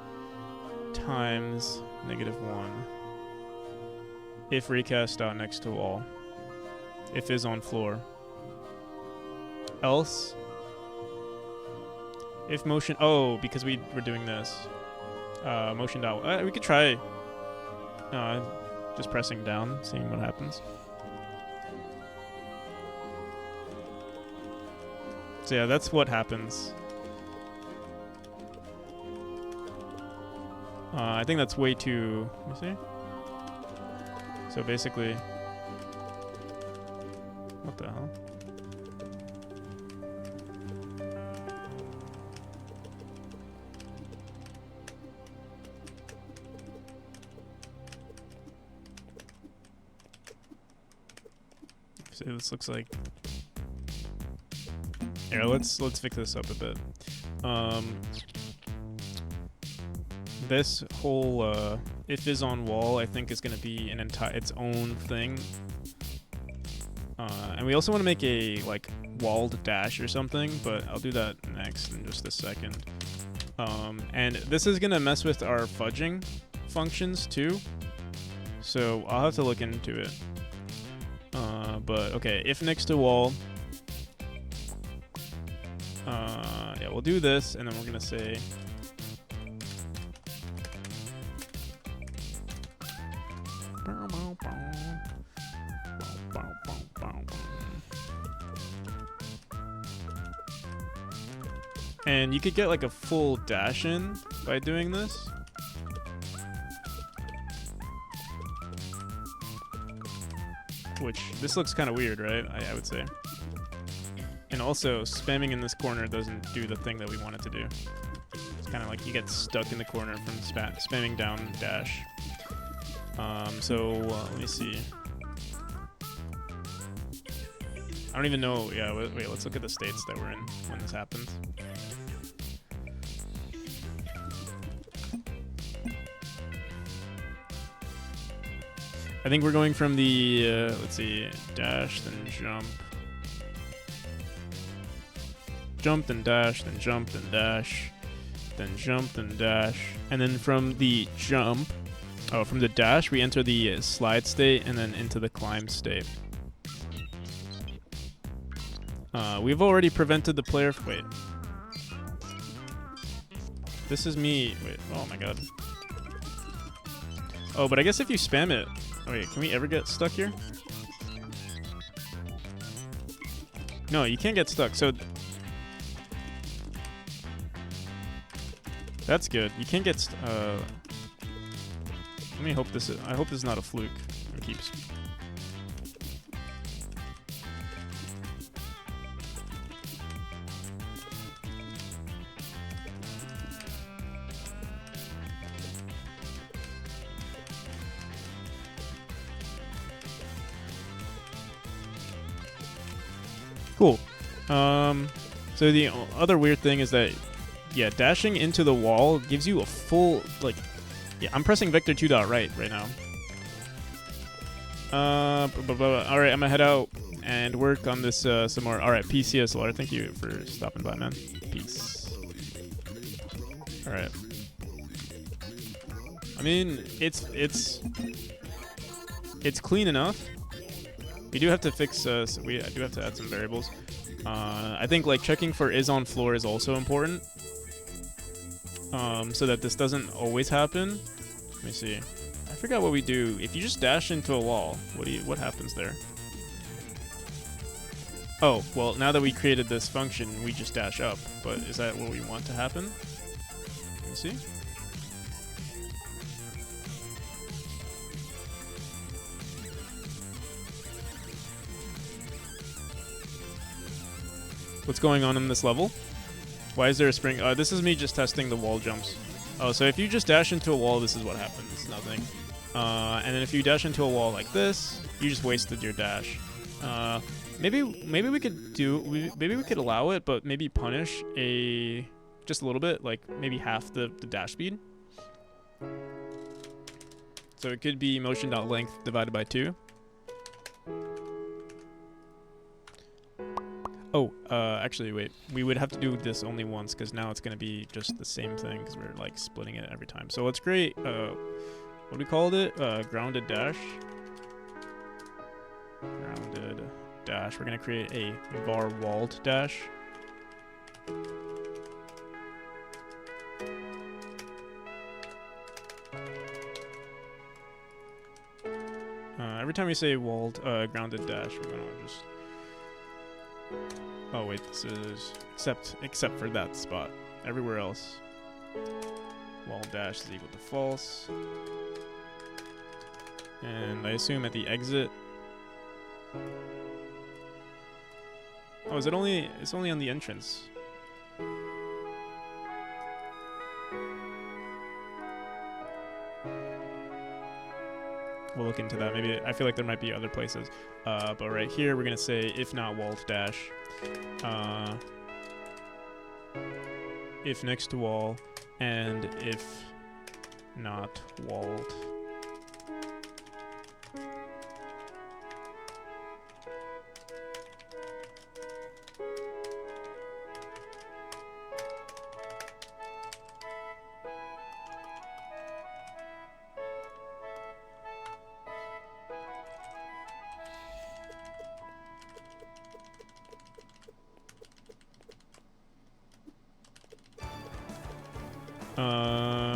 times -1. If recast dot next to wall. If is on floor. Else. If motion. Oh, because we were doing this. Motion dot. We could try. Just pressing down, seeing what happens. So yeah, that's what happens. I think that's way too. Let me see. So basically, what the hell? So this looks like. Here, let's fix this up a bit. This whole if is on wall, I think is going to be an its own thing. And we also want to make a like walled dash or something, but I'll do that next in just a second. And this is going to mess with our fudging functions too, so I'll have to look into it. But okay, if next to wall, yeah, we'll do this, and then we're gonna say and you could get like a full dash in by doing this. Which, this looks kind of weird, right? I would say. And also, spamming in this corner doesn't do the thing that we want it to do. It's kind of like you get stuck in the corner from spamming down dash. Let me see. I don't even know. Yeah, wait, let's look at the states that we're in when this happens. I think we're going from the, let's see, dash, then jump. Jump, then dash, then jump, then dash. Then jump, then dash. And then from the jump, from the dash, we enter the slide state and then into the climb state. We've already prevented the player, wait. This is me, wait, oh my god. Oh, but I guess if you spam it, wait, can we ever get stuck here? No, you can't get stuck. So that's good. You can't get. Let me hope this is. I hope this is not a fluke. It keeps. Cool. So the other weird thing is that, yeah, dashing into the wall gives you a full, like, yeah, I'm pressing vector 2 dot right now. All right, I'm gonna head out and work on this some more. All right, peace, CSLR. Thank you for stopping by, man. Peace. All right. I mean, it's clean enough. We do have to fix. I do have to add some variables. I think like checking for is on floor is also important. So that this doesn't always happen. Let me see. I forgot what we do. If you just dash into a wall, what happens there? Oh, well, now that we created this function, we just dash up. But is that what we want to happen? Let me see. What's going on in this level? Why is there a spring? This is me just testing the wall jumps. Oh, so if you just dash into a wall, this is what happens. Nothing. And then if you dash into a wall like this, you just wasted your dash. Maybe we could allow it, but maybe punish just a little bit, like maybe half the dash speed. So it could be motion.length divided by 2. Oh, actually, wait. We would have to do this only once, because now it's going to be just the same thing, because we're, like, splitting it every time. So let's create, what do we call it? Grounded dash. Grounded dash. We're going to create a var walled dash. Every time we say walled, grounded dash, we're going to just... Oh wait, this is except for that spot. Everywhere else, wall dash is equal to false. And I assume at the exit. Oh, is it only? It's only on the entrance. We'll look into that. Maybe I feel like there might be other places. But right here, we're gonna say if not walled dash. If next to wall, and if not walled.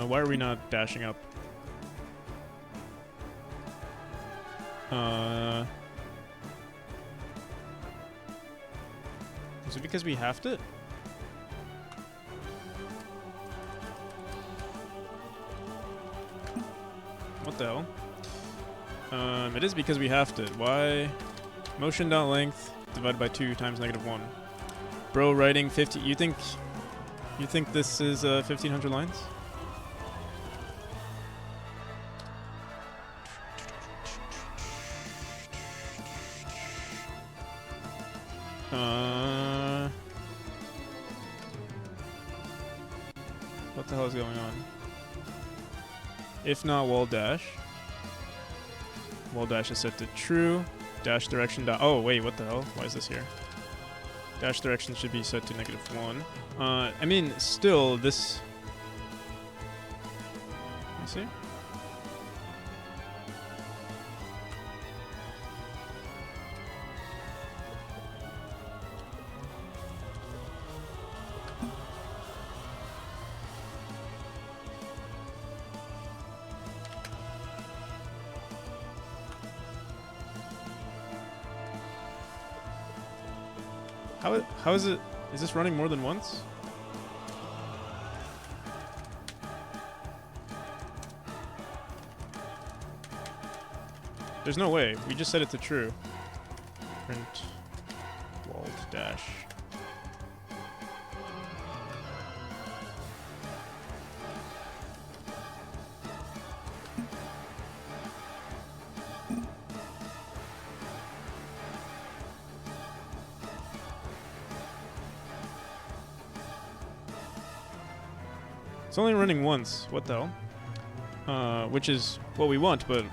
Why are we not dashing up? Is it because we have to? What the hell? It is because we have to. Why? Motion.length divided by 2 times -1. Bro, writing 50. You think this is 1,500 lines? What the hell is going on? If not wall dash. Wall dash is set to true. Dash direction dot. Oh wait, what the hell? Why is this here? Dash direction should be set to -1. I mean, still this. Let me see. How is it? Is this running more than once? There's no way. We just set it to true. Print walled dash. It's only running once. What the hell? Which is what we want, but...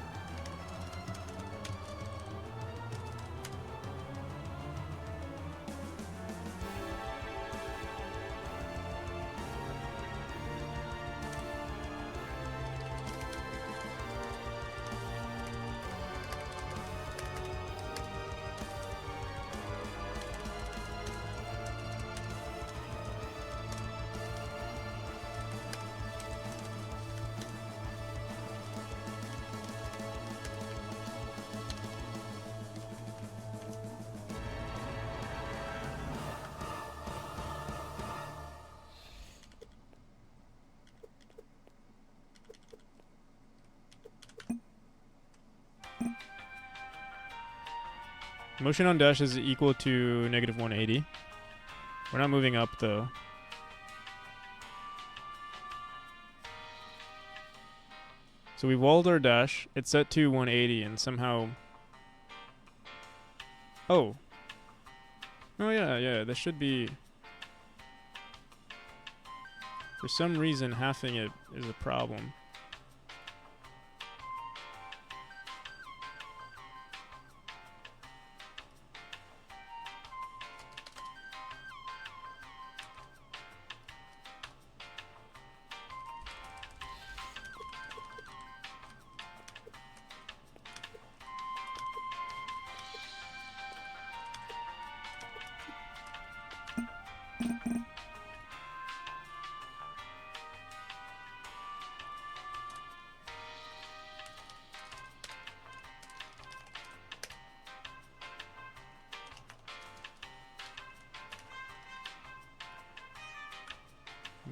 Motion on dash is equal to negative 180. We're not moving up, though. So we walled our dash. It's set to 180, and somehow... Oh. Oh, yeah. This should be... For some reason, halving it is a problem.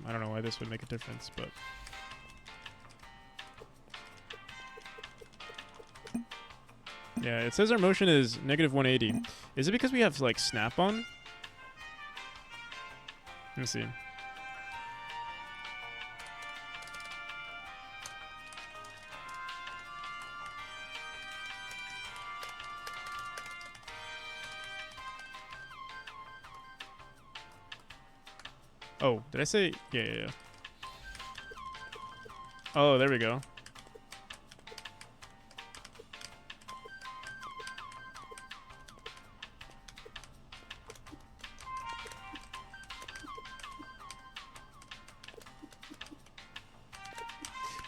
I don't know why this would make a difference, but... Yeah, it says our motion is negative 180. Is it because we have, like, snap-on? Let me see. Oh, did I say? Yeah. Oh, there we go.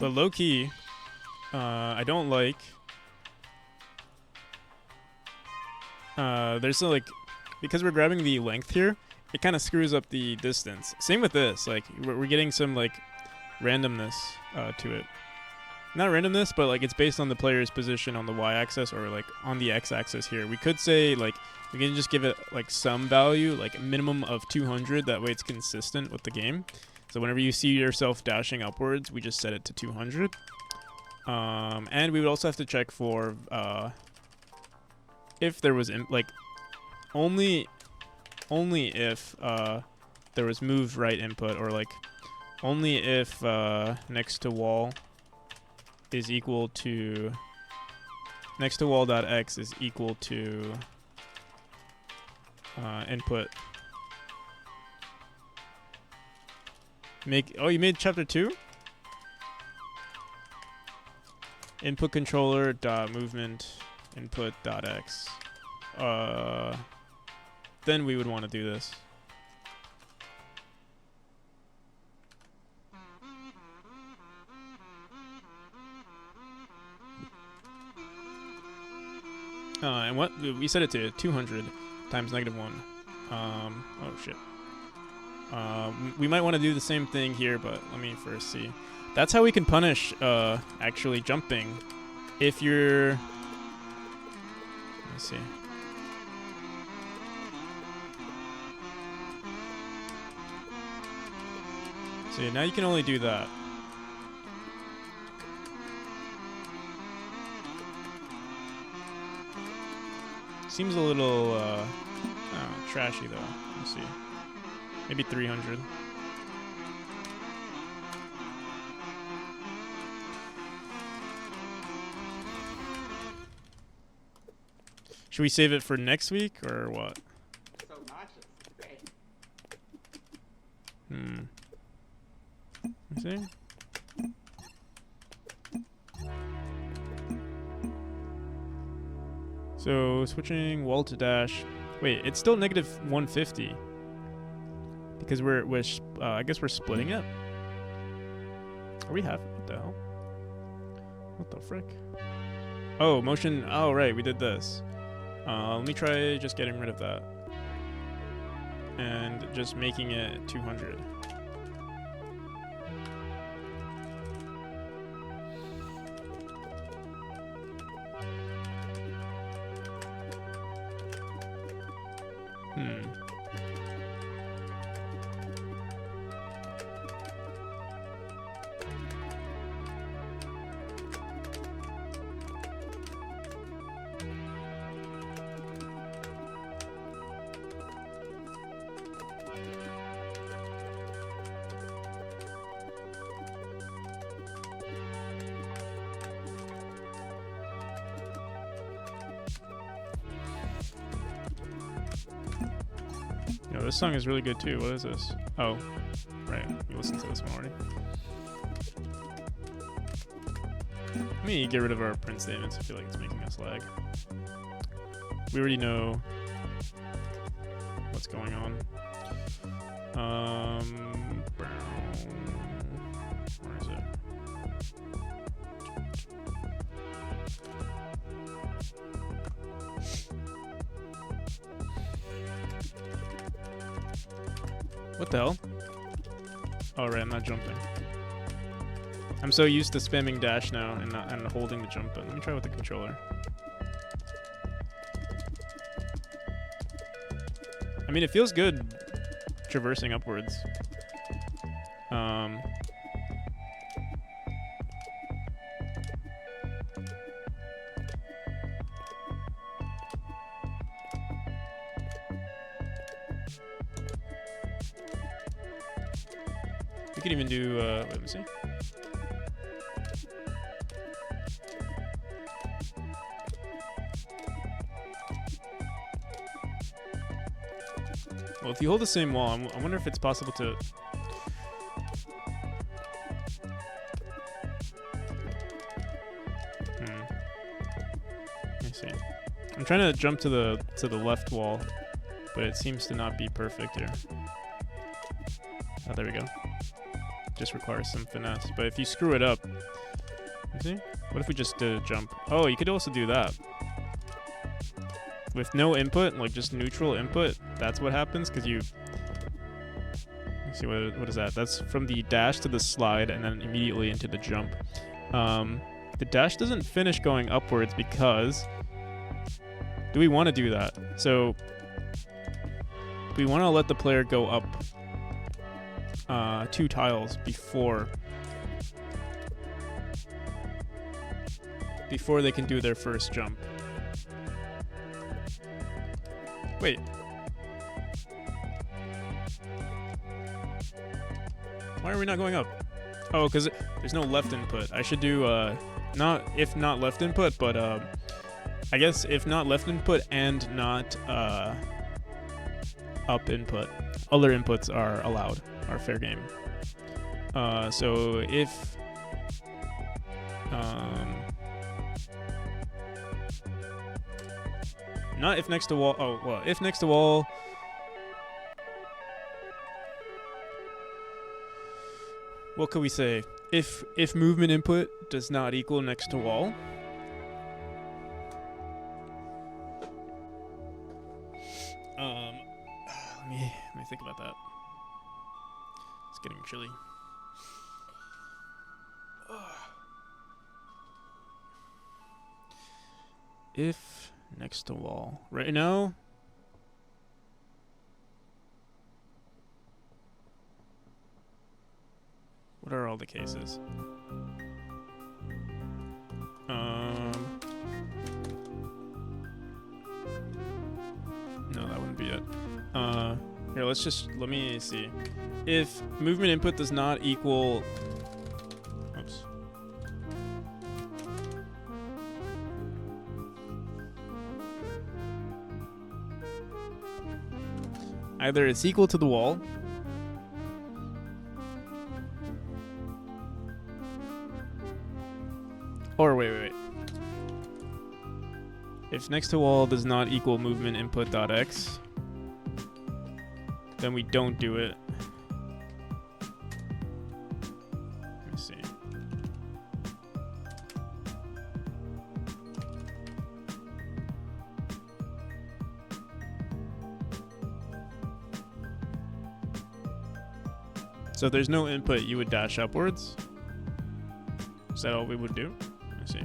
But low key, I don't like. There's like, because we're grabbing the length here, it kind of screws up the distance. Same with this, like we're getting some like randomness to it. Not randomness, but like it's based on the player's position on the y-axis or like on the x-axis here. We could say like we can just give it like some value, like a minimum of 200. That way it's consistent with the game. So whenever you see yourself dashing upwards, we just set it to 200. And we would also have to check for if there was like only if there was move right input, or like only if next to wall is equal to next to wall dot x is equal to input. Oh, you made chapter 2? Input controller dot movement input dot x. Then we would want to do this. And what we set it to 200 times negative 1. Oh shit. We might want to do the same thing here, but let me first see. That's how we can punish actually jumping. If you're... Let me see. So now you can only do that. Seems a little trashy though. Let's see. Maybe 300. Should we save it for next week or what? It's so obnoxious. It's great. Let's see. So switching wall to dash. Wait, it's still negative 150 because I guess we're splitting it. Are we half? What the hell? What the frick? Oh, motion. Oh, right, we did this. Let me try just getting rid of that and just making it 200. Yo, this song is really good too. What is this? Oh, right. We listened to this one already. Let me get rid of our print statements. I feel like it's making us lag. We already know what's going on. Where is it? What the hell? Oh, right, I'm not jumping. I'm so used to spamming dash now and holding the jump button. Let me try with the controller. I mean, it feels good traversing upwards. We could even do, wait, let me see. Well, if you hold the same wall, I wonder if it's possible to... Let me see. I'm trying to jump to the left wall, but it seems to not be perfect here. Oh, there we go. Just requires some finesse. But if you screw it up, you see? What if we just did a jump? Oh, you could also do that. With no input, like just neutral input, that's what happens, because you... Let's see, what is that? That's from the dash to the slide, and then immediately into the jump. The dash doesn't finish going upwards because... Do we want to do that? So... We want to let the player go up 2 tiles before they can do their first jump. Wait. Why are we not going up? Oh, because there's no left input. I should do not left input, but I guess if not left input and not up input. Other inputs are allowed, are fair game. So if not if next to wall. Oh, well, if next to wall. What could we say? If movement input does not equal next to wall. Let me think about that. It's getting chilly. If next to wall. Right now. What are all the cases? No, that wouldn't be it. Here, let me see. If movement input does not equal... Oops. Either it's equal to the wall, If next to wall does not equal movement input dot x, then we don't do it. Let me see. So if there's no input, you would dash upwards. Is that all we would do? Let me see.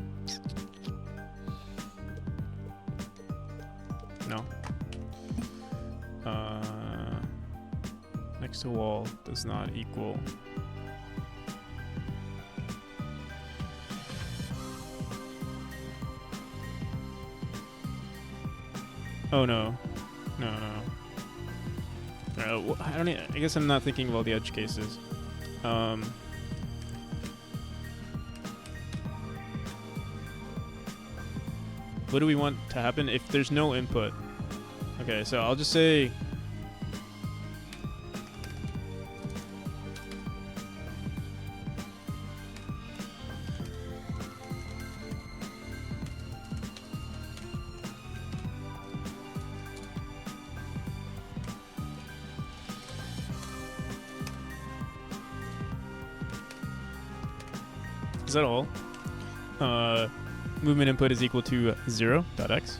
No. Next to wall does not equal. Oh no. No. Well, I guess I'm not thinking of all the edge cases. What do we want to happen if there's no input? Okay, so I'll just say is that all? Movement input is equal to 0.x.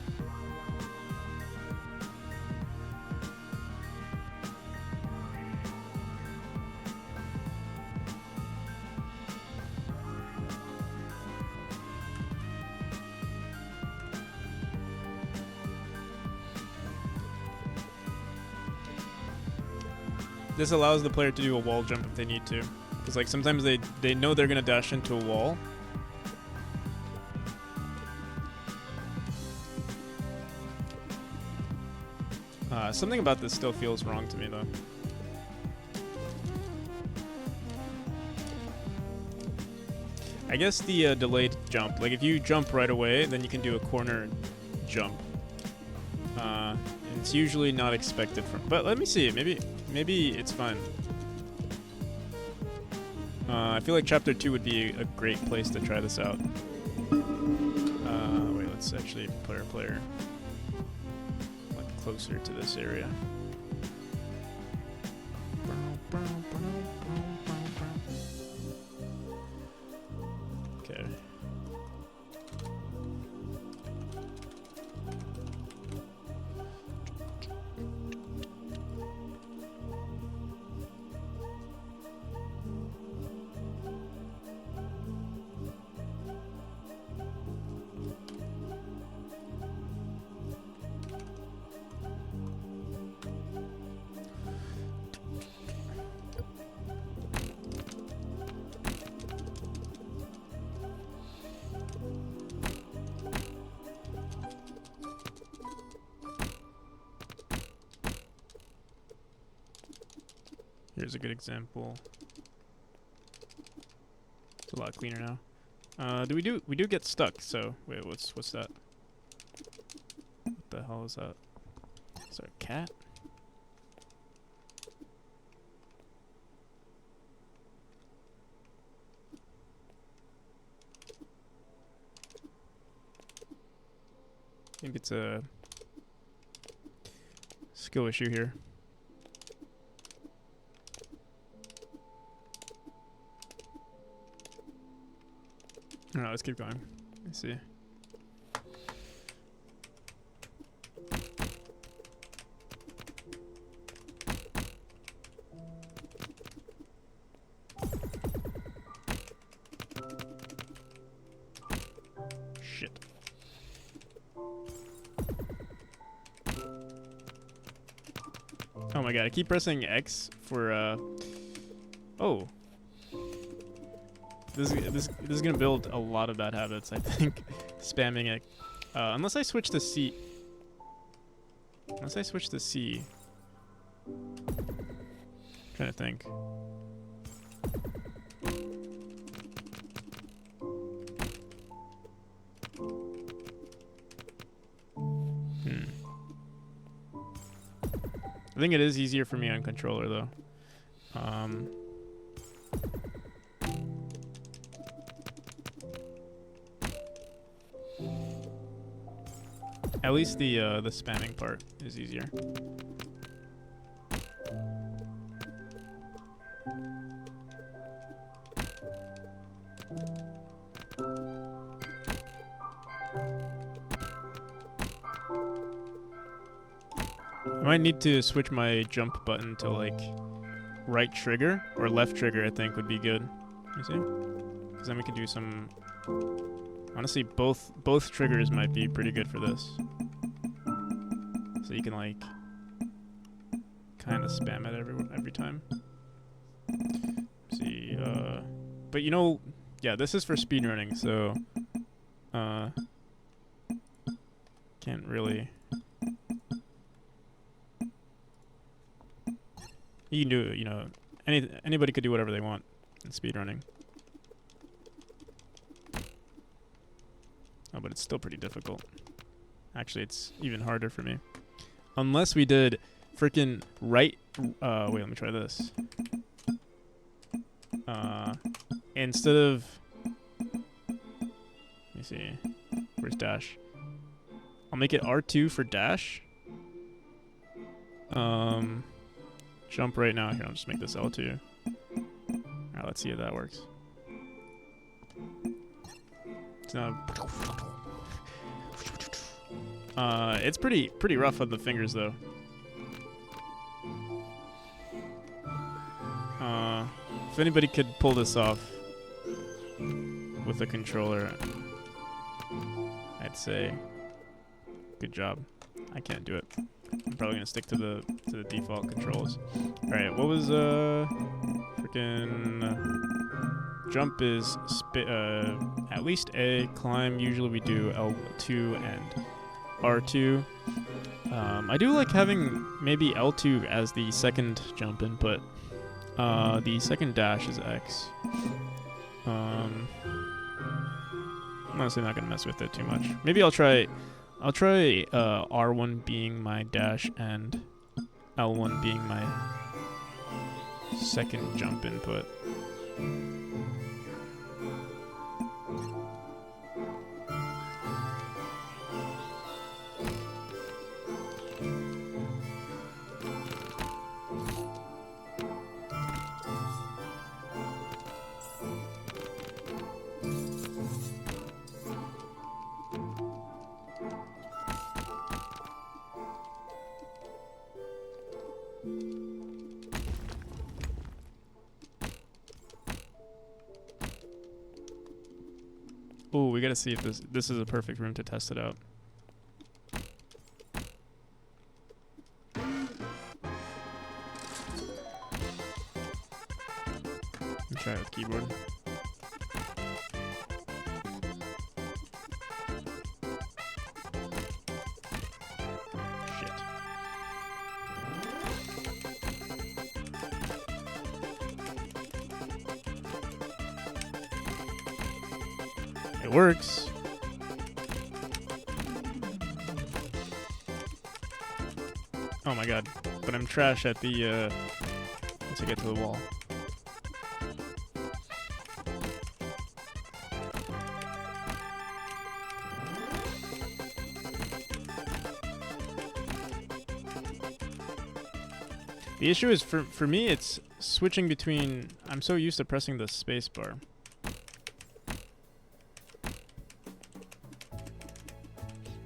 This allows the player to do a wall jump if they need to. Because like sometimes they know they're gonna dash into a wall. Something about this still feels wrong to me though. I guess the delayed jump, like if you jump right away, then you can do a corner jump. And it's usually not expected from, but let me see, maybe it's fine. I feel like chapter 2 would be a great place to try this out. Wait, let's actually put our player like closer to this area. Okay. Here's a good example. It's a lot cleaner now. We do get stuck, so wait, what's that? What the hell is that? Is that a cat? Maybe it's a skill issue here. Alright, let's keep going. Let's see. Shit. Oh my god, I keep pressing X for oh. This is gonna build a lot of bad habits, I think. Spamming it. Unless I switch to C. Unless I switch to C. Trying to think. I think it is easier for me on controller though. At least the spamming part is easier. I might need to switch my jump button to like right trigger or left trigger. I think would be good. You see? Because then we can do some. Honestly, both triggers might be pretty good for this. So you can like kind of spam it every time. See, but you know, yeah, this is for speedrunning, so can't really. You can do it, you know, anybody could do whatever they want in speedrunning. Oh, but it's still pretty difficult. Actually, it's even harder for me. Unless we did freaking right. Wait, let me try this. Instead of. Let me see. Where's dash? I'll make it R2 for dash. Jump right now. Here, I'll just make this L2. Alright, let's see if that works. It's not. It's pretty rough on the fingers though. If anybody could pull this off with a controller, I'd say good job. I can't do it. I'm probably gonna stick to the default controls. All right, what was freaking jump is at least A. Climb usually we do L2 and R2. I do like having maybe L2 as the second jump input. The second dash is X. I'm honestly not gonna mess with it too much. Maybe I'll try R1 being my dash and L1 being my second jump input. Oh, we gotta see if this is a perfect room to test it out. Let me try it with keyboard. Shit. It works. Oh my god. But I'm trash at the, once I get to the wall. The issue is, for me, it's switching between... I'm so used to pressing the space bar.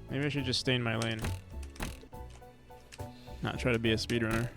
Maybe I should just stay in my lane. Not try to be a speedrunner.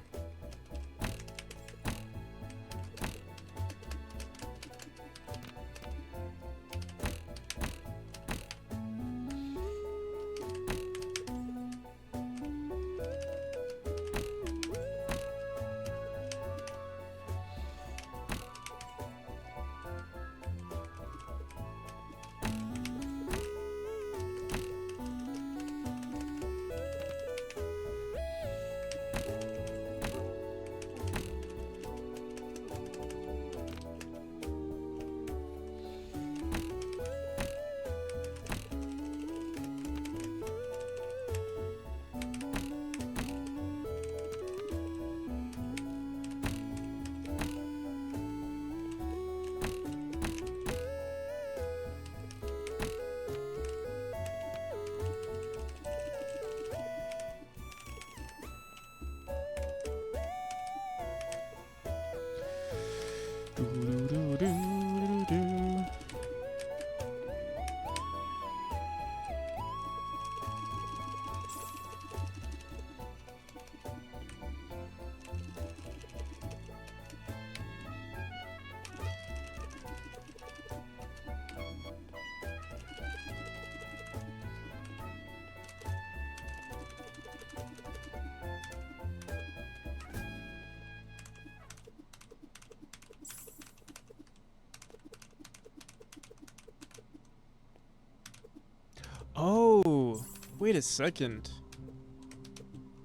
Wait a second.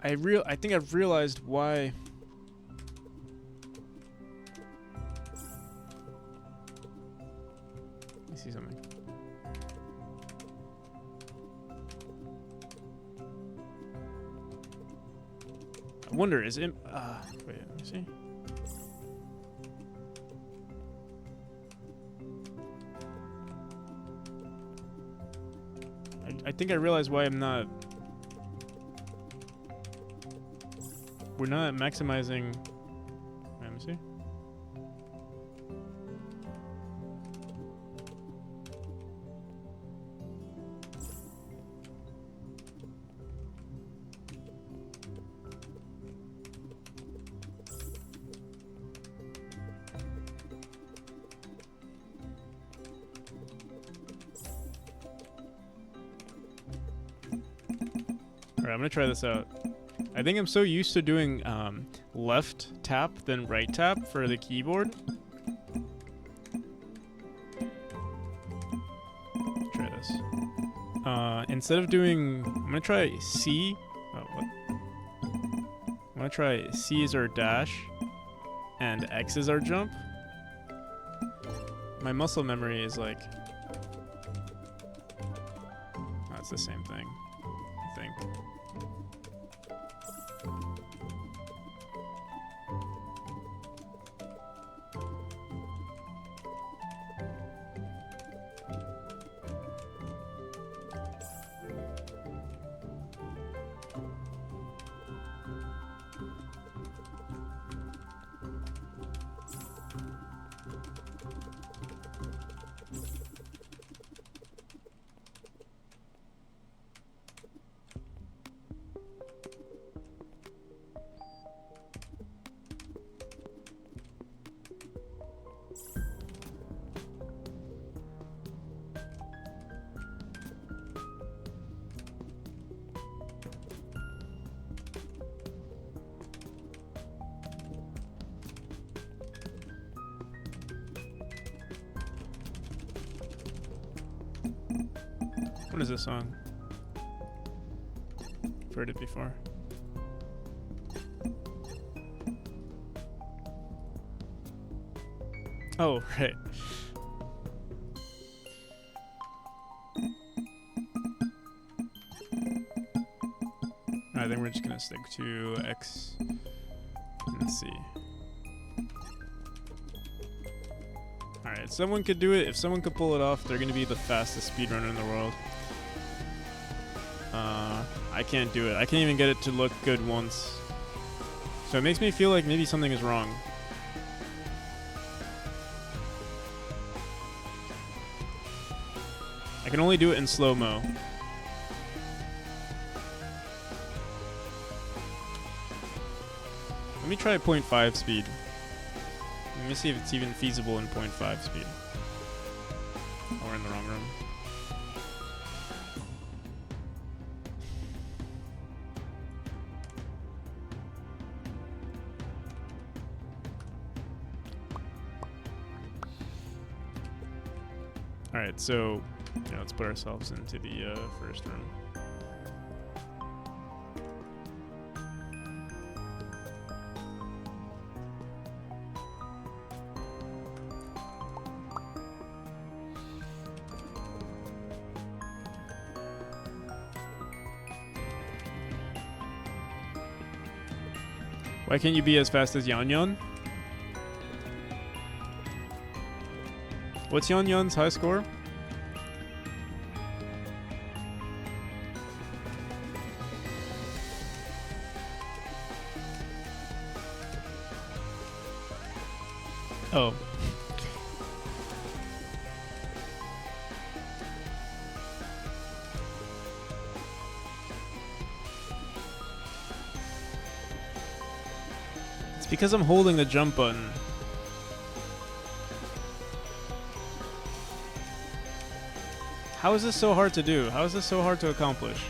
I think I've realized why. Let me see something. I wonder, is it? Wait, let me see. I think I realized why I'm not. We're not maximizing. Let me see. Alright, I'm gonna try this out. I think I'm so used to doing left tap then right tap for the keyboard. Try this. Instead of doing, I'm gonna try C. Oh, what? I'm gonna try C is our dash, and X is our jump. My muscle memory is like, oh, it's the same thing, I think. What is this song? I've heard it before. Oh, right. I think we're just gonna stick to X and C. Alright, someone could do it. If someone could pull it off, they're gonna be the fastest speedrunner in the world. I can't do it. I can't even get it to look good once. So it makes me feel like maybe something is wrong. I can only do it in slow-mo. Let me try 0.5 speed. Let me see if it's even feasible in 0.5 speed. Oh, we're in the wrong room. Alright, so yeah, let's put ourselves into the first room. Why can't you be as fast as Yan Yan? What's Yan Yan's high score? Oh. It's because I'm holding the jump button. How is this so hard to do? How is this so hard to accomplish?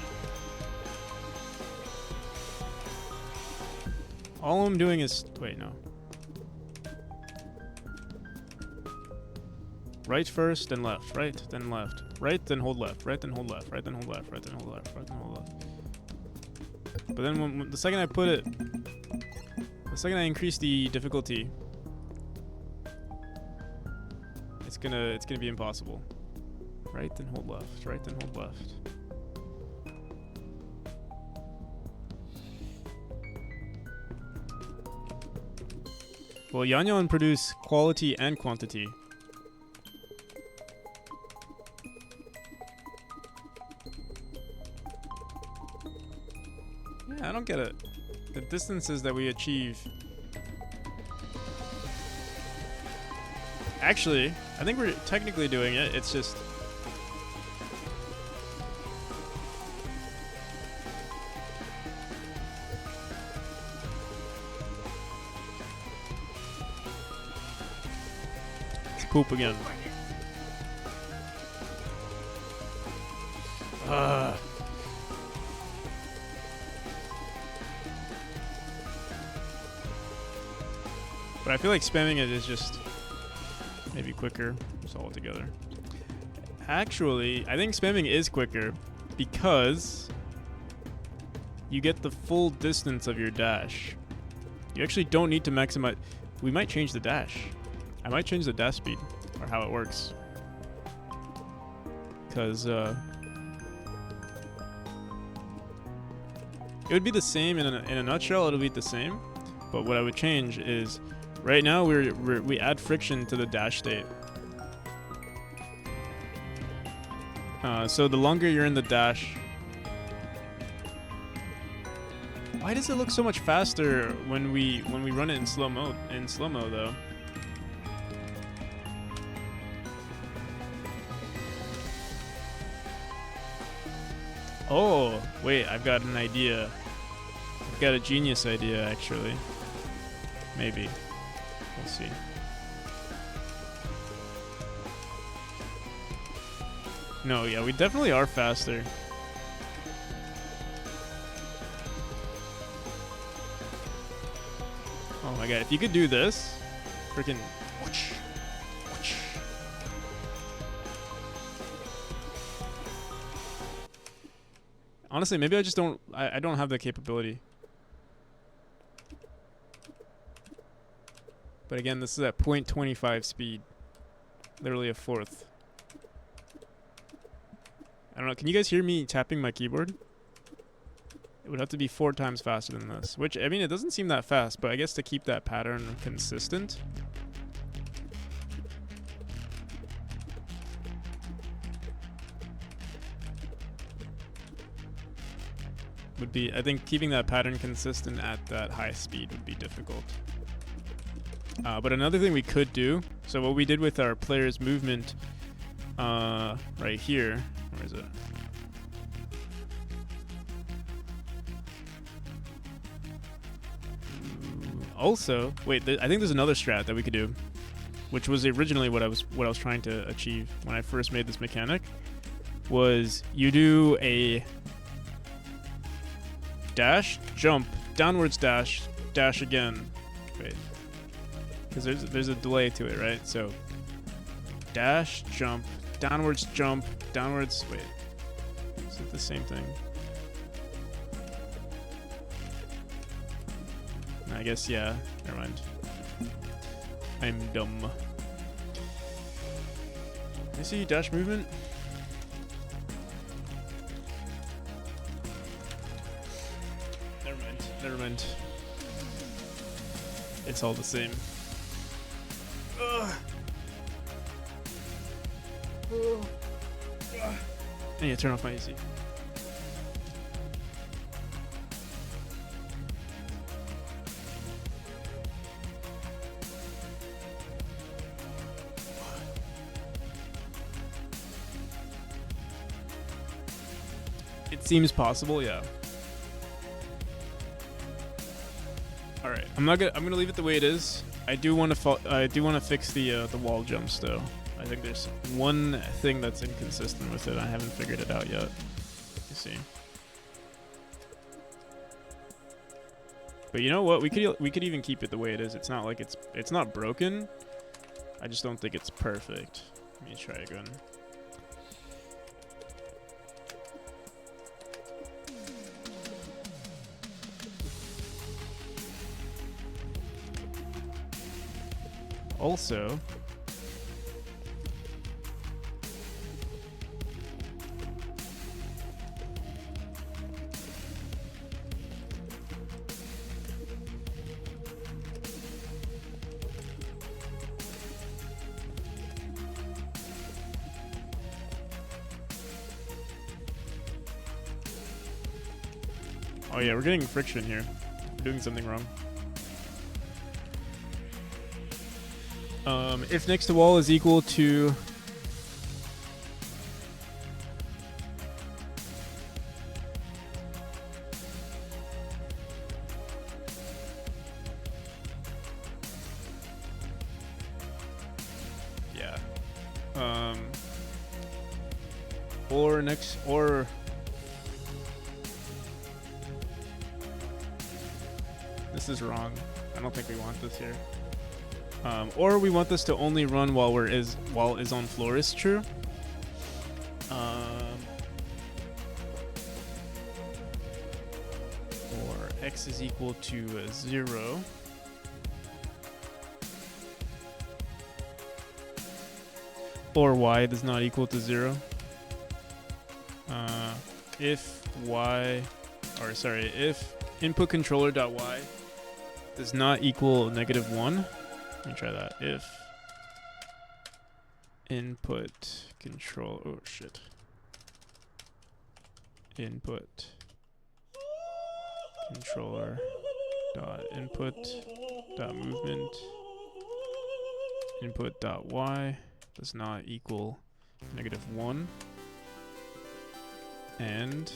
All I'm doing is... Wait, no. Right first, then left. Right, then left. right, then hold left, right, then hold left, right, then hold left, right, then hold left, right, then hold left. But then when the second I increase the difficulty, it's gonna be impossible. Right, then hold left, right, then hold left. Well, Yanyon produce quality and quantity. Yeah, I don't get it. The distances that we achieve. Actually, I think we're technically doing it. It's just poop again. But I feel like spamming it is just maybe quicker, just all together. Actually, I think spamming is quicker because you get the full distance of your dash. You actually don't need to maximize. We might change the dash. I might change the dash speed, or how it works. Because, it would be the same in a nutshell, it'll be the same. But what I would change is, right now we add friction to the dash state. So the longer you're in the dash... Why does it look so much faster when we run it in slow-mo though? Oh, wait, I've got an idea. I've got a genius idea, actually. Maybe. We'll see. No, yeah, we definitely are faster. Oh my god, if you could do this, freaking... Honestly, maybe I just don't... I don't have the capability. But again, this is at 0.25 speed. Literally a fourth. I don't know, can you guys hear me tapping my keyboard? It would have to be 4 times faster than this. Which, I mean, it doesn't seem that fast, but I guess to keep that pattern consistent... would be, I think keeping that pattern consistent at that high speed would be difficult. But another thing we could do, so what we did with our player's movement right here, where is it? Also, wait, I think there's another strat that we could do, which was originally what I was trying to achieve when I first made this mechanic, was you do a dash, jump, downwards dash, dash again. Wait. Because there's a delay to it, right? So, dash, jump, downwards, wait. Is it the same thing? I guess, yeah. Never mind. I'm dumb. Can you see dash movement? Never mind. It's all the same. Ugh. I need to turn off my AC. It seems possible, yeah. All right, I'm gonna leave it the way it is. I do want to fix the wall jumps though. I think there's one thing that's inconsistent with it. I haven't figured it out yet. You see. But you know what? We could even keep it the way it is. It's not like it's not broken. I just don't think it's perfect. Let me try again. also, oh yeah, we're getting friction here. We're doing something wrong. If next to wall is equal to yeah. Or next or this is wrong. I don't think we want this here. Or we want this to only run while is on floor is true. Or x is equal to 0. Or y is not equal to 0. If input controller dot y does not equal -1. Let me try that. If input control, oh shit. Input controller dot input dot movement input dot y does not equal -1, and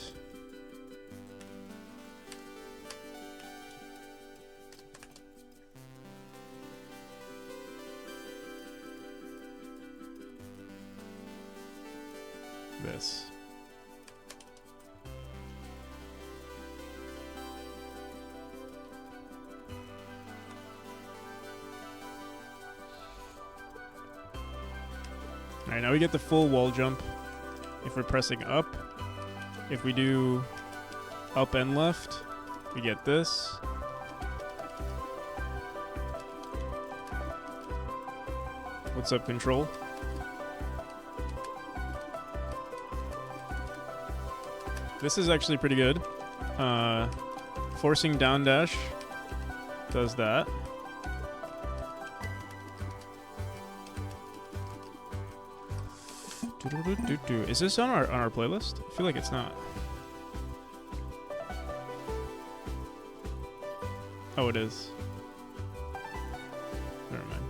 this. Alright, now we get the full wall jump if we're pressing up. If we do up and left, we get this. What's up, control? This is actually pretty good. Forcing down dash does that. Is this on our playlist? I feel like it's not. Oh, it is. Never mind.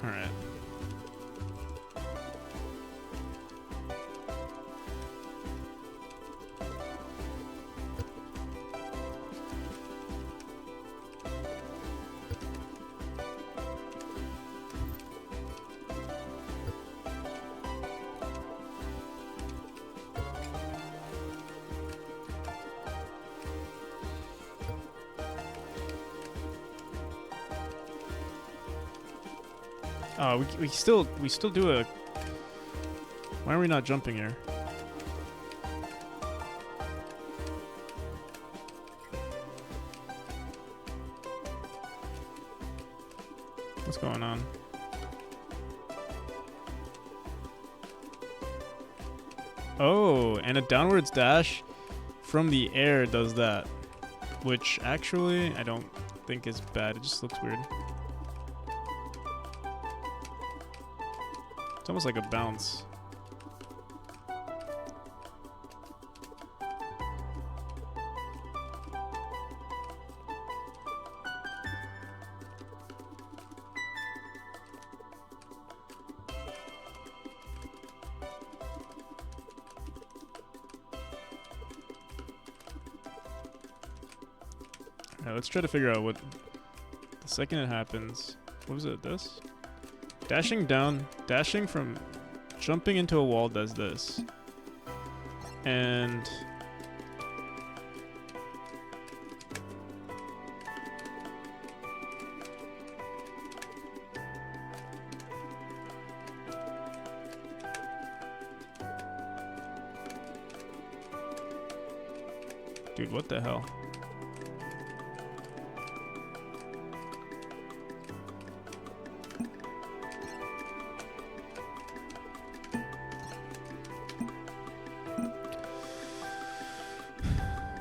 All right. We still do a. Why are we not jumping here? What's going on? Oh, and a downwards dash from the air does that, which actually I don't think is bad. It just looks weird. It's almost like a bounce. Alright, let's try to figure out what the second it happens. What was it? This? Dashing down, dashing from jumping into a wall does this. And dude, what the hell?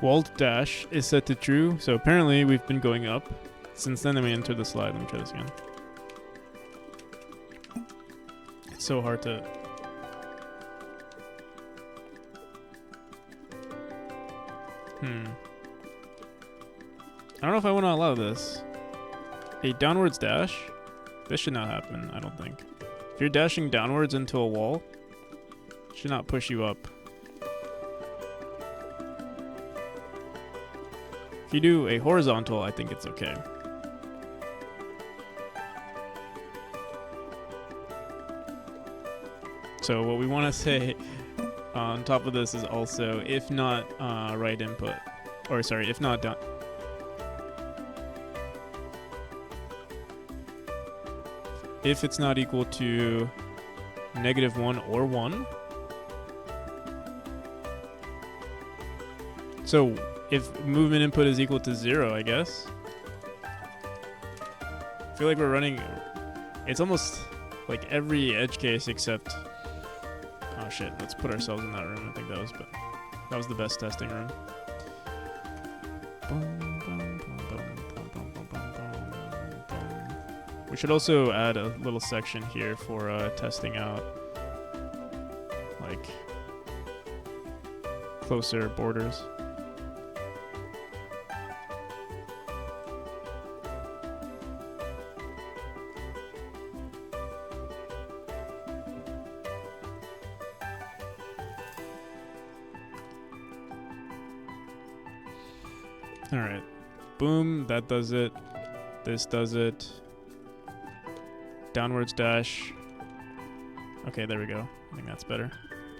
Walled dash is set to true, so apparently we've been going up. Since then we entered the slide. Let me try this again. It's so hard to... I don't know if I want to allow this. A downwards dash? This should not happen, I don't think. If you're dashing downwards into a wall, it should not push you up. If you do a horizontal, I think it's okay. So what we want to say on top of this is also, if not right input, or sorry, if not down. If it's not equal to -1 or 1. So if movement input is equal to 0, I guess. I feel like we're running... It's almost like every edge case except... Oh shit, let's put ourselves in that room. I think that was the best testing room. We should also add a little section here for testing out like closer borders. All right, boom, that does it. This does it. Downwards dash. Okay, there we go. I think that's better.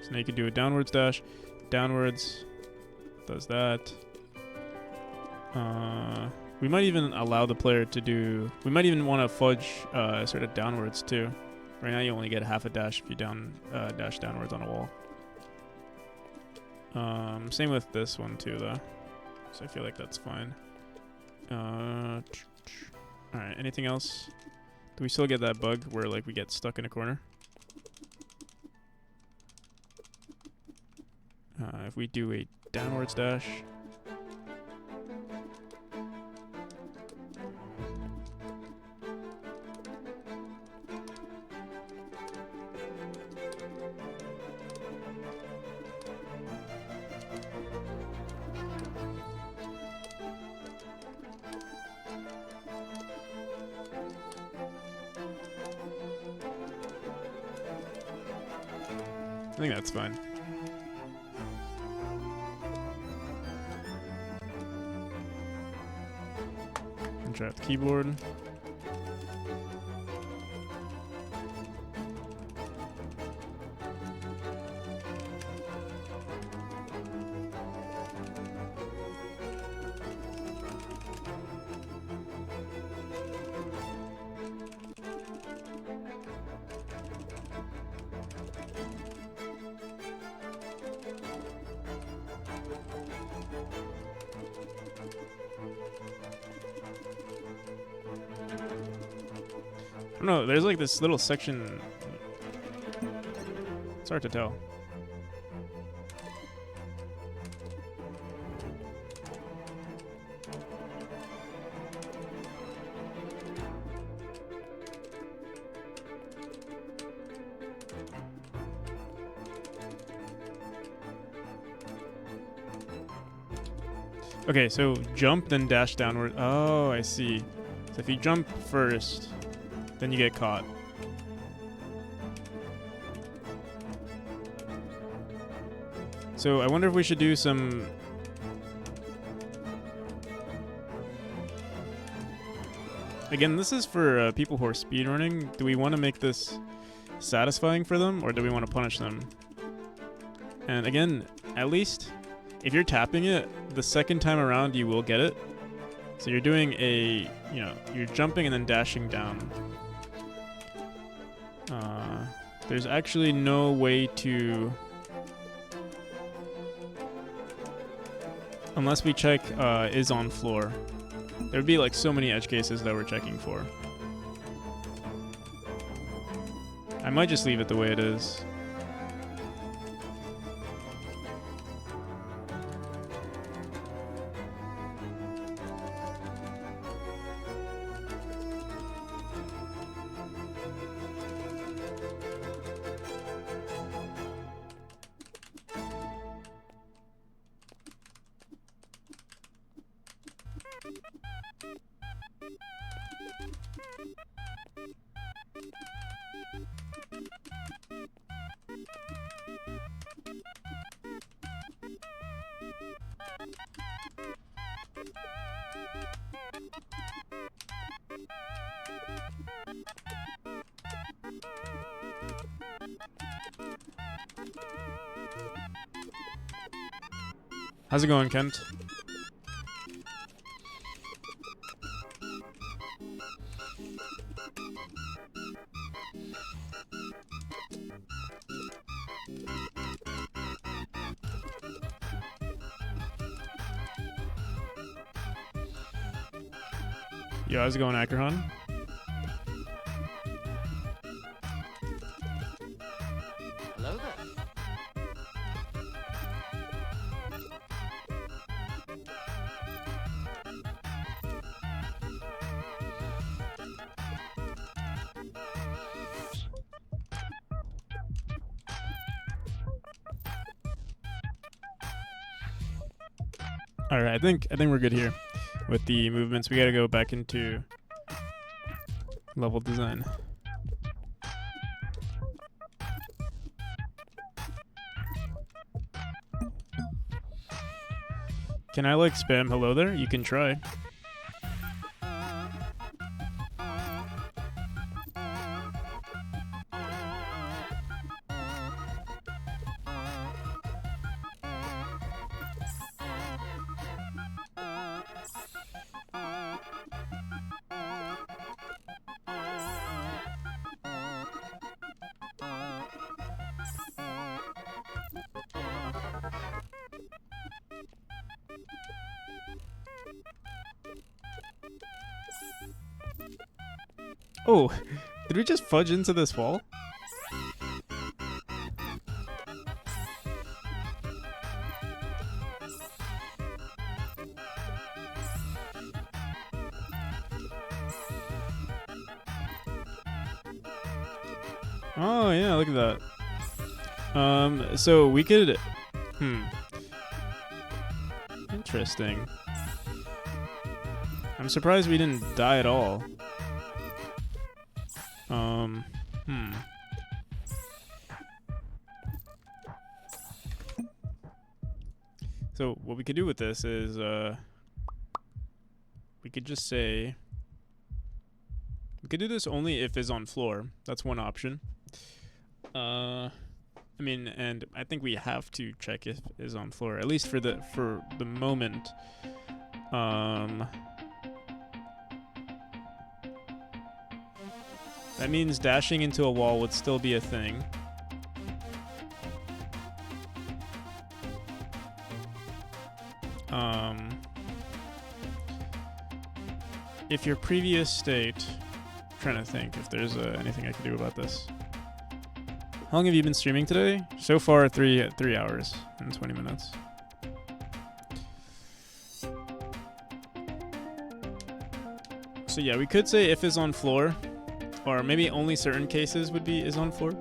So now you can do a downwards dash. Downwards does that. We might even allow the player to do... We might even want to fudge sort of downwards too. Right now you only get half a dash if you dash downwards on a wall. Same with this one too though. So I feel like that's fine. Alright, anything else? Do we still get that bug where like we get stuck in a corner? If we do a downwards dash. I think that's fine. And try out the keyboard. I don't know, there's like this little section. It's hard to tell. Okay, so jump, then dash downward. Oh, I see. So if you jump first, then you get caught. So I wonder if we should do some... Again, this is for people who are speedrunning. Do we want to make this satisfying for them, or do we want to punish them? And again, at least if you're tapping it, the second time around you will get it. So you're doing a, you know, you're jumping and then dashing down. There's actually no way to... Unless we check is on floor. There would be like so many edge cases that we're checking for. I might just leave it the way it is. How's it going, Kent? Yo, how's it going, Akerhan? Hello there. All right, I think we're good here with the movements. We gotta go back into level design. Can I like spam hello there? You can try. Oh, did we just fudge into this wall? Oh yeah, look at that. So we could, interesting. I'm surprised we didn't die at all. So what we could do with this is, we could just say, we could do this only if is on floor. That's one option. I mean, and I think we have to check if is on floor, at least for the moment. That means dashing into a wall would still be a thing. If your previous state, I'm trying to think if there's anything I can do about this. How long have you been streaming today? So far, 3 hours and 20 minutes. So yeah, we could say if is on floor, or maybe only certain cases would be is on floor.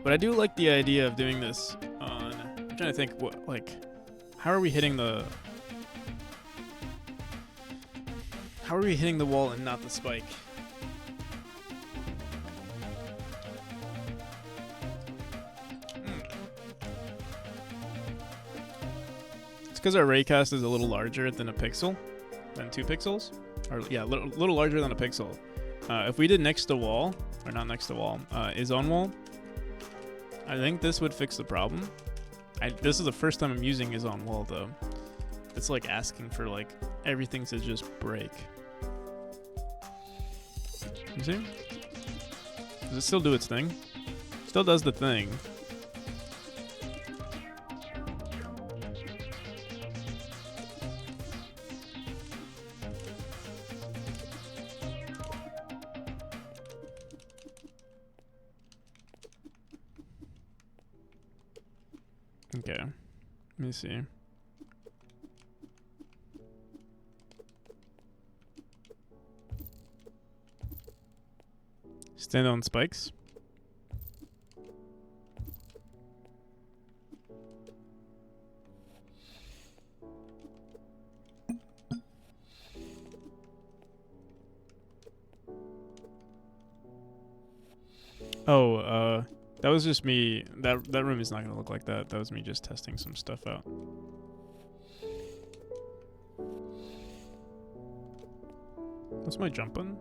But I do like the idea of doing this on. I'm trying to think what, like, how are we hitting the wall and not the spike? It's because our raycast is a little larger than a pixel, than 2 pixels, or yeah, a little larger than a pixel. If we did next to wall, or not next to wall, is on wall, I think this would fix the problem. This is the first time I'm using is on wall though. It's like asking for like everything to just break. You see? Does it still do its thing? Still does the thing. Okay. Let me see. Stand on spikes. Oh, that was just me. That room is not gonna look like that. That was me just testing some stuff out. What's my jump button?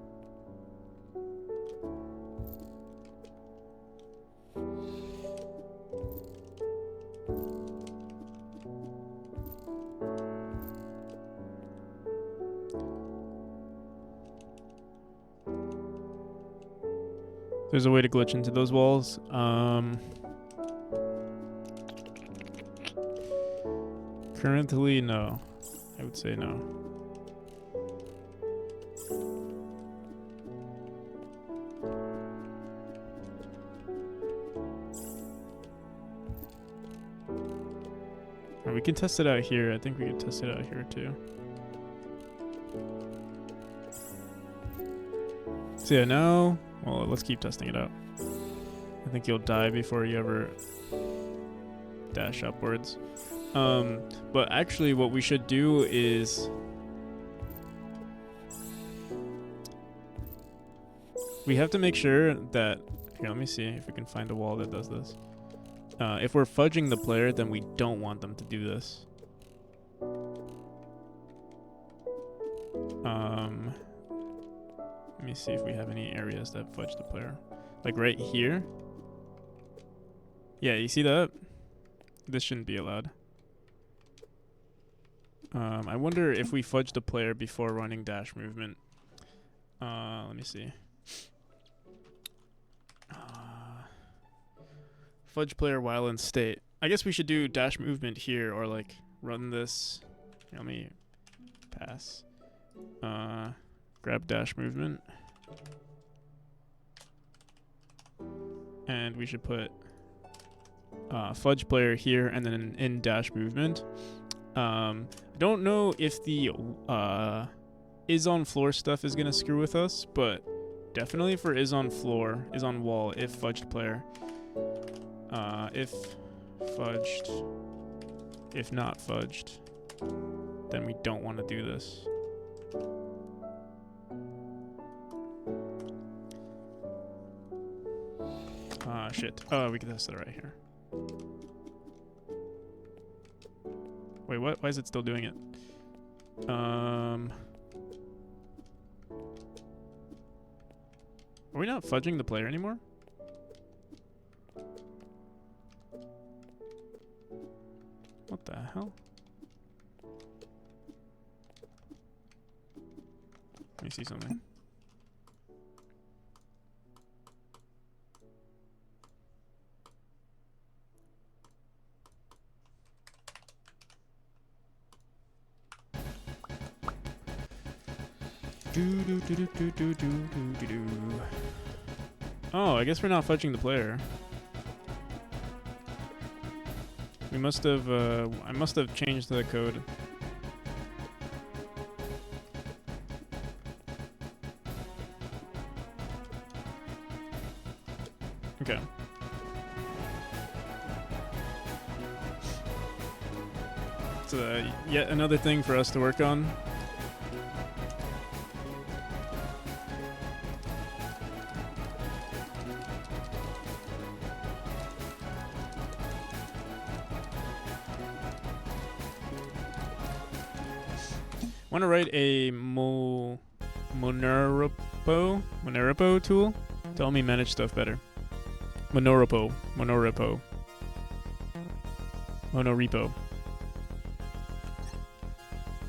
There's a way to glitch into those walls. Currently, no. I would say no. We can test it out here. I think we can test it out here too. So yeah, now, well, let's keep testing it out. I think you'll die before you ever dash upwards. But actually what we should do is we have to make sure that, here, let me see if we can find a wall that does this. If we're fudging the player, then we don't want them to do this. Let me see if we have any areas that fudge the player. Like right here. Yeah, you see that? This shouldn't be allowed. I wonder if we fudge the player before running dash movement. Let me see. Fudge player while in state. I guess we should do dash movement here, or like run this. Here, let me pass. Grab dash movement. And we should put fudge player here and then in dash movement. I don't know if the is on floor stuff is gonna screw with us, but definitely for is on floor, is on wall, if fudged player. If fudged, if not fudged, then we don't want to do this. Shit. Oh, we can test it right here. Wait, what? Why is it still doing it? Are we not fudging the player anymore? What the hell? Let me see something. Oh, I guess we're not fudging the player. We must have, I must have changed the code. Okay. So, yet another thing for us to work on. Want to write a Monoripo tool to help me manage stuff better. Monoripo.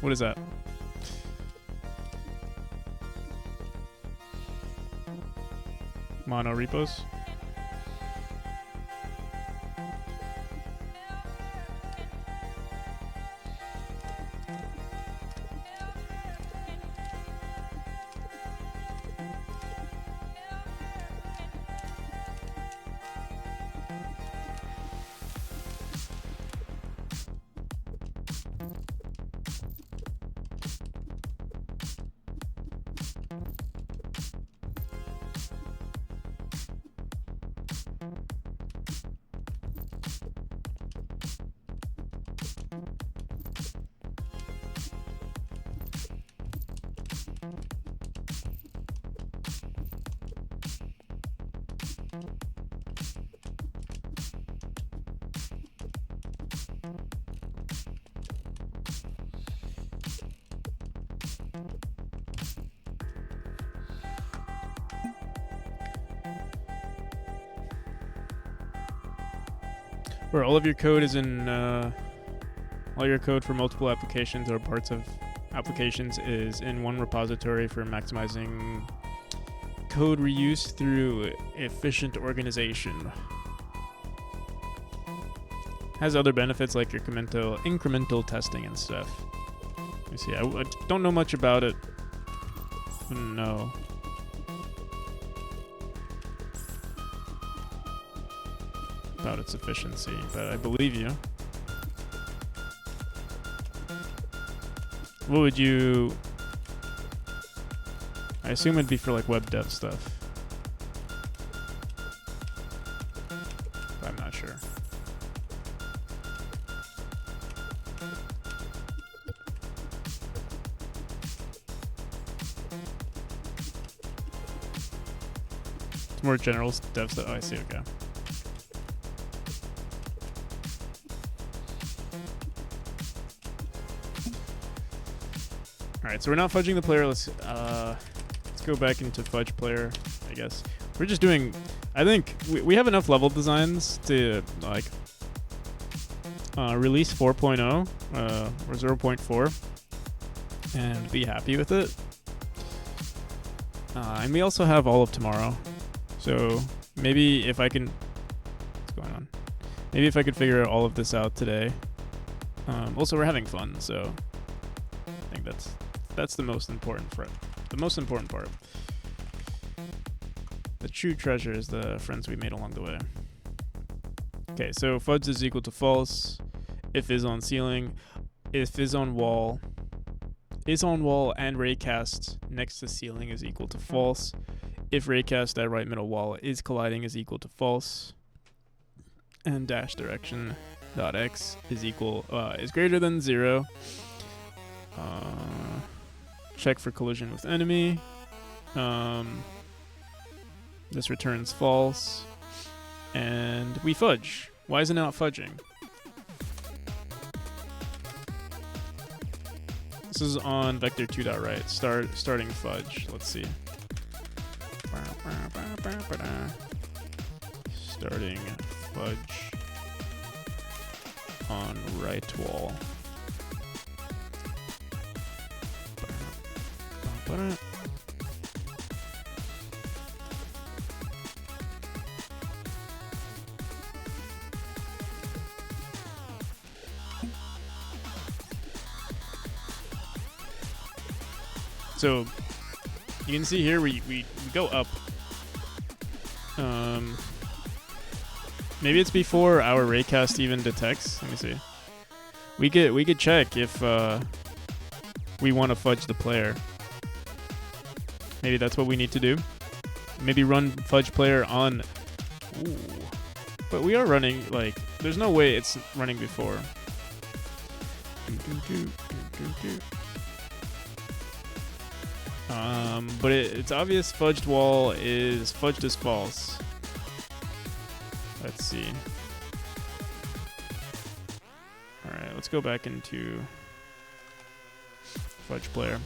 What is that? Monorepos? Where all of your code is in, all your code for multiple applications or parts of applications is in one repository for maximizing code reuse through efficient organization. Has other benefits like incremental testing and stuff. Let me see. I don't know much about it. No. About its efficiency, but I believe you. What would you... I assume it'd be for like web dev stuff. But I'm not sure. It's more general dev stuff. Oh, I see, okay. Alright, so we're not fudging the player. Let's go back into fudge player, I guess. We're just doing... I think we have enough level designs to, like, release 4.0 or 0.4 and be happy with it. And we also have all of tomorrow. So maybe if I can... What's going on? Maybe if I could figure all of this out today. Also, we're having fun, so I think that's the most important part. The most important part. The true treasure is the friends we made along the way. Okay, so fudge is equal to false. If is on ceiling. If is on wall. Is on wall and raycast next to ceiling is equal to false. If raycast at right middle wall is colliding is equal to false. And dash direction dot x is greater than 0. Check for collision with enemy. This returns false. And we fudge. Why is it not fudging? This is on vector 2.right. Starting fudge. Let's see. Starting fudge on right wall. So you can see here we go up. Maybe it's before our raycast even detects. Let me see. We could check if we want to fudge the player. Maybe that's what we need to do. Maybe run fudge player on... Ooh. But we are running, like... There's no way it's running before. But it's obvious fudged wall is... Fudged is false. Let's see. Alright, let's go back into... Fudge player.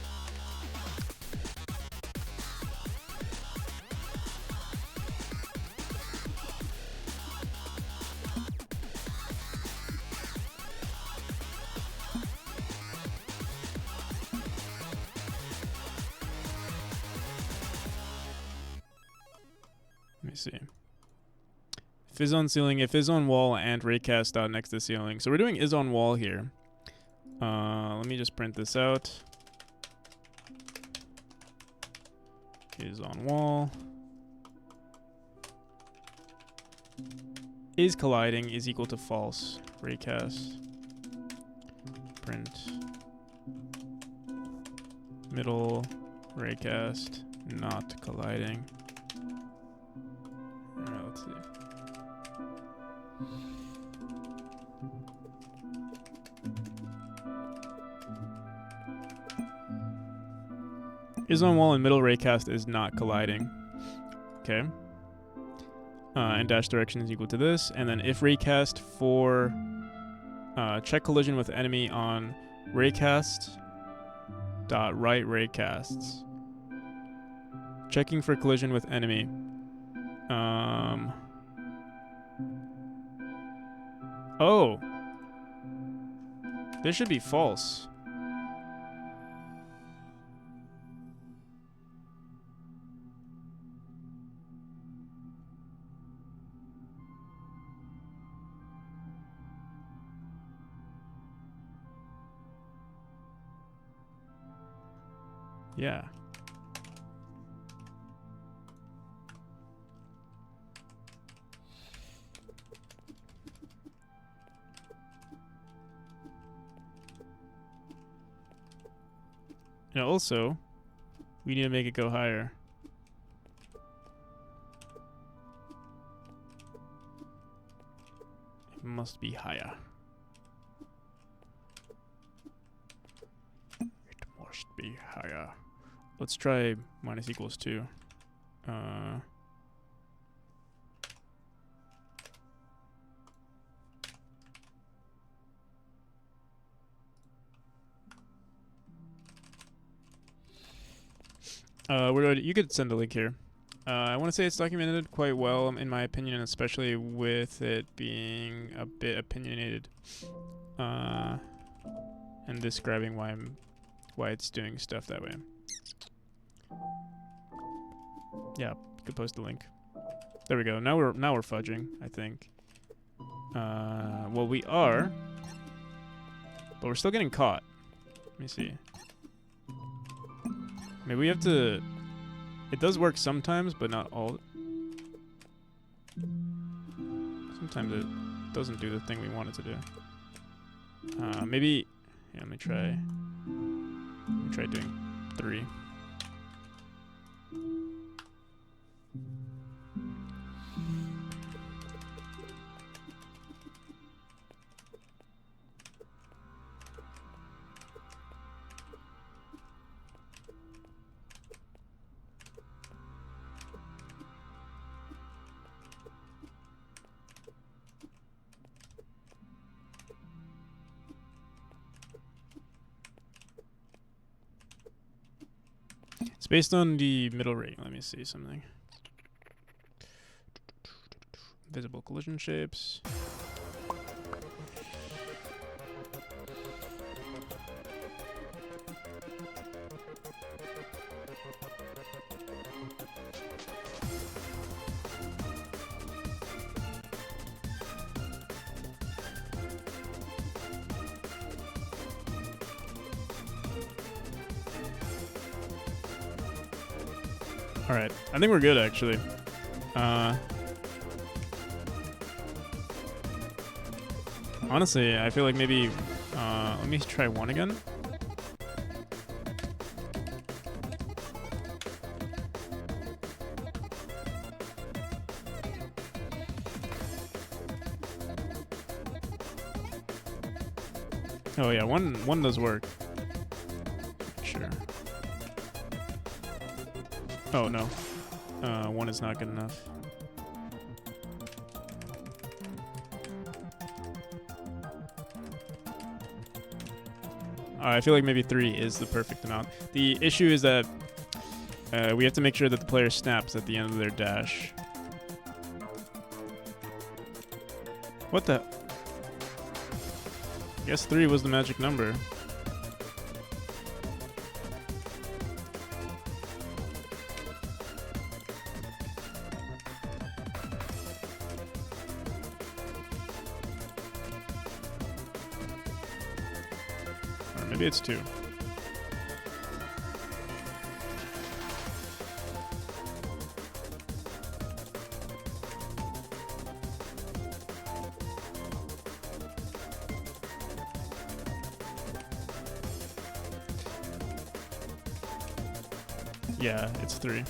Let me see. If is on ceiling, if is on wall, and raycast dot next to ceiling. So we're doing is on wall here. Let me just print this out. Is on wall. Is colliding is equal to false. Raycast. Print. Middle. Raycast. Not colliding. Alright, let's see. Is on wall and middle raycast is not colliding. Okay. And dash direction is equal to this. And then if raycast for check collision with enemy on raycast dot right raycasts. Checking for collision with enemy. Oh. This should be false. Yeah. And also, we need to make it go higher. It must be higher. It must be higher. Let's try minus equals 2. You could send a link here. I want to say it's documented quite well, in my opinion, especially with it being a bit opinionated, and describing why it's doing stuff that way. Yeah, you could post the link. There we go. Now we're fudging, I think. Well, we are, but we're still getting caught. Let me see. Maybe we have to... It does work sometimes, but not all. Sometimes it doesn't do the thing we want it to do. Maybe... Yeah, let me try doing 3. It's based on the middle rate. Let me see something. Visible collision shapes. Alright, I think we're good actually. Honestly, I feel like maybe, let me try 1 again. Oh yeah, one does work. Sure. Oh no, 1 is not good enough. I feel like maybe 3 is the perfect amount. The issue is that we have to make sure that the player snaps at the end of their dash. What the? I guess 3 was the magic number. Maybe it's 2. Yeah, it's 3.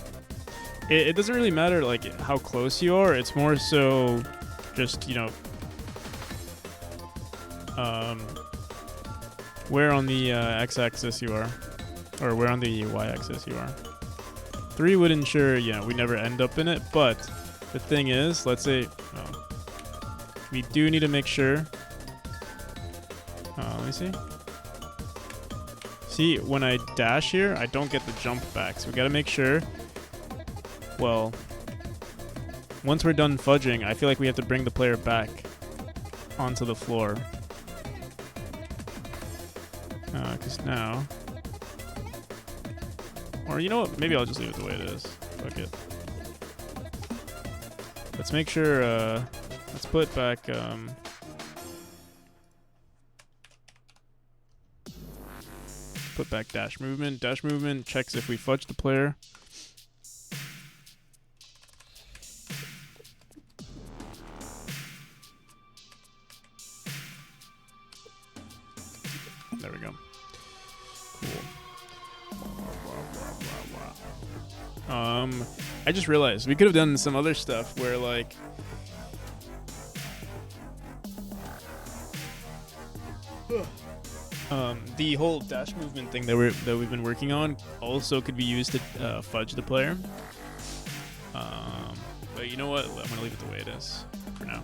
It doesn't really matter like how close you are. It's more so just, you know, where on the x-axis you are, or where on the y-axis you are. 3 would ensure, we never end up in it, but the thing is, let's say, we do need to make sure, let me see. See, when I dash here, I don't get the jump back, so we gotta make sure, well, once we're done fudging, I feel like we have to bring the player back onto the floor. Because now... Or you know what? Maybe I'll just leave it the way it is. Fuck it. Let's make sure... let's put back... put back dash movement. Dash movement checks if we fudge the player. There we go. Cool. I just realized we could have done some other stuff where like the whole dash movement thing that we've been working on also could be used to fudge the player. But you know what? I'm gonna leave it the way it is for now.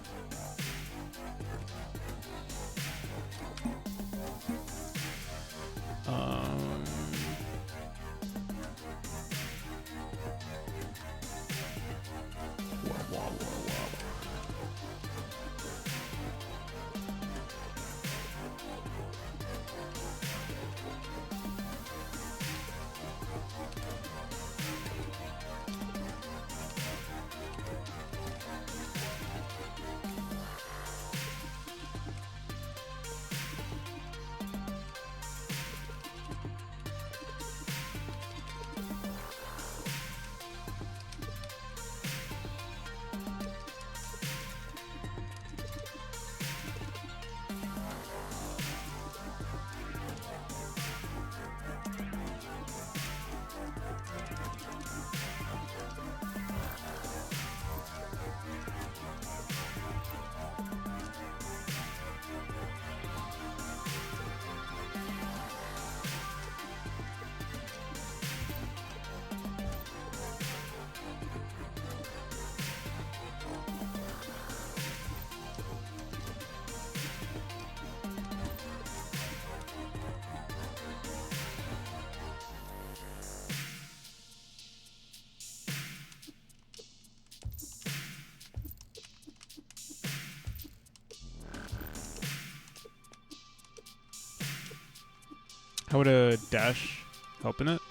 How would a dash help in it?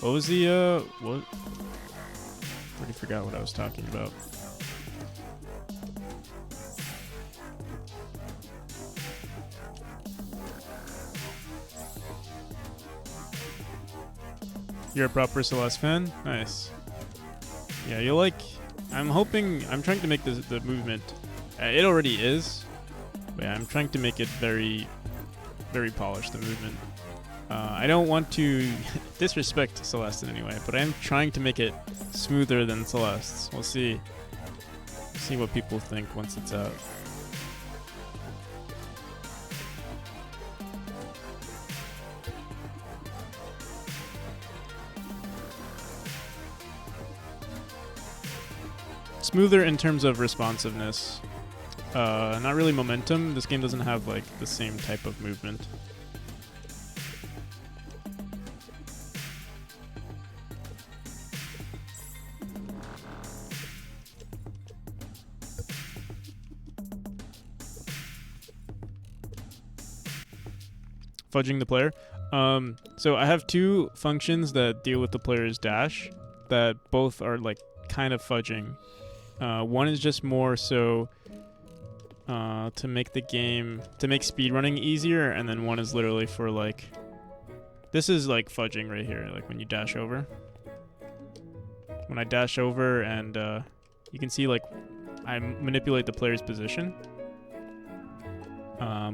What was the what? Already forgot what I was talking about. You're a proper Celeste fan? Nice. Yeah, you like... I'm trying to make the movement... it already is. But yeah, I'm trying to make it very, very polished, the movement. I don't want to disrespect Celeste in any way, but I'm trying to make it smoother than Celeste's. We'll see. See what people think once it's out. Smoother in terms of responsiveness. Not really momentum. This game doesn't have like the same type of movement. Fudging the player. So I have two functions that deal with the player's dash that both are like kind of fudging. One is just more so to make the game, to make speedrunning easier, and then one is literally for like, this is like fudging right here, like when you dash over. When I dash over and you can see like I manipulate the player's position.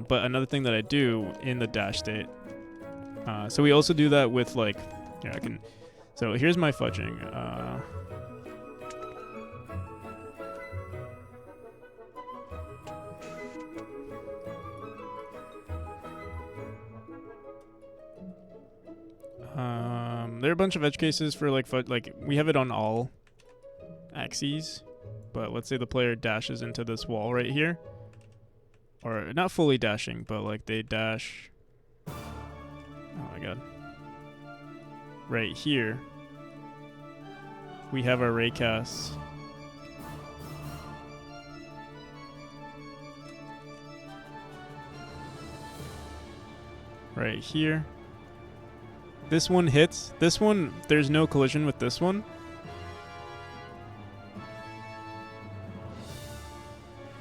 But another thing that I do in the dash state, so we also do that with like, here I can, so here's my fudging. There are a bunch of edge cases for like like we have it on all axes, but let's say the player dashes into this wall right here. Or not fully dashing, but like they dash. Oh my god. Right here, we have our raycasts. Right here. This one hits. This one, there's no collision with this one.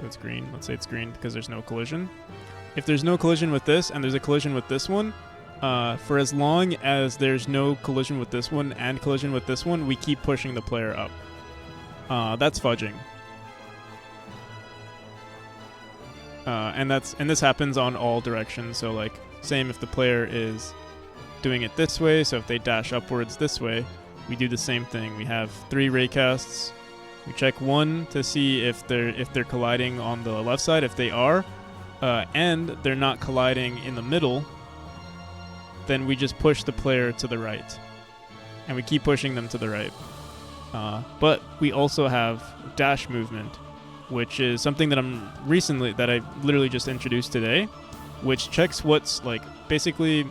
It's green. Let's say it's green because there's no collision. If there's no collision with this and there's a collision with this one, for as long as there's no collision with this one and collision with this one, we keep pushing the player up. That's fudging. And this happens on all directions. So like, same if the player is doing it this way. So if they dash upwards this way, we do the same thing. We have 3 raycasts. We check 1 to see if they're colliding on the left side. If they are, and they're not colliding in the middle, then we just push the player to the right, and we keep pushing them to the right. But we also have dash movement, which is something that I literally just introduced today, which checks what's like basically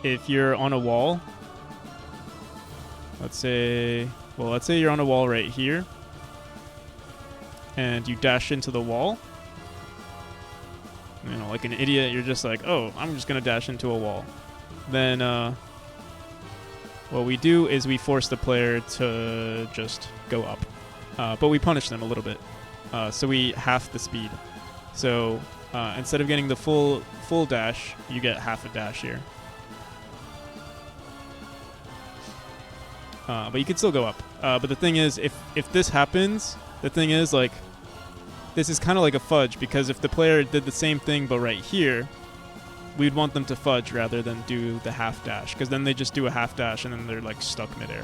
if you're on a wall. Let's say you're on a wall right here, and you dash into the wall. You know, like an idiot, you're just like, oh, I'm just gonna dash into a wall. Then what we do is we force the player to just go up, but we punish them a little bit, so we half the speed. So instead of getting the full dash, you get half a dash here. But you can still go up. But the thing is, if this happens, the thing is, like, this is kind of like a fudge, because if the player did the same thing but right here, we'd want them to fudge rather than do the half dash, because then they just do a half dash and then they're like stuck midair.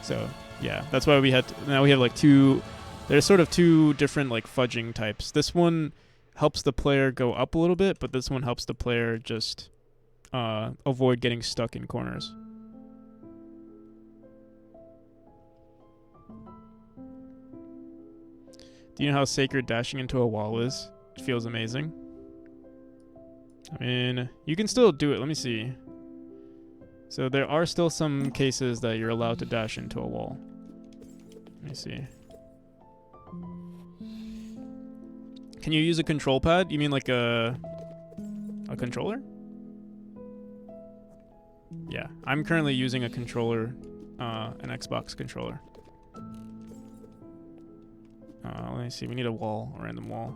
So yeah, that's why now we have like there's sort of 2 different like fudging types. This one helps the player go up a little bit, but this one helps the player just avoid getting stuck in corners. Do you know how sacred dashing into a wall is? It feels amazing. I mean, you can still do it. Let me see. So there are still some cases that you're allowed to dash into a wall. Let me see. Can you use a control pad? You mean like a controller? Yeah, I'm currently using a controller, an Xbox controller. Let me see, we need a wall, a random wall.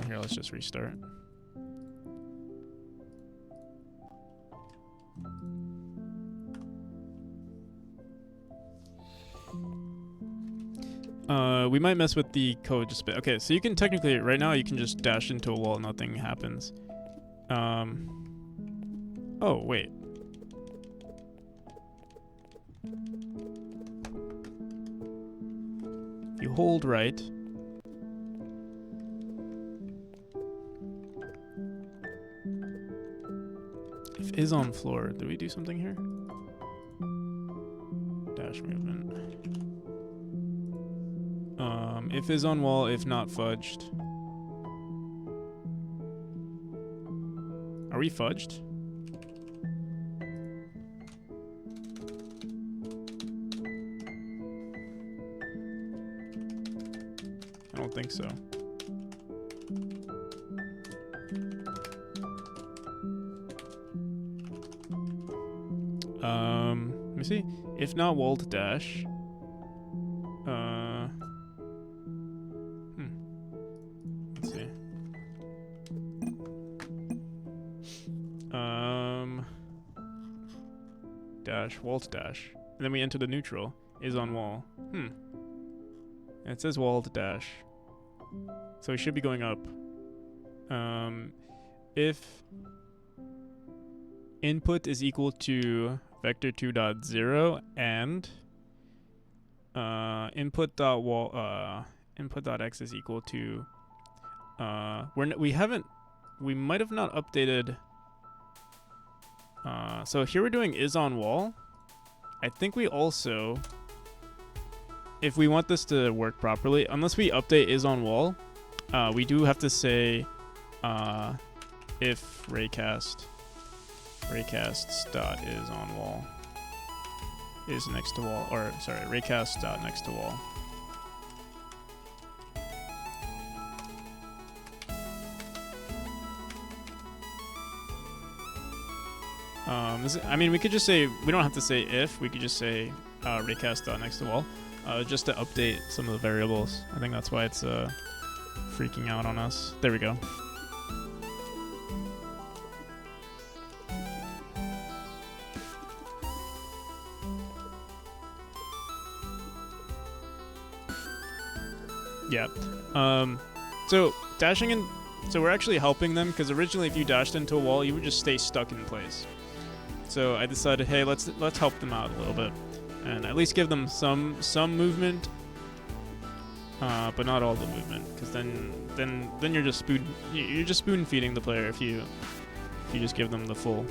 Here, let's just restart. We might mess with the code just a bit. Okay, so you can technically, right now, you can just dash into a wall, nothing happens. Oh, wait. You hold right. If is on floor, did we do something here? Dash movement. If is on wall, if not fudged. Are we fudged? I don't think so. Let me see. If not wall to dash. Let's see. Dash, wall to dash. And then we enter the neutral. Is on wall. And it says wall to dash. So we should be going up. If input is equal to vector 2.0 and input.x is equal to we might have not updated. So here we're doing is on wall. I think we also, if we want this to work properly, unless we update is on wall, we do have to say if raycasts dot is on wall is next to wall, or sorry, raycast dot next to wall. I mean, we could just say, we don't have to say if, we could just say raycast dot next to wall. just to update some of the variables. I think that's why it's freaking out on us. There we go. Yeah. So dashing in. So we're actually helping them because originally, if you dashed into a wall, you would just stay stuck in place. So I decided, hey, let's help them out a little bit, and at least give them some movement, but not all the movement, because then you're just spoon feeding the player if you just give them the full.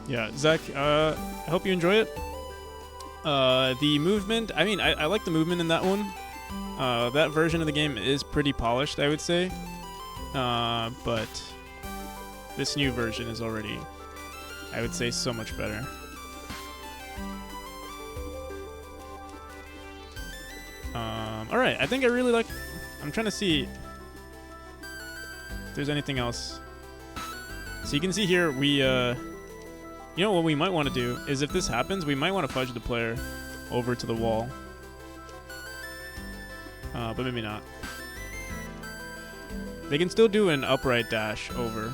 Yeah, Zach, I hope you enjoy it. The movement, I mean, I like the movement in that one. That version of the game is pretty polished, I would say. But this new version is already, I would say, so much better. Alright, I think I really like... I'm trying to see if there's anything else. So you can see here, we... you know what we might want to do is if this happens, we might want to fudge the player over to the wall. But maybe not. They can still do an upright dash over.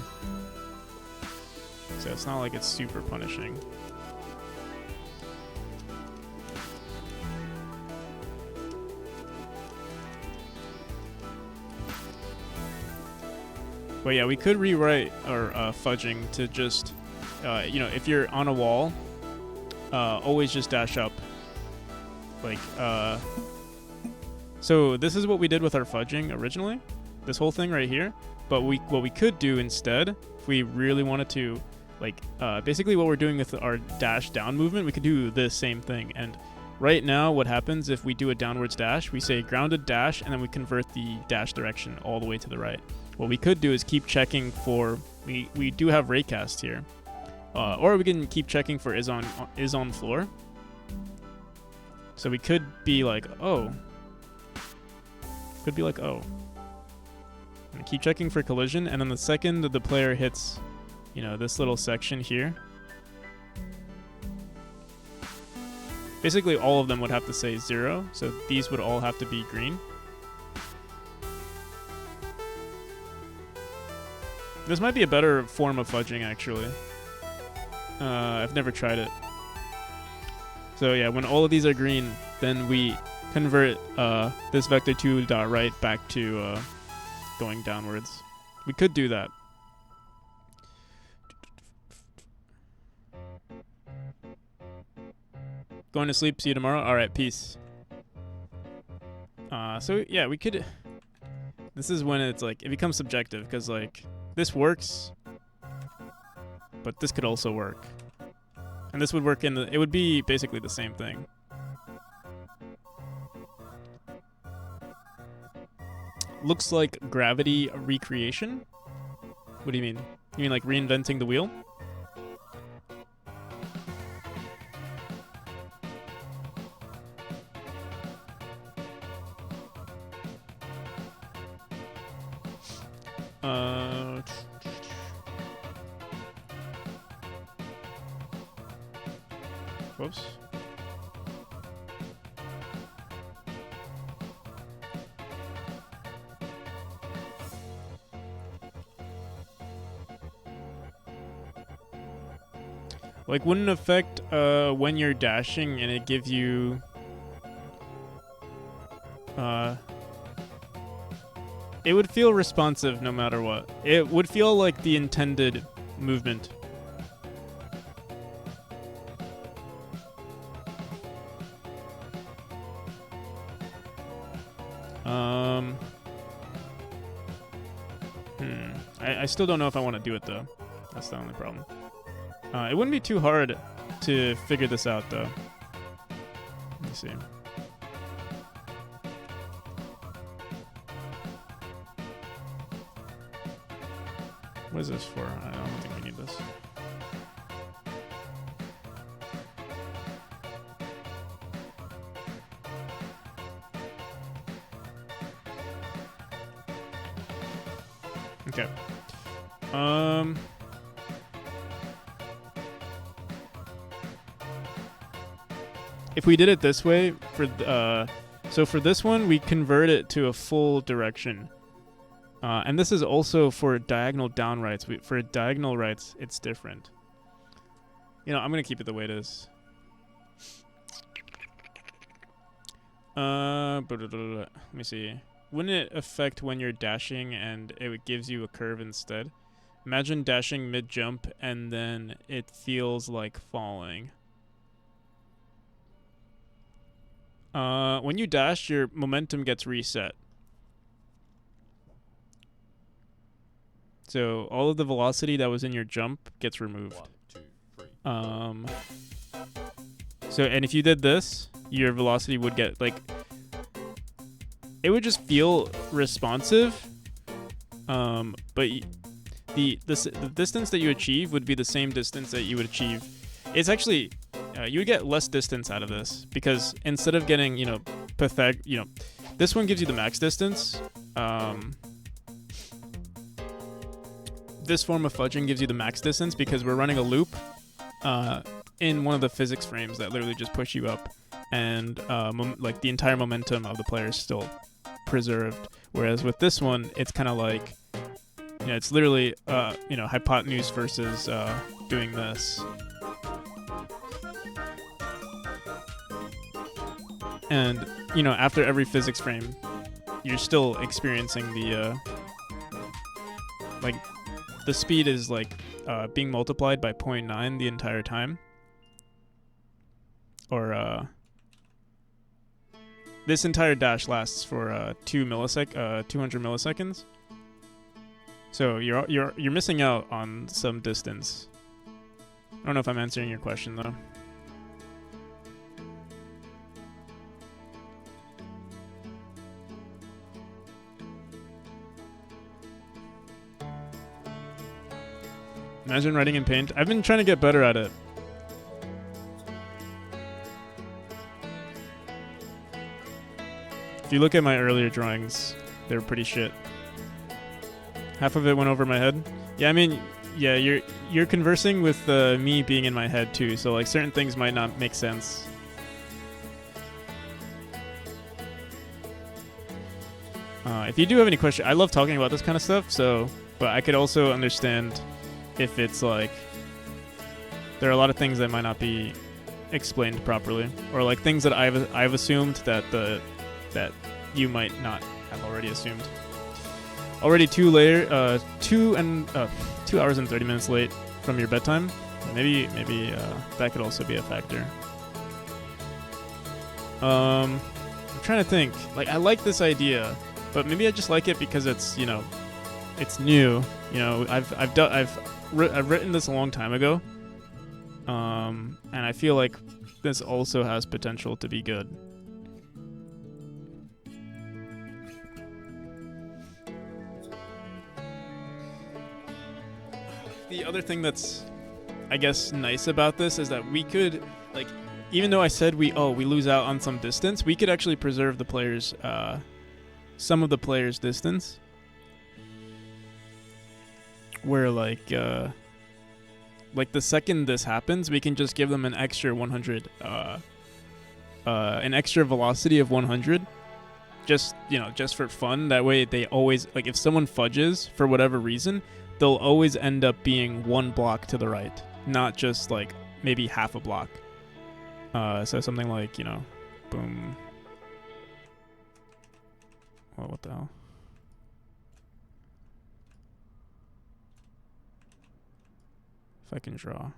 So it's not like it's super punishing. But yeah, we could rewrite our fudging to just, you know, if you're on a wall, always just dash up. Like, so this is what we did with our fudging originally, this whole thing right here. But what we could do instead, if we really wanted to, like, basically what we're doing with our dash down movement, we could do the same thing. And right now, what happens if we do a downwards dash, we say grounded dash, and then we convert the dash direction all the way to the right. What we could do is keep checking for, we do have raycast here, or we can keep checking for is on floor. So we could be like, oh. Could be like, oh. And keep checking for collision, and then the second the player hits, you know, this little section here, basically all of them would have to say 0, so these would all have to be green. This might be a better form of fudging, actually. I've never tried it. So yeah, when all of these are green, then we convert this vector2.right back to going downwards. We could do that. Going to sleep, see you tomorrow. All right, peace. So yeah, we could... This is when it's like, it becomes subjective, because like, this works, but this could also work. And this would work in the... It would be basically the same thing. Looks like gravity recreation? What do you mean? You mean like reinventing the wheel? Whoops. Like, wouldn't affect when you're dashing and it gives you it would feel responsive no matter what. It would feel like the intended movement. I still don't know if I want to do it, though. That's the only problem. It wouldn't be too hard to figure this out, though. Let me see. What is this for? I don't think we need this. Okay. if we did it this way for so for this one we convert it to a full direction, and this is also for diagonal down rights. For diagonal rights, it's different. I'm gonna keep it the way it is. Let me see. Wouldn't it affect when you're dashing and it gives you a curve instead? Imagine dashing mid-jump and then it feels like falling. When you dash, your momentum gets reset. So all of the velocity that was in your jump gets removed. 1, 2, 3. So, and if you did this, your velocity would get, like, it would just feel responsive, but the distance that you achieve would be the same distance that you would achieve. It's actually, you would get less distance out of this, because instead of getting, this one gives you the max distance. This form of fudging gives you the max distance because we're running a loop in one of the physics frames that literally just push you up, and like the entire momentum of the player is still preserved. Whereas with this one, it's kind of like, it's literally hypotenuse versus doing this. And after every physics frame, you're still experiencing the the speed is like being multiplied by 0.9 the entire time. Or this entire dash lasts for 200 milliseconds. So you're missing out on some distance. I don't know if I'm answering your question though. Imagine writing in Paint. I've been trying to get better at it. If you look at my earlier drawings, they're pretty shit. Half of it went over my head. Yeah, I mean, yeah, you're conversing with me being in my head too, so like certain things might not make sense. If you do have any questions, I love talking about this kind of stuff, but I could also understand if it's like there are a lot of things that might not be explained properly, or like things that I've assumed that that you might not have already assumed. Already 2 hours and 30 minutes late from your bedtime. Maybe that could also be a factor. I'm trying to think. Like, I like this idea, but maybe I just like it because it's it's new. I've written this a long time ago, and I feel like this also has potential to be good. The other thing that's, I guess, nice about this is that we could, like, even though I said we lose out on some distance, we could actually preserve the players, some of the players' distance. Where like the second this happens, we can just give them an extra 100, an extra velocity of 100, just for fun. That way, they always, like, if someone fudges for whatever reason, they'll always end up being 1 block to the right, not just like maybe half a block. So something like boom. Well, what the hell? If I can draw.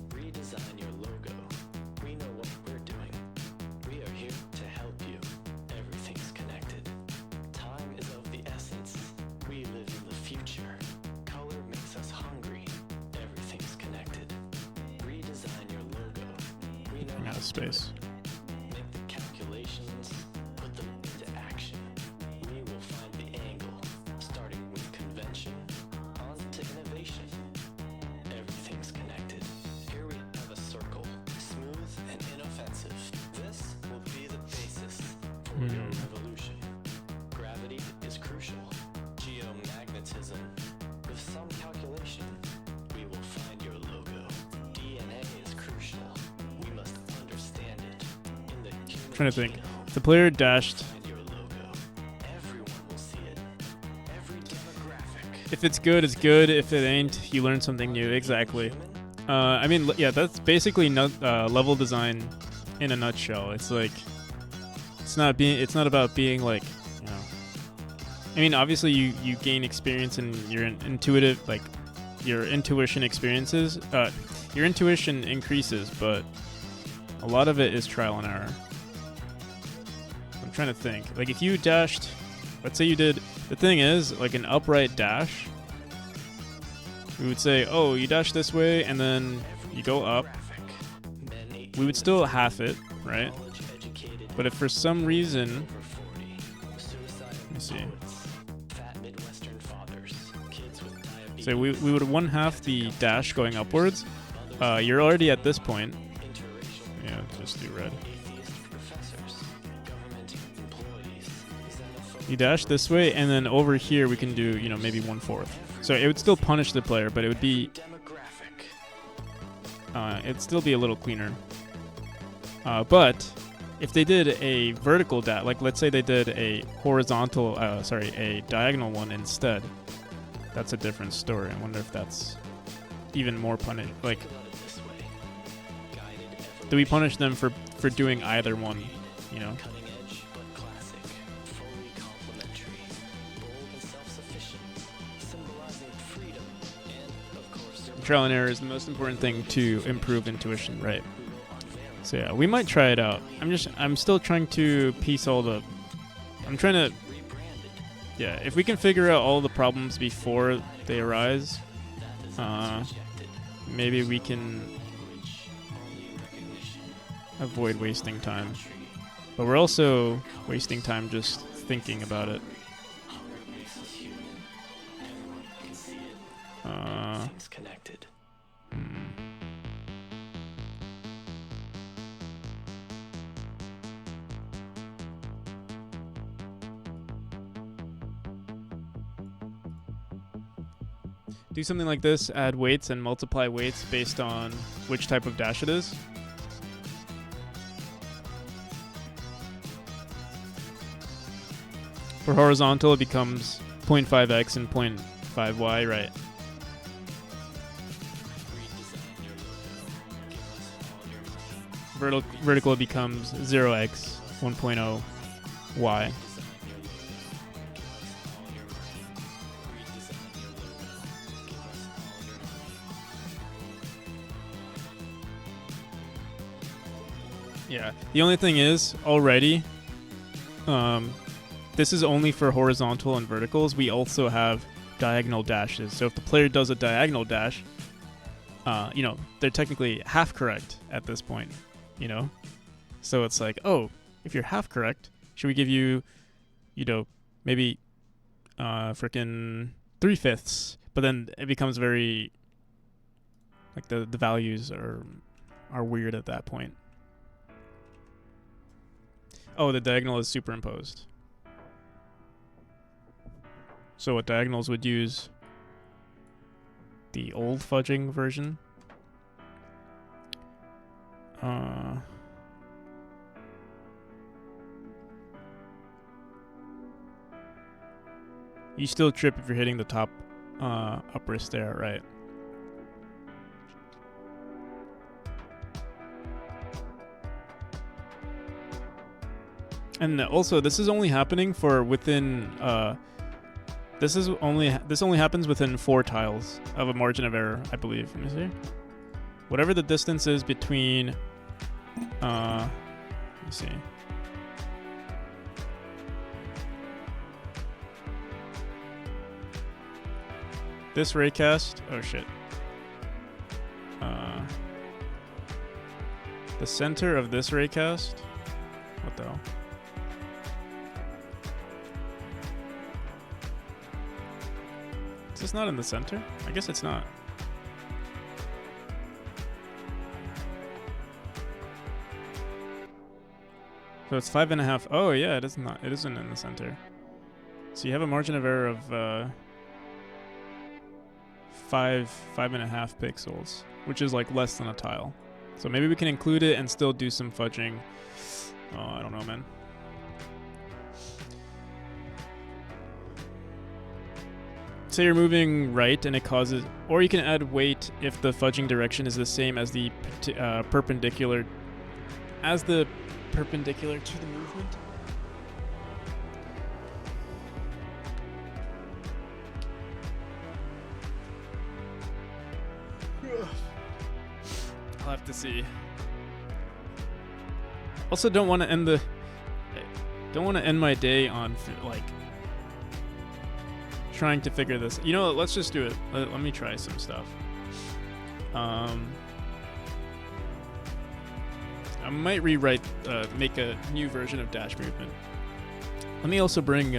Redesign your logo. We know what we're doing. We are here to help you. Everything's connected. Time is of the essence. We live in the future. Color makes us hungry. Everything's connected. Redesign your logo. We know Out of space. Make the calculations, put them into action. We will find the angle, starting with convention, on to innovation. Everything's connected. Here we have a circle, smooth and inoffensive. This will be the basis for your revolution. Gravity is crucial. trying to think. If the player dashed, Your logo. Everyone will see it. Every demographic. if it's good, it's good. If it ain't, you learn something new. Exactly. I mean, yeah, that's basically level design in a nutshell. It's like it's not about being like, you know. I mean, obviously you gain experience in your intuitive, like your intuition experiences. Your intuition increases, but a lot of it is trial and error. I'm trying to think. Like if you dashed, let's say you did. The thing is, like an upright dash. We would say, oh, you dash this way, and then you go up. We would still half it, right? But if for some reason, let me see. So we would 1/2 the dash going upwards. You're already at this point. Yeah, just do red. You dash this way, and then over here we can do, you know, maybe 1/4. So it would still punish the player, but it would be, it'd still be a little cleaner. But if they did a vertical dash, like let's say they did a a diagonal one instead, that's a different story. I wonder if that's even more punish. Like, do we punish them for doing either one? You know. Trial and error is the most important thing to improve intuition, right? So yeah, we might try it out. I'm still trying to piece all the. I'm trying to. Yeah, if we can figure out all the problems before they arise, maybe we can avoid wasting time. But we're also wasting time just thinking about it. Do something like this, add weights and multiply weights based on which type of dash it is. For horizontal, it becomes 0.5x and 0.5y, right? Vertical becomes 0x, 1.0y. Yeah, the only thing is, already, this is only for horizontal and verticals. We also have diagonal dashes. So if the player does a diagonal dash, you know, they're technically half correct at this point, you know? So it's like, oh, if you're half correct, should we give you, you know, maybe frickin' 3/5? But then it becomes very, like the values are weird at that point. Oh, the diagonal is superimposed. So what diagonals would use the old fudging version. You still trip if you're hitting the top up wrist there, right? And also, this is only happening for within. This only happens within 4 tiles of a margin of error, I believe. Let me see. Whatever the distance is between. Let me see. This raycast. Oh shit. The center of this raycast. What the hell? Is this not in the center? I guess it's not. So it's 5.5. Oh yeah, it is not. It isn't in the center. So you have a margin of error of 5.5 pixels, which is like less than a tile. So maybe we can include it and still do some fudging. Oh, I don't know, man. Say you're moving right and it causes, or you can add weight if the fudging direction is the same as the perpendicular to the movement. I'll have to see. Also, don't want to end my day on like trying to figure this. You know what, let's just do it. Let me try some stuff. I might rewrite, make a new version of dash movement. Let me also bring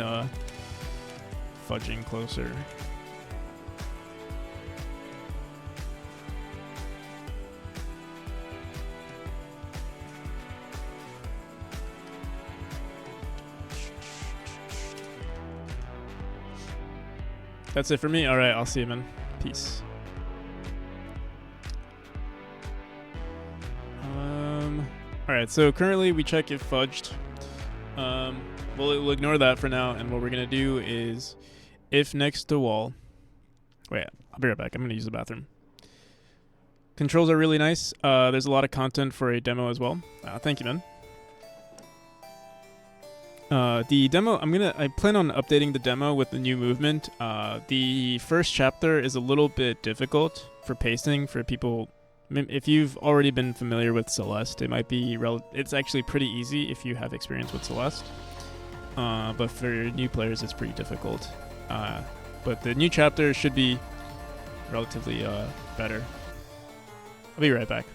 fudging closer. That's it for me. All right, I'll see you, man. Peace. All right, so currently we check if fudged. We'll ignore that for now, and what we're gonna do is, if next to wall. Wait, I'll be right back. I'm gonna use the bathroom. Controls are really nice. There's a lot of content for a demo as well. Thank you, man. The demo, I plan on updating the demo with the new movement. The first chapter is a little bit difficult for pacing for people. If you've already been familiar with Celeste, it might be it's actually pretty easy if you have experience with Celeste. But for new players, it's pretty difficult. But the new chapter should be relatively better. I'll be right back.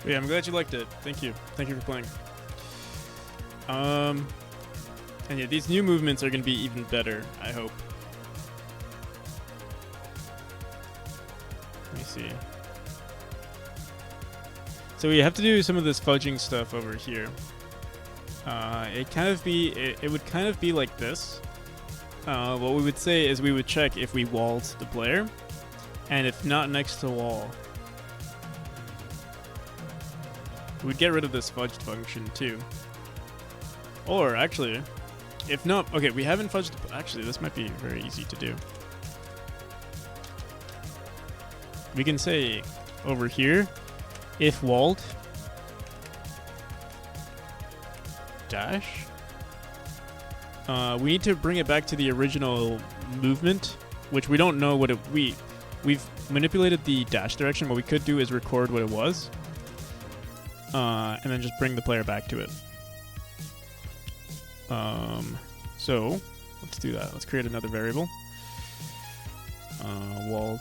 Yeah, I'm glad you liked it. Thank you. Thank you for playing. And yeah, these new movements are going to be even better, I hope. Let me see. So we have to do some of this fudging stuff over here. It would kind of be like this. What we would say is we would check if we walled the player, and if not next to wall, we'd get rid of this fudged function too. Or actually, if not, okay, we haven't fudged. Actually, this might be very easy to do. We can say over here, if walled, dash. We need to bring it back to the original movement, which we don't know what we've manipulated the dash direction. What we could do is record what it was. And then just bring the player back to it. So let's do that. Let's create another variable. Walled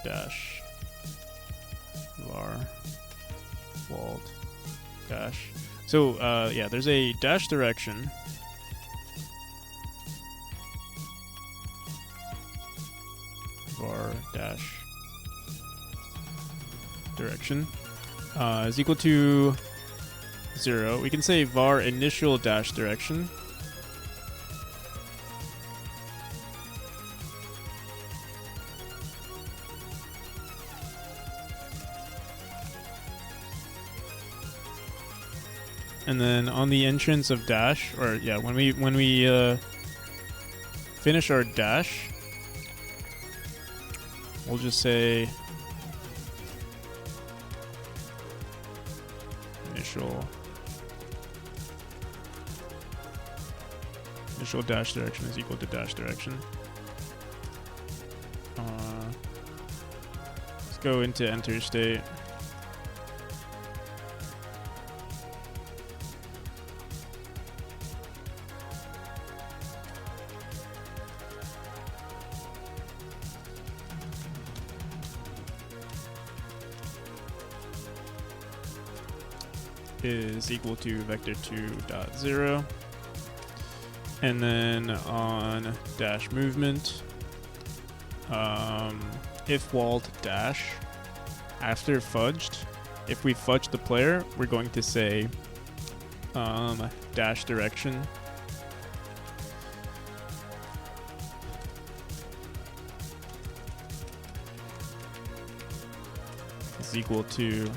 dash var walled dash. So yeah, there's a dash direction. var dash direction is equal to 0. We can say var initial dash direction. And then on the entrance of dash, or yeah, when we finish our dash, we'll just say initial dash direction is equal to dash direction. Let's go into enter state. Is equal to vector2 dot 0, and then on dash movement, if walled dash after fudged, if we fudge the player, we're going to say dash direction is equal to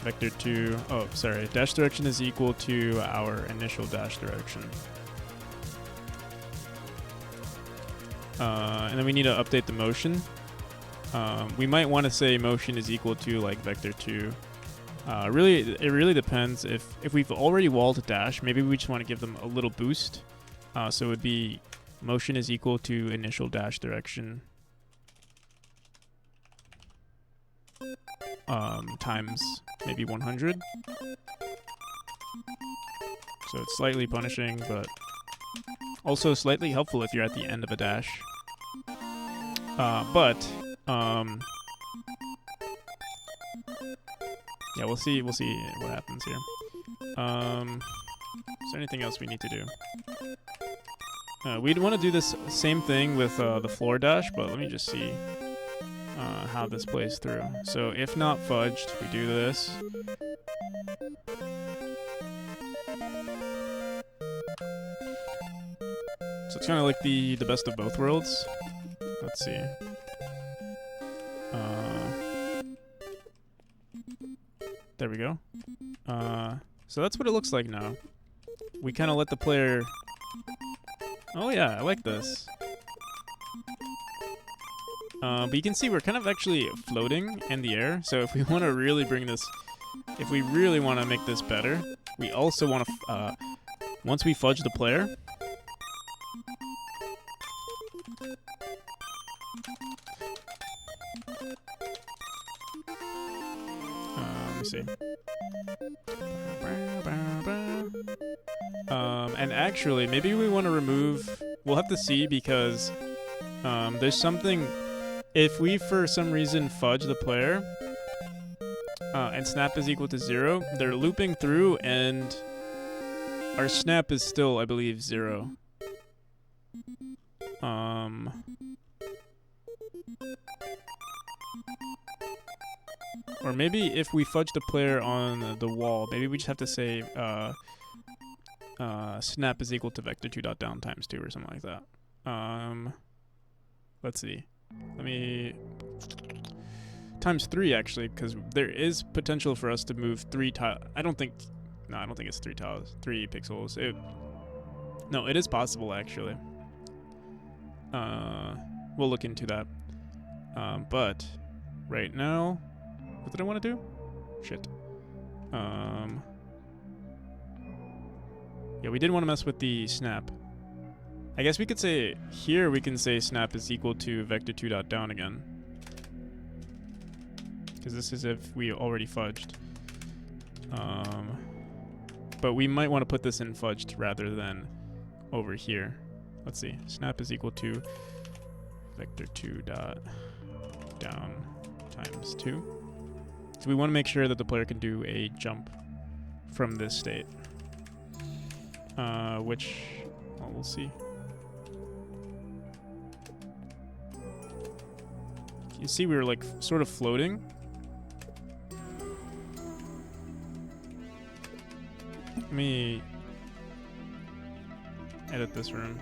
vector2, oh sorry, dash direction is equal to our initial dash direction. And then we need to update the motion. We might want to say motion is equal to like vector2. It really depends. If we've already walled dash, maybe we just want to give them a little boost. So it would be motion is equal to initial dash direction times maybe 100. So it's slightly punishing, but also slightly helpful if you're at the end of a dash. Yeah, we'll see what happens here. Is there anything else we need to do? We'd want to do this same thing with the floor dash, but let me just see how this plays through. So if not fudged, we do this. So it's kind of like the best of both worlds. Let's see. There we go. So that's what it looks like now. We kind of let the player... Oh yeah, I like this. But you can see we're kind of actually floating in the air. So if we want to really bring this... If we really want to make this better, we also want to... once we fudge the player... let me see. And actually, maybe we want to remove... We'll have to see because there's something... If we, for some reason, fudge the player and snap is equal to 0, they're looping through and our snap is still, I believe, 0. Or maybe if we fudge the player on the wall, maybe we just have to say snap is equal to vector2.down times 2 or something like that. Let's see. Let me... Times 3, actually, because there is potential for us to move 3 tiles. I don't think it's 3 tiles. 3 pixels. No, it is possible, actually. We'll look into that. But right now... What did I want to do? Shit. Yeah, we did want to mess with the snap. I guess we could say here we can say snap is equal to vector2.down again. Because this is if we already fudged. But we might want to put this in fudged rather than over here. Let's see. Snap is equal to vector2.down times 2. So we want to make sure that the player can do a jump from this state. Which, well, we'll see. you see we were like sort of floating. Let me edit this room.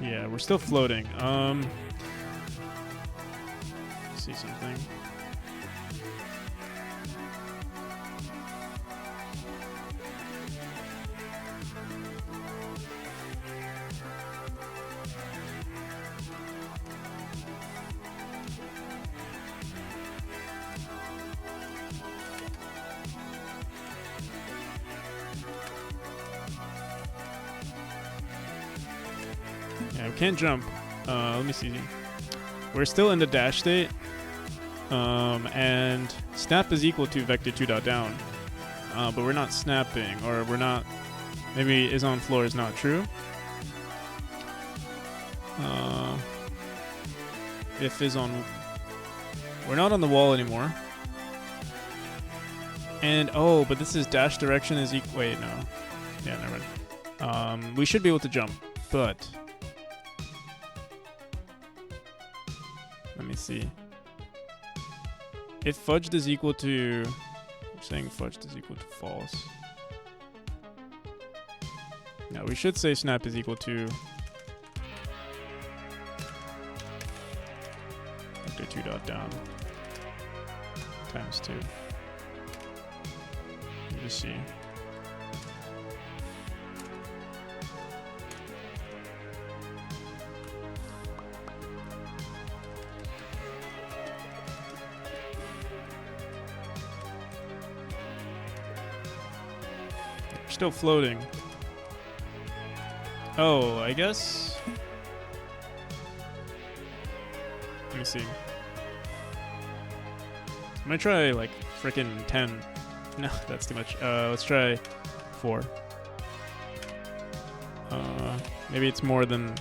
Yeah, we're still floating. See something. Yeah, we can't jump. Let me see. We're still in the dash state. And snap is equal to vector 2.down. But we're not snapping, or we're not. Maybe is on floor is not true. If is on. We're not on the wall anymore. And oh, but this is dash direction is equal. Wait, no. Yeah, never mind. We should be able to jump, but. Let me see. If fudged is equal to... I'm saying fudged is equal to false. Now we should say snap is equal to... vector 2.down times 2. Let me see. Still floating. Oh, I guess. Let me see. I'm gonna try like frickin' 10. No, that's too much. Let's try 4. Maybe it's more than,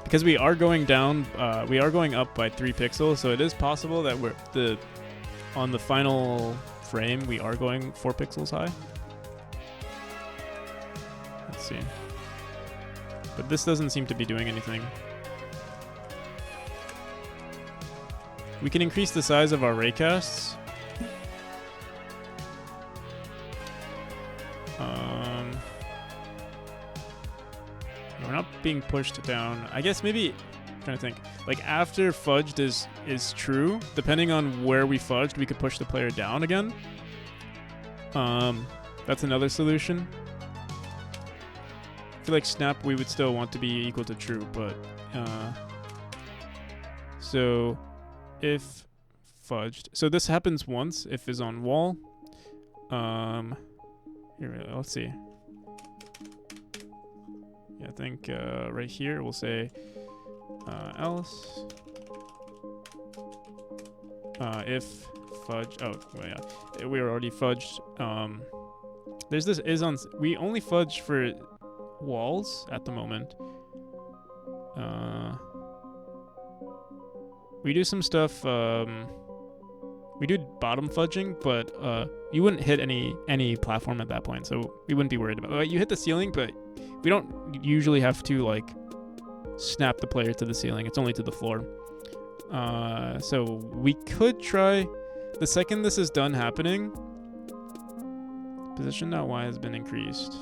because we are going down. We are going up by 3 pixels, so it is possible that we're on the final frame we are going 4 pixels high. Let's see. But this doesn't seem to be doing anything. We can increase the size of our raycasts. We're not being pushed down. I guess maybe, I'm trying to think. Like after fudged is true, depending on where we fudged, we could push the player down again. That's another solution. I feel like snap we would still want to be equal to true, but so if fudged, so this happens once if is on wall. Here, let's see. Yeah, I think right here we'll say else if fudge. Oh, well, yeah, we were already fudged. There's this is on. We only fudge for walls at the moment. We do some stuff. We do bottom fudging, but you wouldn't hit any platform at that point, so we wouldn't be worried about it. You hit the ceiling, but we don't usually have to like snap the player to the ceiling. It's only to the floor. So we could try. The second this is done happening, position.y has been increased.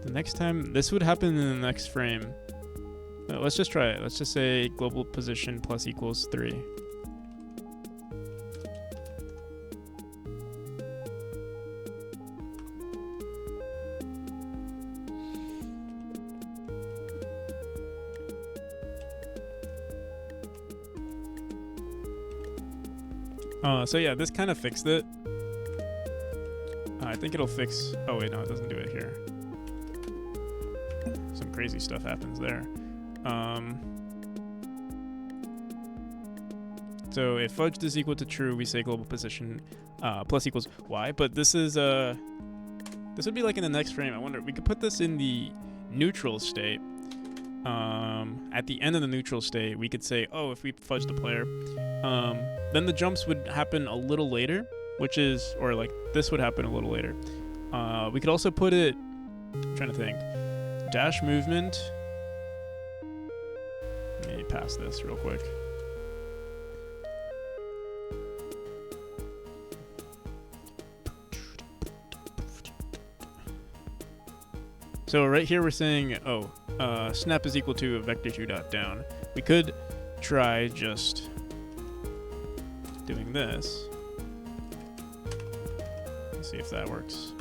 The next time this would happen in the next frame. Let's just try it. Let's just say global position plus equals 3. So yeah, this kind of fixed it. I think it'll fix... Oh wait, no, it doesn't do it here. Some crazy stuff happens there. So if fudged is equal to true, we say global position plus equals y. But this is This would be like in the next frame. I wonder, we could put this in the neutral state. At the end of the neutral state, we could say, oh, if we fudge the player, then the jumps would happen a little later, which is, or like this would happen a little later. We could also put it, I'm trying to think, dash movement. Let me pass this real quick. So right here we're saying, oh, snap is equal to a vector2.down. We could try just doing this. Let's see if that works.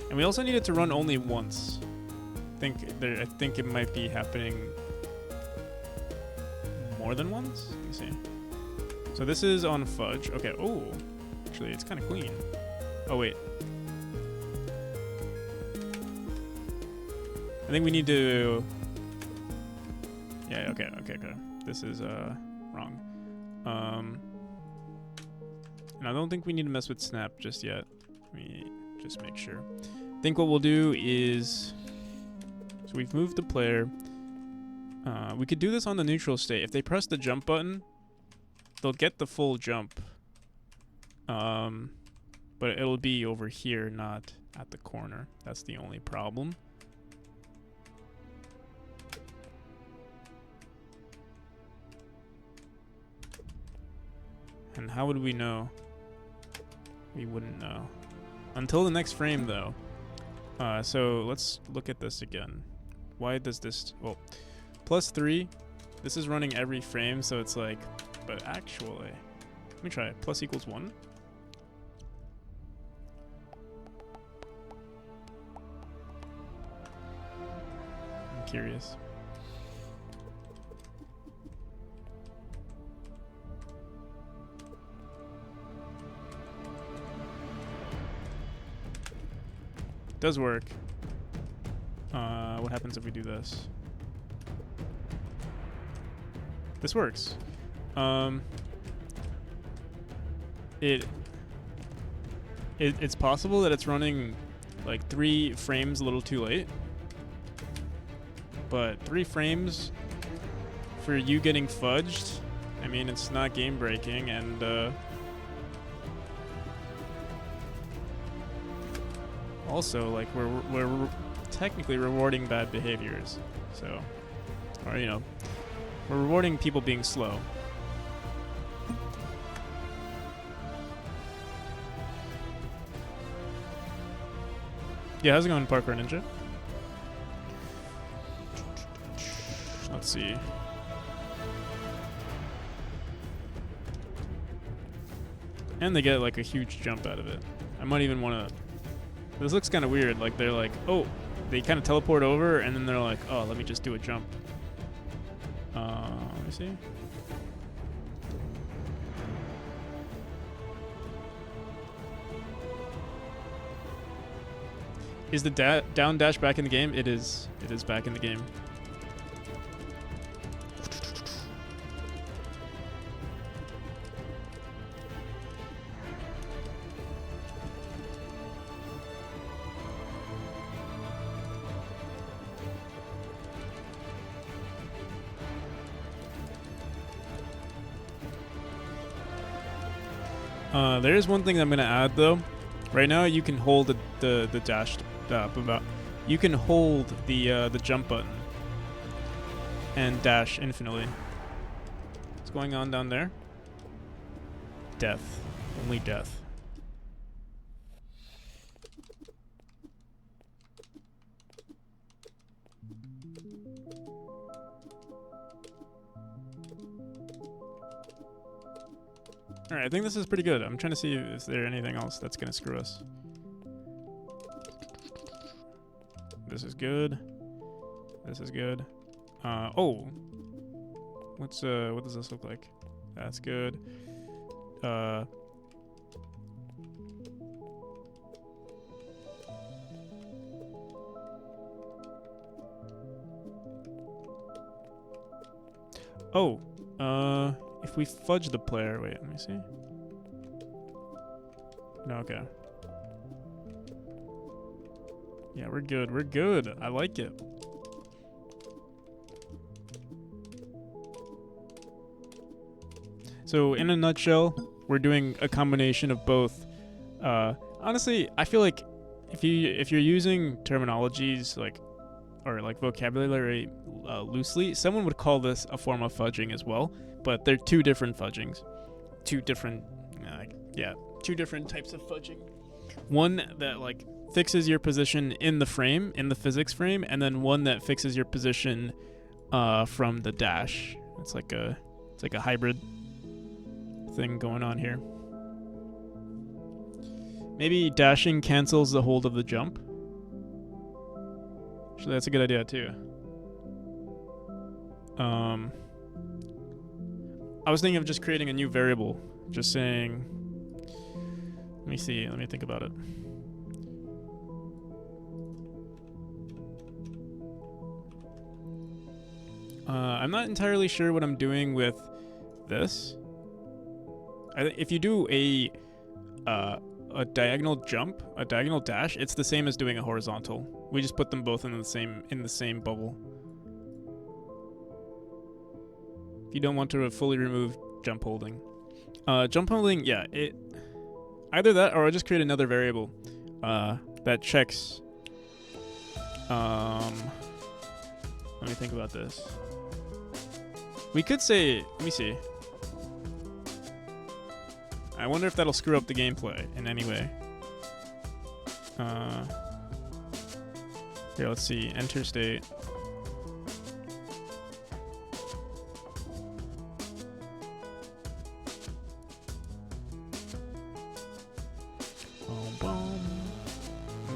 And we also need it to run only once. I think it might be happening more than once. Let me see. So this is on fudge. Okay. Oh, actually, it's kind of clean. Oh wait. I think we need to. Yeah. Okay. This is wrong. And I don't think we need to mess with snap just yet. Let me just make sure. I think what we'll do is, so we've moved the player. We could do this on the neutral state. If they press the jump button, they'll get the full jump. But it'll be over here, not at the corner. That's the only problem. And how would we know? We wouldn't know. Until the next frame, though. So let's look at this again. Why does this... Well, +3. This is running every frame, so it's like... But actually... Let me try it. Plus equals 1. I'm curious. Does work. What happens if we do this? This works. It's possible that it's running like 3 frames a little too late. But 3 frames for you getting fudged, I mean, it's not game breaking, and also, like, we're technically rewarding bad behaviors, so, or, you know, we're rewarding people being slow. Yeah, how's it going, Parkour Ninja? Let's see. And they get, like, a huge jump out of it. I might even want to... This looks kind of weird. Like, they're like, oh, they kind of teleport over, and then they're like, oh, let me just do a jump. Let me see. Is the down dash back in the game? It is. It is back in the game. There is one thing I'm gonna add though. Right now, you can hold the dash up about. You can hold the jump button and dash infinitely. What's going on down there? Death, only death. Alright, I think this is pretty good. I'm trying to see if there's anything else that's gonna screw us. This is good. This is good. Oh. What does this look like? That's good. Oh. If we fudge the player, wait, let me see. No, okay. Yeah, we're good. We're good. I like it. So in a nutshell, we're doing a combination of both. Honestly, I feel like if you're using terminologies or vocabulary loosely, someone would call this a form of fudging as well. But they're two different fudgings, two different types of fudging. One that fixes your position in the frame, in the physics frame, and then one that fixes your position from the dash. It's like a hybrid thing going on here. Maybe dashing cancels the hold of the jump. Actually, that's a good idea too. I was thinking of just creating a new variable, just saying. Let me see. Let me think about it. I'm not entirely sure what I'm doing with this. If you do a diagonal jump, a diagonal dash, it's the same as doing a horizontal. We just put them both in the same bubble. If you don't want to fully remove jump holding. Jump holding, yeah, either that or I'll just create another variable that checks. Let me think about this. We could say, let me see. I wonder if that'll screw up the gameplay in any way. Here, let's see. Enter state.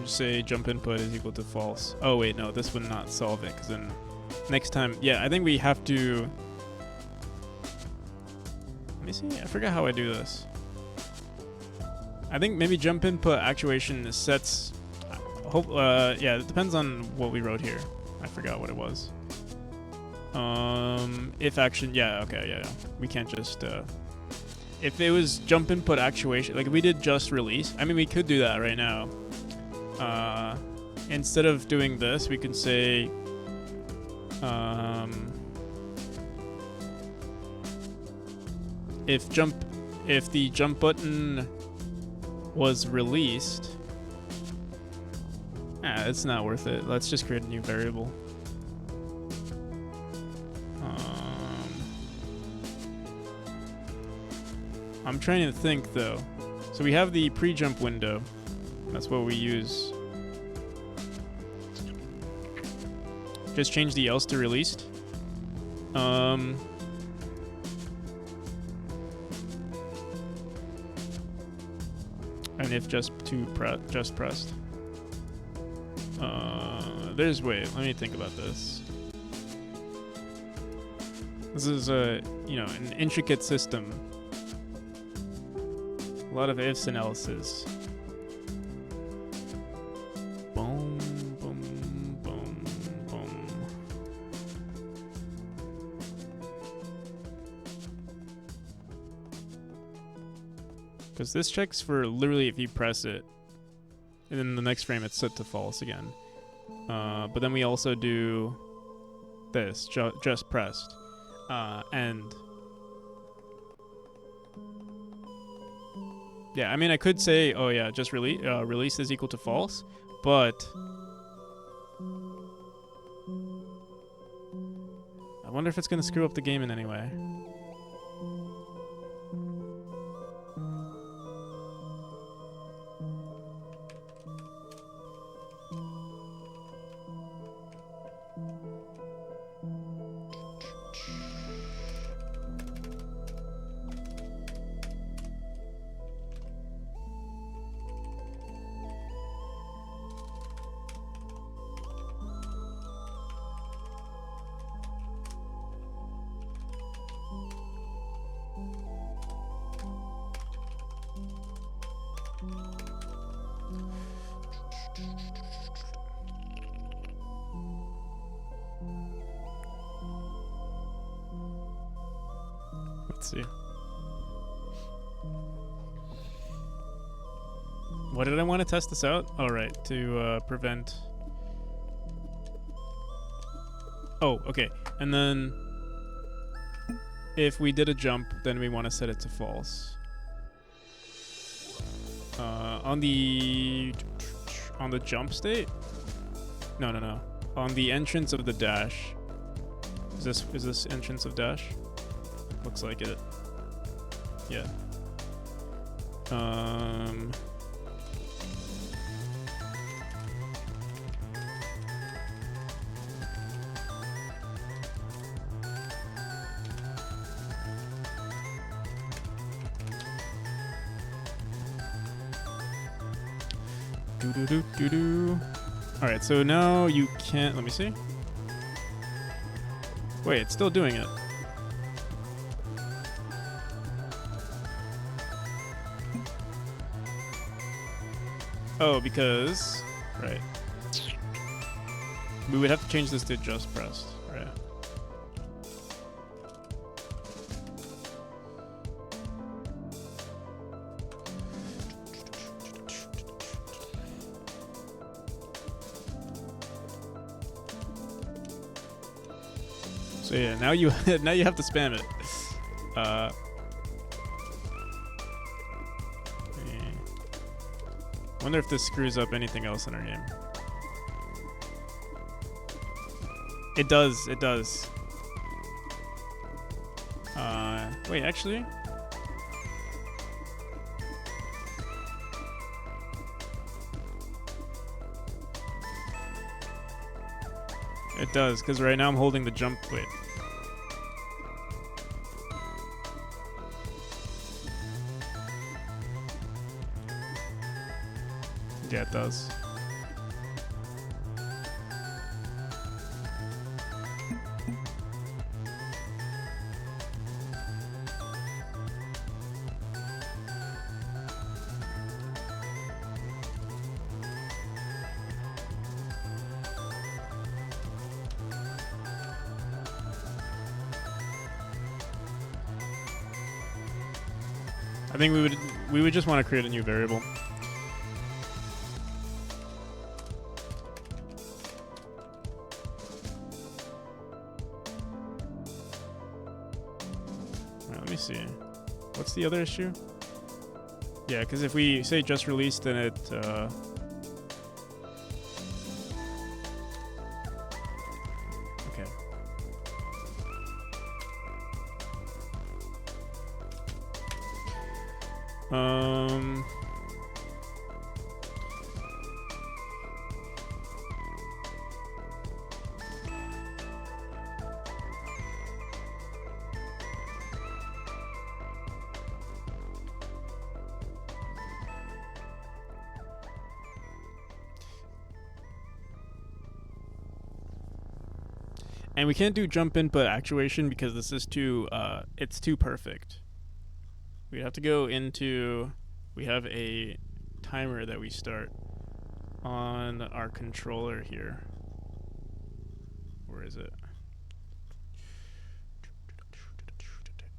Just say jump input is equal to false. Oh wait, no, this would not solve it because then next time, yeah, I think we have to. Let me see. I forgot how I do this. I think maybe jump input actuation sets. Yeah, it depends on what we wrote here. I forgot what it was. If action, yeah, okay, yeah. We can't just. If it was jump input actuation, like if we did just release. I mean, we could do that right now. Instead of doing this, we can say. If the jump button was released, it's not worth it. Let's just create a new variable. I'm trying to think though. So we have the pre-jump window. That's what we use. Just change the else to released. And if just pressed. Wait, let me think about this. This is an intricate system. A lot of ifs and else's. Boom, boom, boom, boom. Because this checks for literally if you press it, and then the next frame it's set to false again. But then we also do this, just pressed, and yeah, I mean I could say, oh yeah, just release is equal to false, but I wonder if it's gonna screw up the game in any way. Let's see. Why did I want to test this out? Oh, right, to prevent... Oh, okay. And then if we did a jump, then we want to set it to false. On the jump state? No. On the entrance of the dash. Is this entrance of dash? Looks like it. Yeah. All right, so now you can't. Let me see. Wait, it's still doing it. Oh, because right. We would have to change this to just pressed, right? So yeah, now you now you have to spam it. Wonder if this screws up anything else in our game. It does. It does. Wait, actually. It does, because right now I'm holding the jump. Wait. Yeah, it does. I think we would just want to create a new variable. Let me see. What's the other issue? Yeah, because if we say just released, then it okay. And we can't do jump input actuation because this is too, it's too perfect. We have to go into, we have a timer that we start on our controller here. Where is it?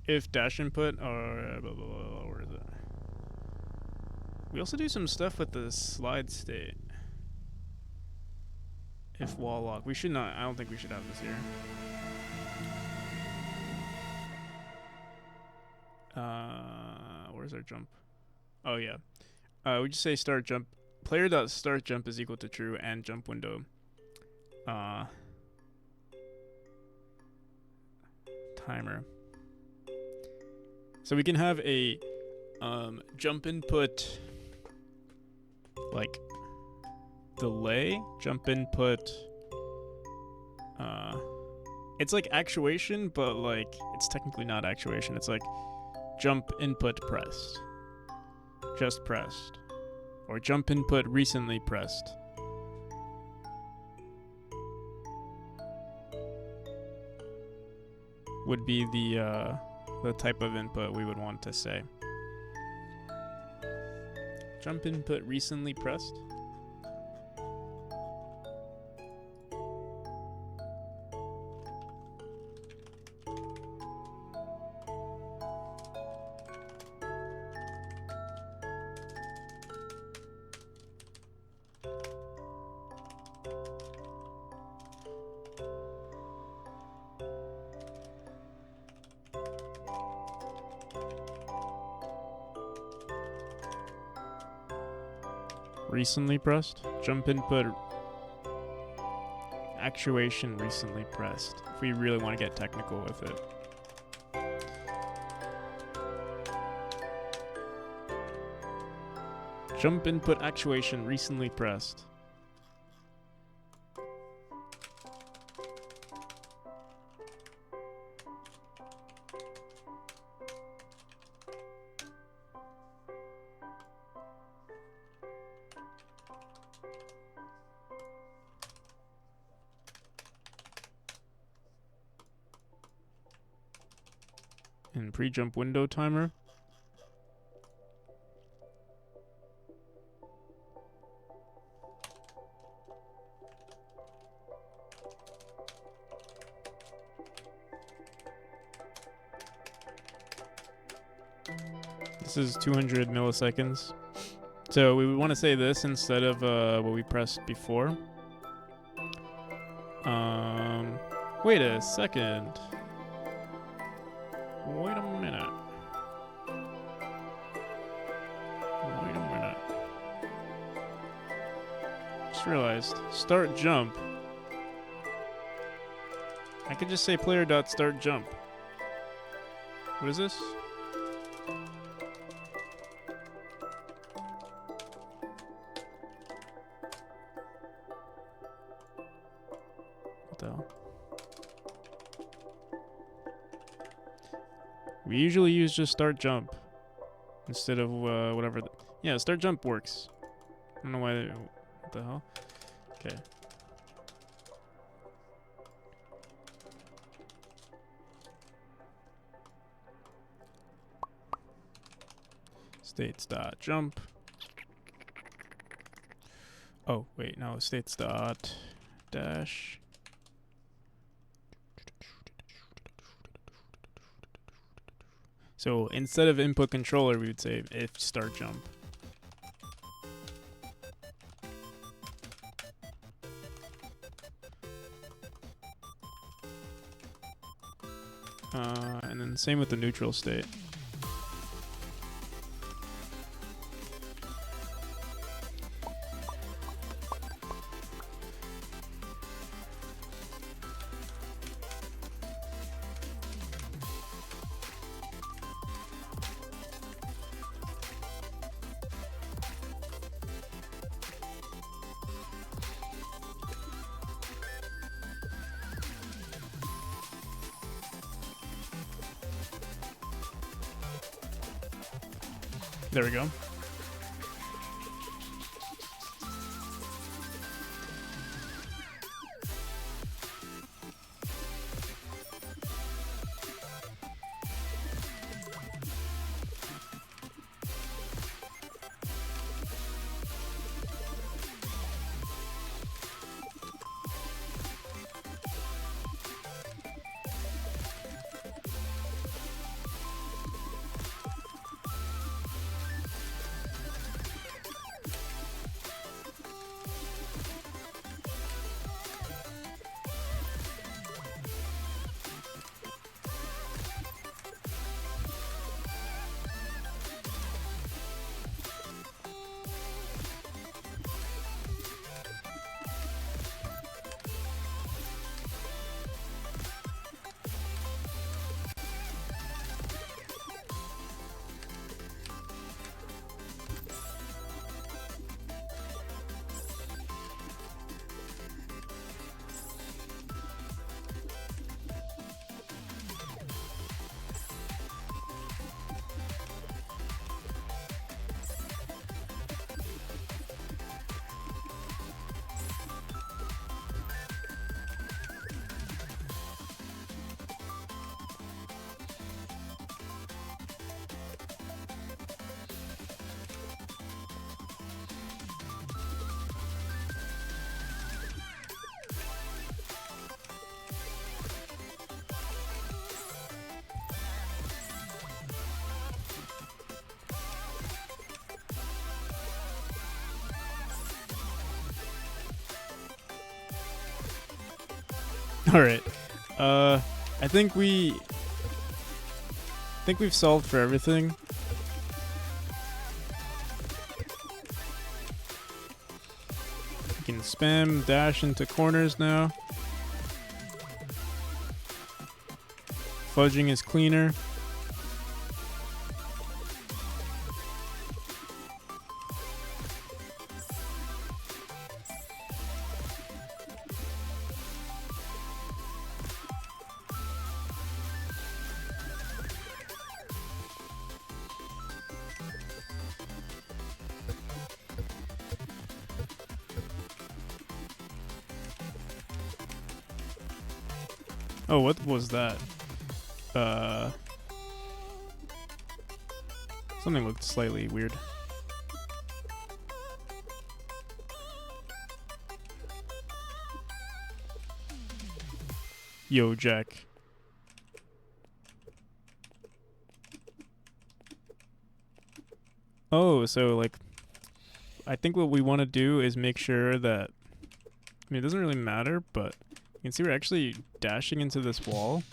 If dash input or blah, blah, blah, where is it? We also do some stuff with the slide state. If wall lock, we should not. I don't think we should have this here. Where's our jump? Oh yeah. We just say start jump. Player.start jump is equal to true and jump window. Timer. So we can have a jump input like delay, jump input. It's like actuation, but like it's technically not actuation. It's like jump input pressed, just pressed, or jump input recently pressed. Would be the type of input we would want to say. Jump input recently pressed. recently pressed. Jump input actuation recently pressed. If we really want to get technical with it. Jump input actuation recently pressed. And pre-jump window timer. This is 200 milliseconds. So we would want to say this instead of what we pressed before. Wait a second. Wait a minute. Wait a minute. Just realized. Start jump. I could just say player.start jump. What is this? What the hell? We usually use just start jump instead of whatever. Yeah, start jump works. I don't know why. What the hell? Okay. States dot jump. Oh wait, no. States dot dash. So instead of input controller, we would say if start jump. And then same with the neutral state. There we go. All right. I think we've solved for everything. You can spam dash into corners now. Fudging is cleaner. Oh, what was that? Something looked slightly weird. Yo, Jack. Oh, so like, I think what we want to do is make sure that, I mean, it doesn't really matter, but you can see we're actually dashing into this wall.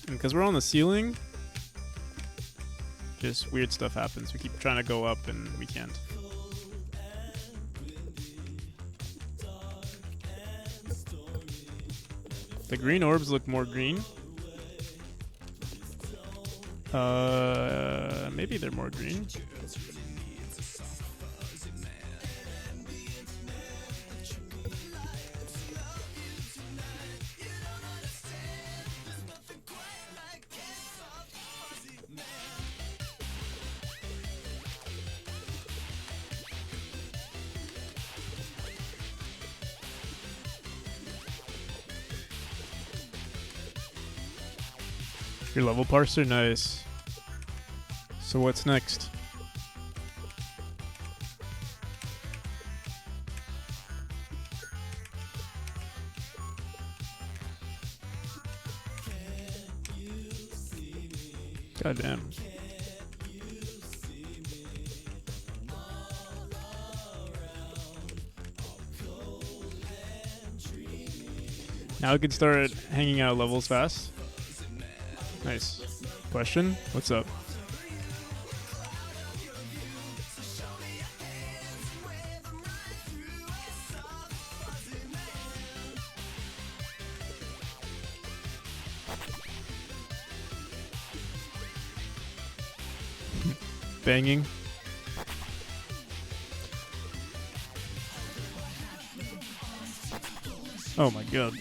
And because we're on the ceiling, just weird stuff happens. We keep trying to go up and we can't. The green orbs look more green. Maybe they're more green. Your level parser, nice. So what's next? God damn. Now we can start hanging out levels fast. Nice. Question? What's up? Banging. Oh my god.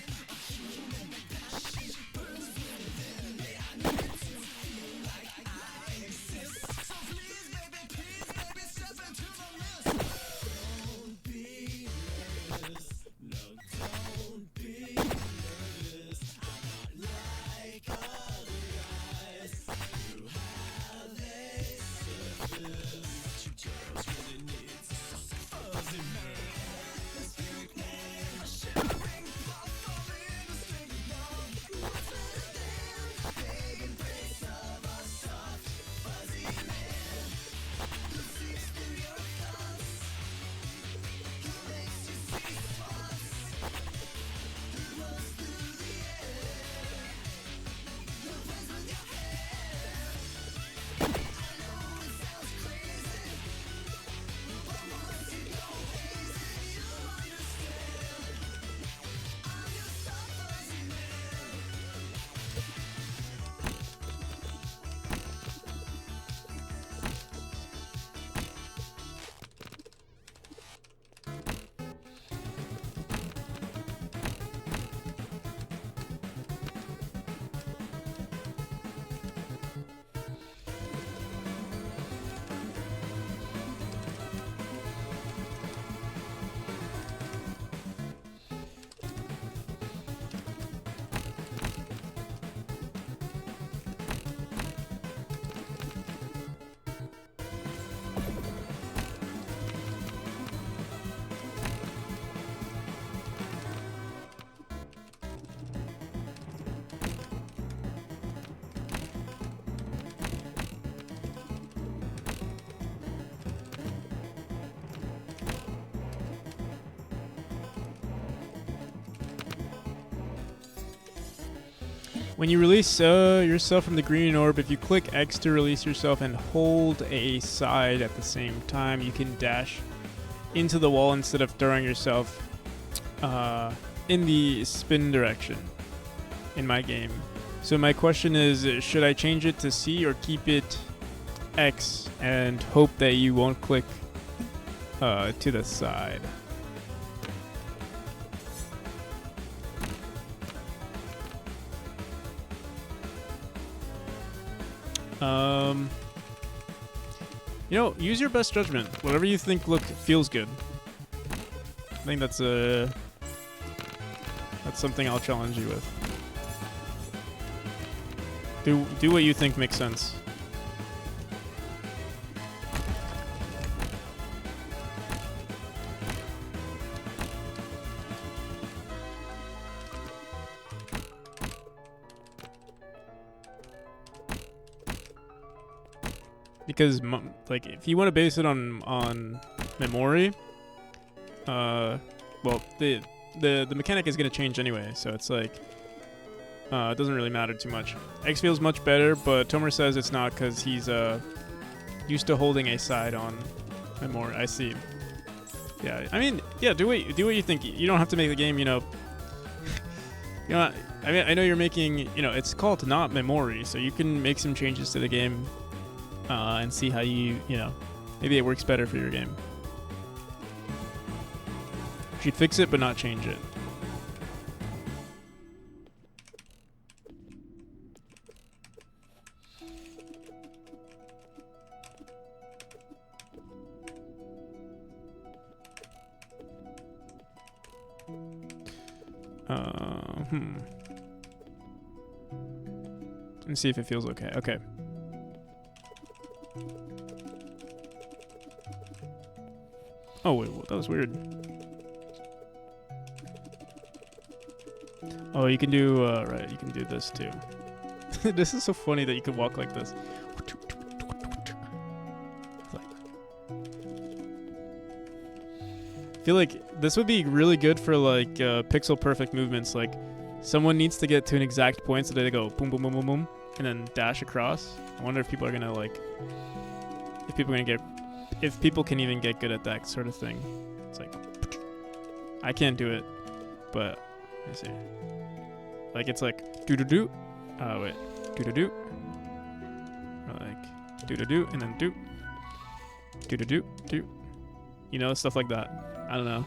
When you release yourself from the green orb, if you click X to release yourself and hold a side at the same time, you can dash into the wall instead of throwing yourself in the spin direction in my game. So my question is, should I change it to C or keep it X and hope that you won't click to the side? You know, use your best judgment. Whatever you think feels good. I think that's something I'll challenge you with. Do what you think makes sense. Because like if you want to base it on Memori, well the mechanic is going to change anyway, so it's like it doesn't really matter too much. X feels much better, but Tomer says it's not because he's used to holding a side on Memori. I see. Yeah, I mean, yeah, do what you think. You don't have to make the game, you know. You know, I mean, I know you're making, you know, it's called not Memori, so you can make some changes to the game and see how you know, maybe it works better for your game. You should fix it, but not change it. Let's see if it feels okay. Okay. Oh, wait, that was weird. Oh, you can do, right, you can do this too. This is so funny that you can walk like this. I feel like this would be really good for like pixel perfect movements. Like someone needs to get to an exact point so they go boom, boom, boom, boom, boom, and then dash across. I wonder if people are gonna like, if people can even get good at that sort of thing. It's like, I can't do it, but let me see. Like it's like do do do. Oh wait, do do do. Like do do do and then do do do do do. You know, stuff like that. I don't know.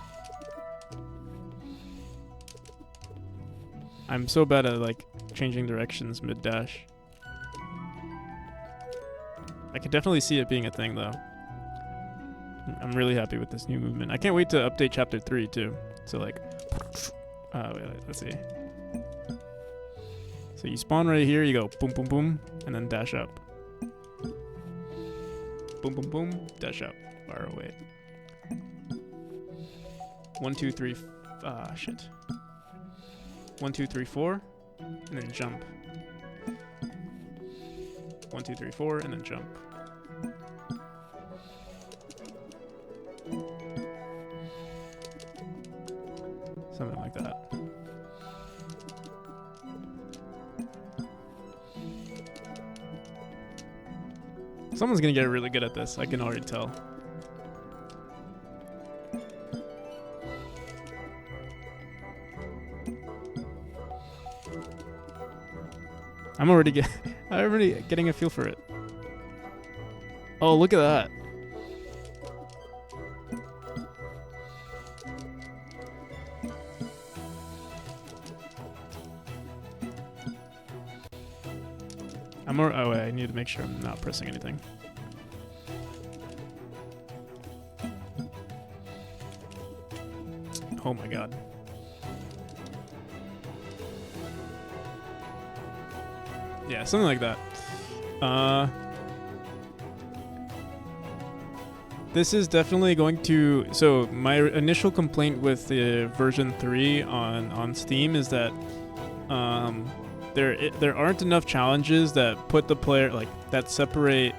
I'm so bad at like changing directions mid dash. I could definitely see it being a thing though. I'm really happy with this new movement. I can't wait to update chapter 3 too. So like, wait, let's see. So you spawn right here, you go boom, boom, boom, and then dash up. Boom, boom, boom, dash up. Far away. 1, 2, 3. Shit. 1, 2, 3, 4, and then jump. 1, 2, 3, 4, and then jump. Something like that. Someone's gonna get really good at this. I can already tell. I'm already getting a feel for it. Oh, look at that. Oh wait, I need to make sure I'm not pressing anything. Oh my god. Yeah, something like that. This is definitely going to... So my initial complaint with the version 3 on Steam is that there aren't enough challenges that put the player, like, that separate...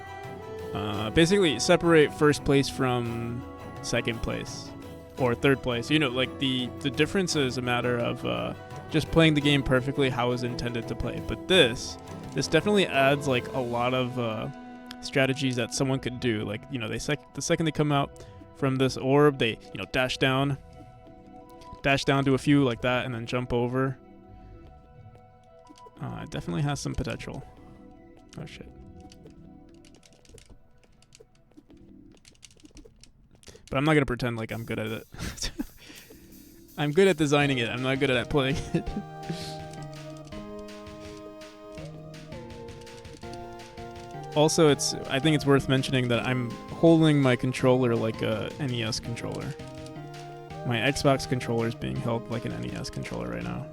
basically separate first place from second place. Or third place. You know, like, the difference is a matter of just playing the game perfectly how it was intended to play. But this definitely adds, like, a lot of strategies that someone could do. Like, you know, the second they come out from this orb, they, you know, dash down, dash down to a few like that and then jump over. It definitely has some potential. Oh shit. But I'm not gonna pretend like I'm good at it. I'm good at designing it. I'm not good at playing it. Also, I think it's worth mentioning that I'm holding my controller like a NES controller. My Xbox controller is being held like an NES controller right now.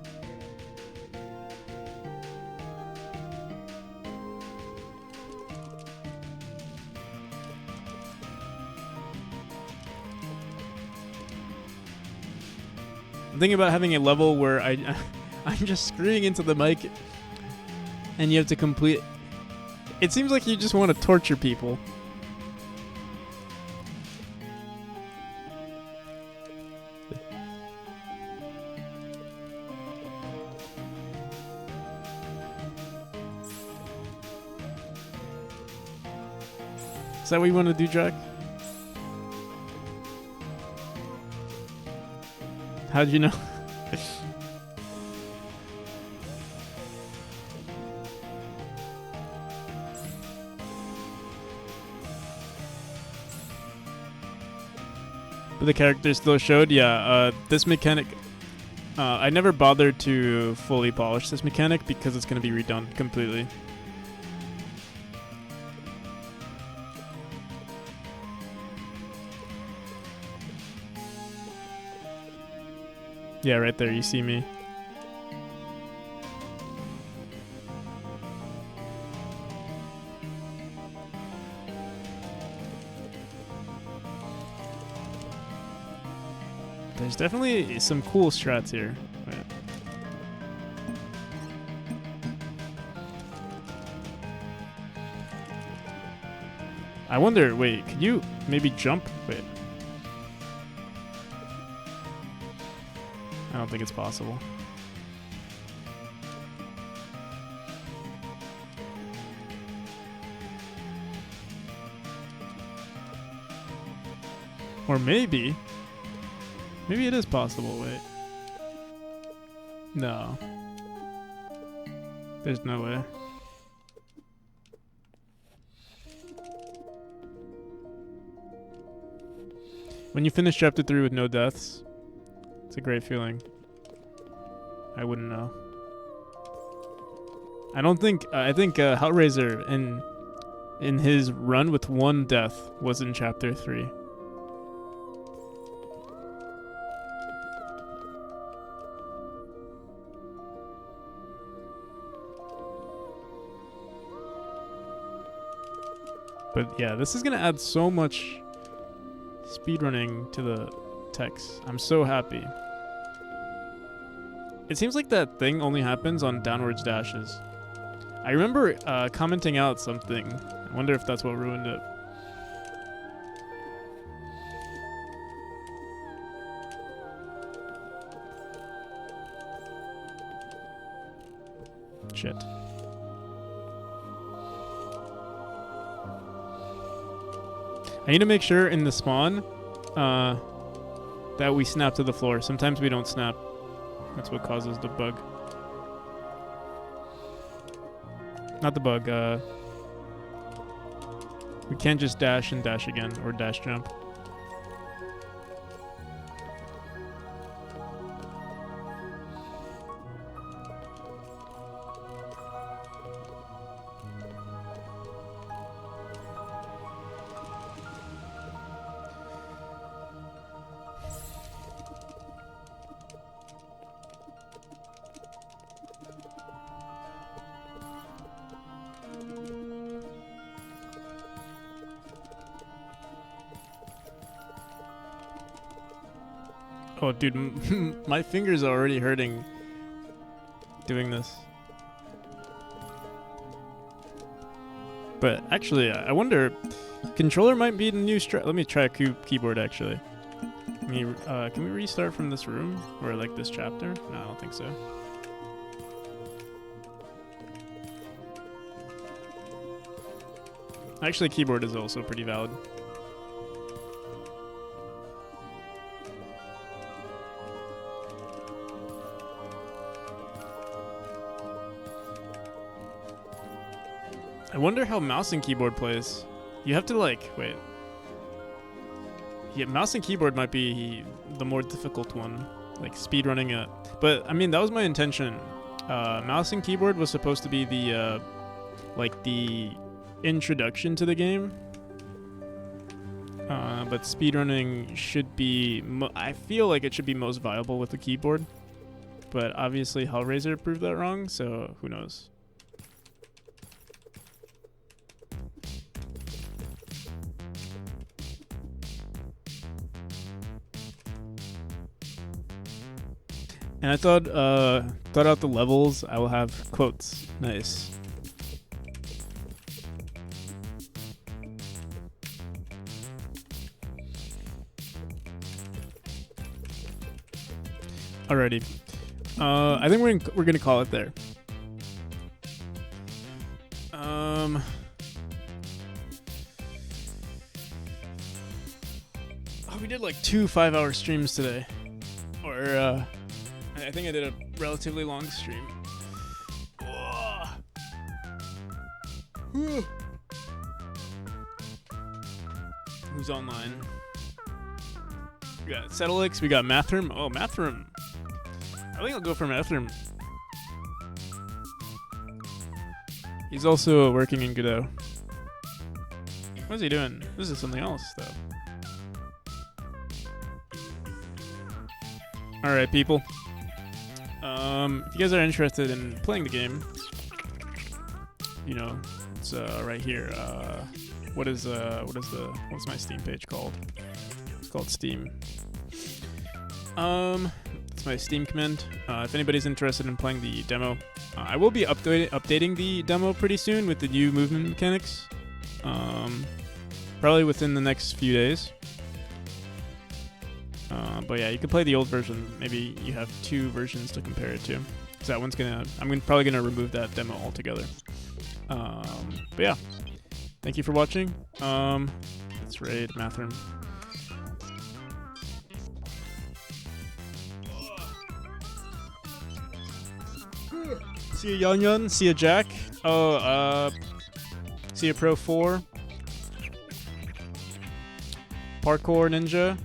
I'm thinking about having a level where I'm just screaming into the mic and you have to complete. It seems like you just want to torture people. Is that what you want to do, Jack? How'd you know? But the characters still showed? Yeah, this mechanic... I never bothered to fully polish this mechanic because it's going to be redone completely. Yeah, right there, you see me. There's definitely some cool strats here. Wait. I wonder, wait, could you maybe jump? Wait. I don't think it's possible. Or maybe it is possible. Wait. No. There's no way. When you finish chapter 3 with no deaths, it's a great feeling. I wouldn't know. I think Hellraiser in his run with one death was in chapter 3. But yeah, this is gonna add so much speedrunning to the text. I'm so happy. It seems like that thing only happens on downwards dashes. I remember commenting out something. I wonder if that's what ruined it. Shit. I need to make sure in the spawn that we snap to the floor. Sometimes we don't snap. That's what causes the bug. Not the bug, we can't just dash and dash again, or dash jump. Oh, dude, my fingers are already hurting doing this. But actually, I wonder, controller might be the new strat. Let me try a keyboard, actually. Can we restart from this room? Or like this chapter? No, I don't think so. Actually, keyboard is also pretty valid. I wonder how mouse and keyboard plays. You have to like wait. Yeah, mouse and keyboard might be the more difficult one, like speedrunning it. But I mean, that was my intention. Mouse and keyboard was supposed to be the like the introduction to the game. But speedrunning should be. I feel like it should be most viable with the keyboard. But obviously, Hellraiser proved that wrong, so who knows? And I thought out the levels. I will have quotes. Nice. Alrighty. I think we're gonna call it there. Oh, we did like 2 5-hour streams today, or I think I did a relatively long stream. Who's online? We got Settlix, we got Mathroom. Oh, Mathroom. I think I'll go for Mathroom. He's also working in Godot. What is he doing? This is something else, though. Alright, people. If you guys are interested in playing the game, you know, it's right here. What's my Steam page called? It's called Steam. It's my Steam command. If anybody's interested in playing the demo, I will be updating the demo pretty soon with the new movement mechanics. Probably within the next few days. But yeah, you can play the old version. Maybe you have 2 versions to compare it to. So that one's probably gonna remove that demo altogether. But yeah, thank you for watching. Let's raid Mathroom. See ya, Yun. See ya, Jack. See ya, Pro 4. Parkour Ninja.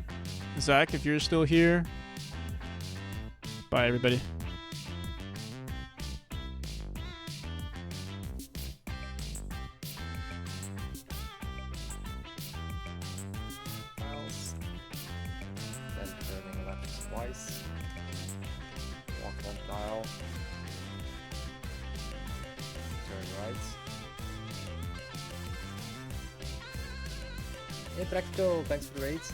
Zach, if you're still here. Bye, everybody. Files. Then turning left twice. Walk on dial. Turn right. Hey Practical, thanks for the raids.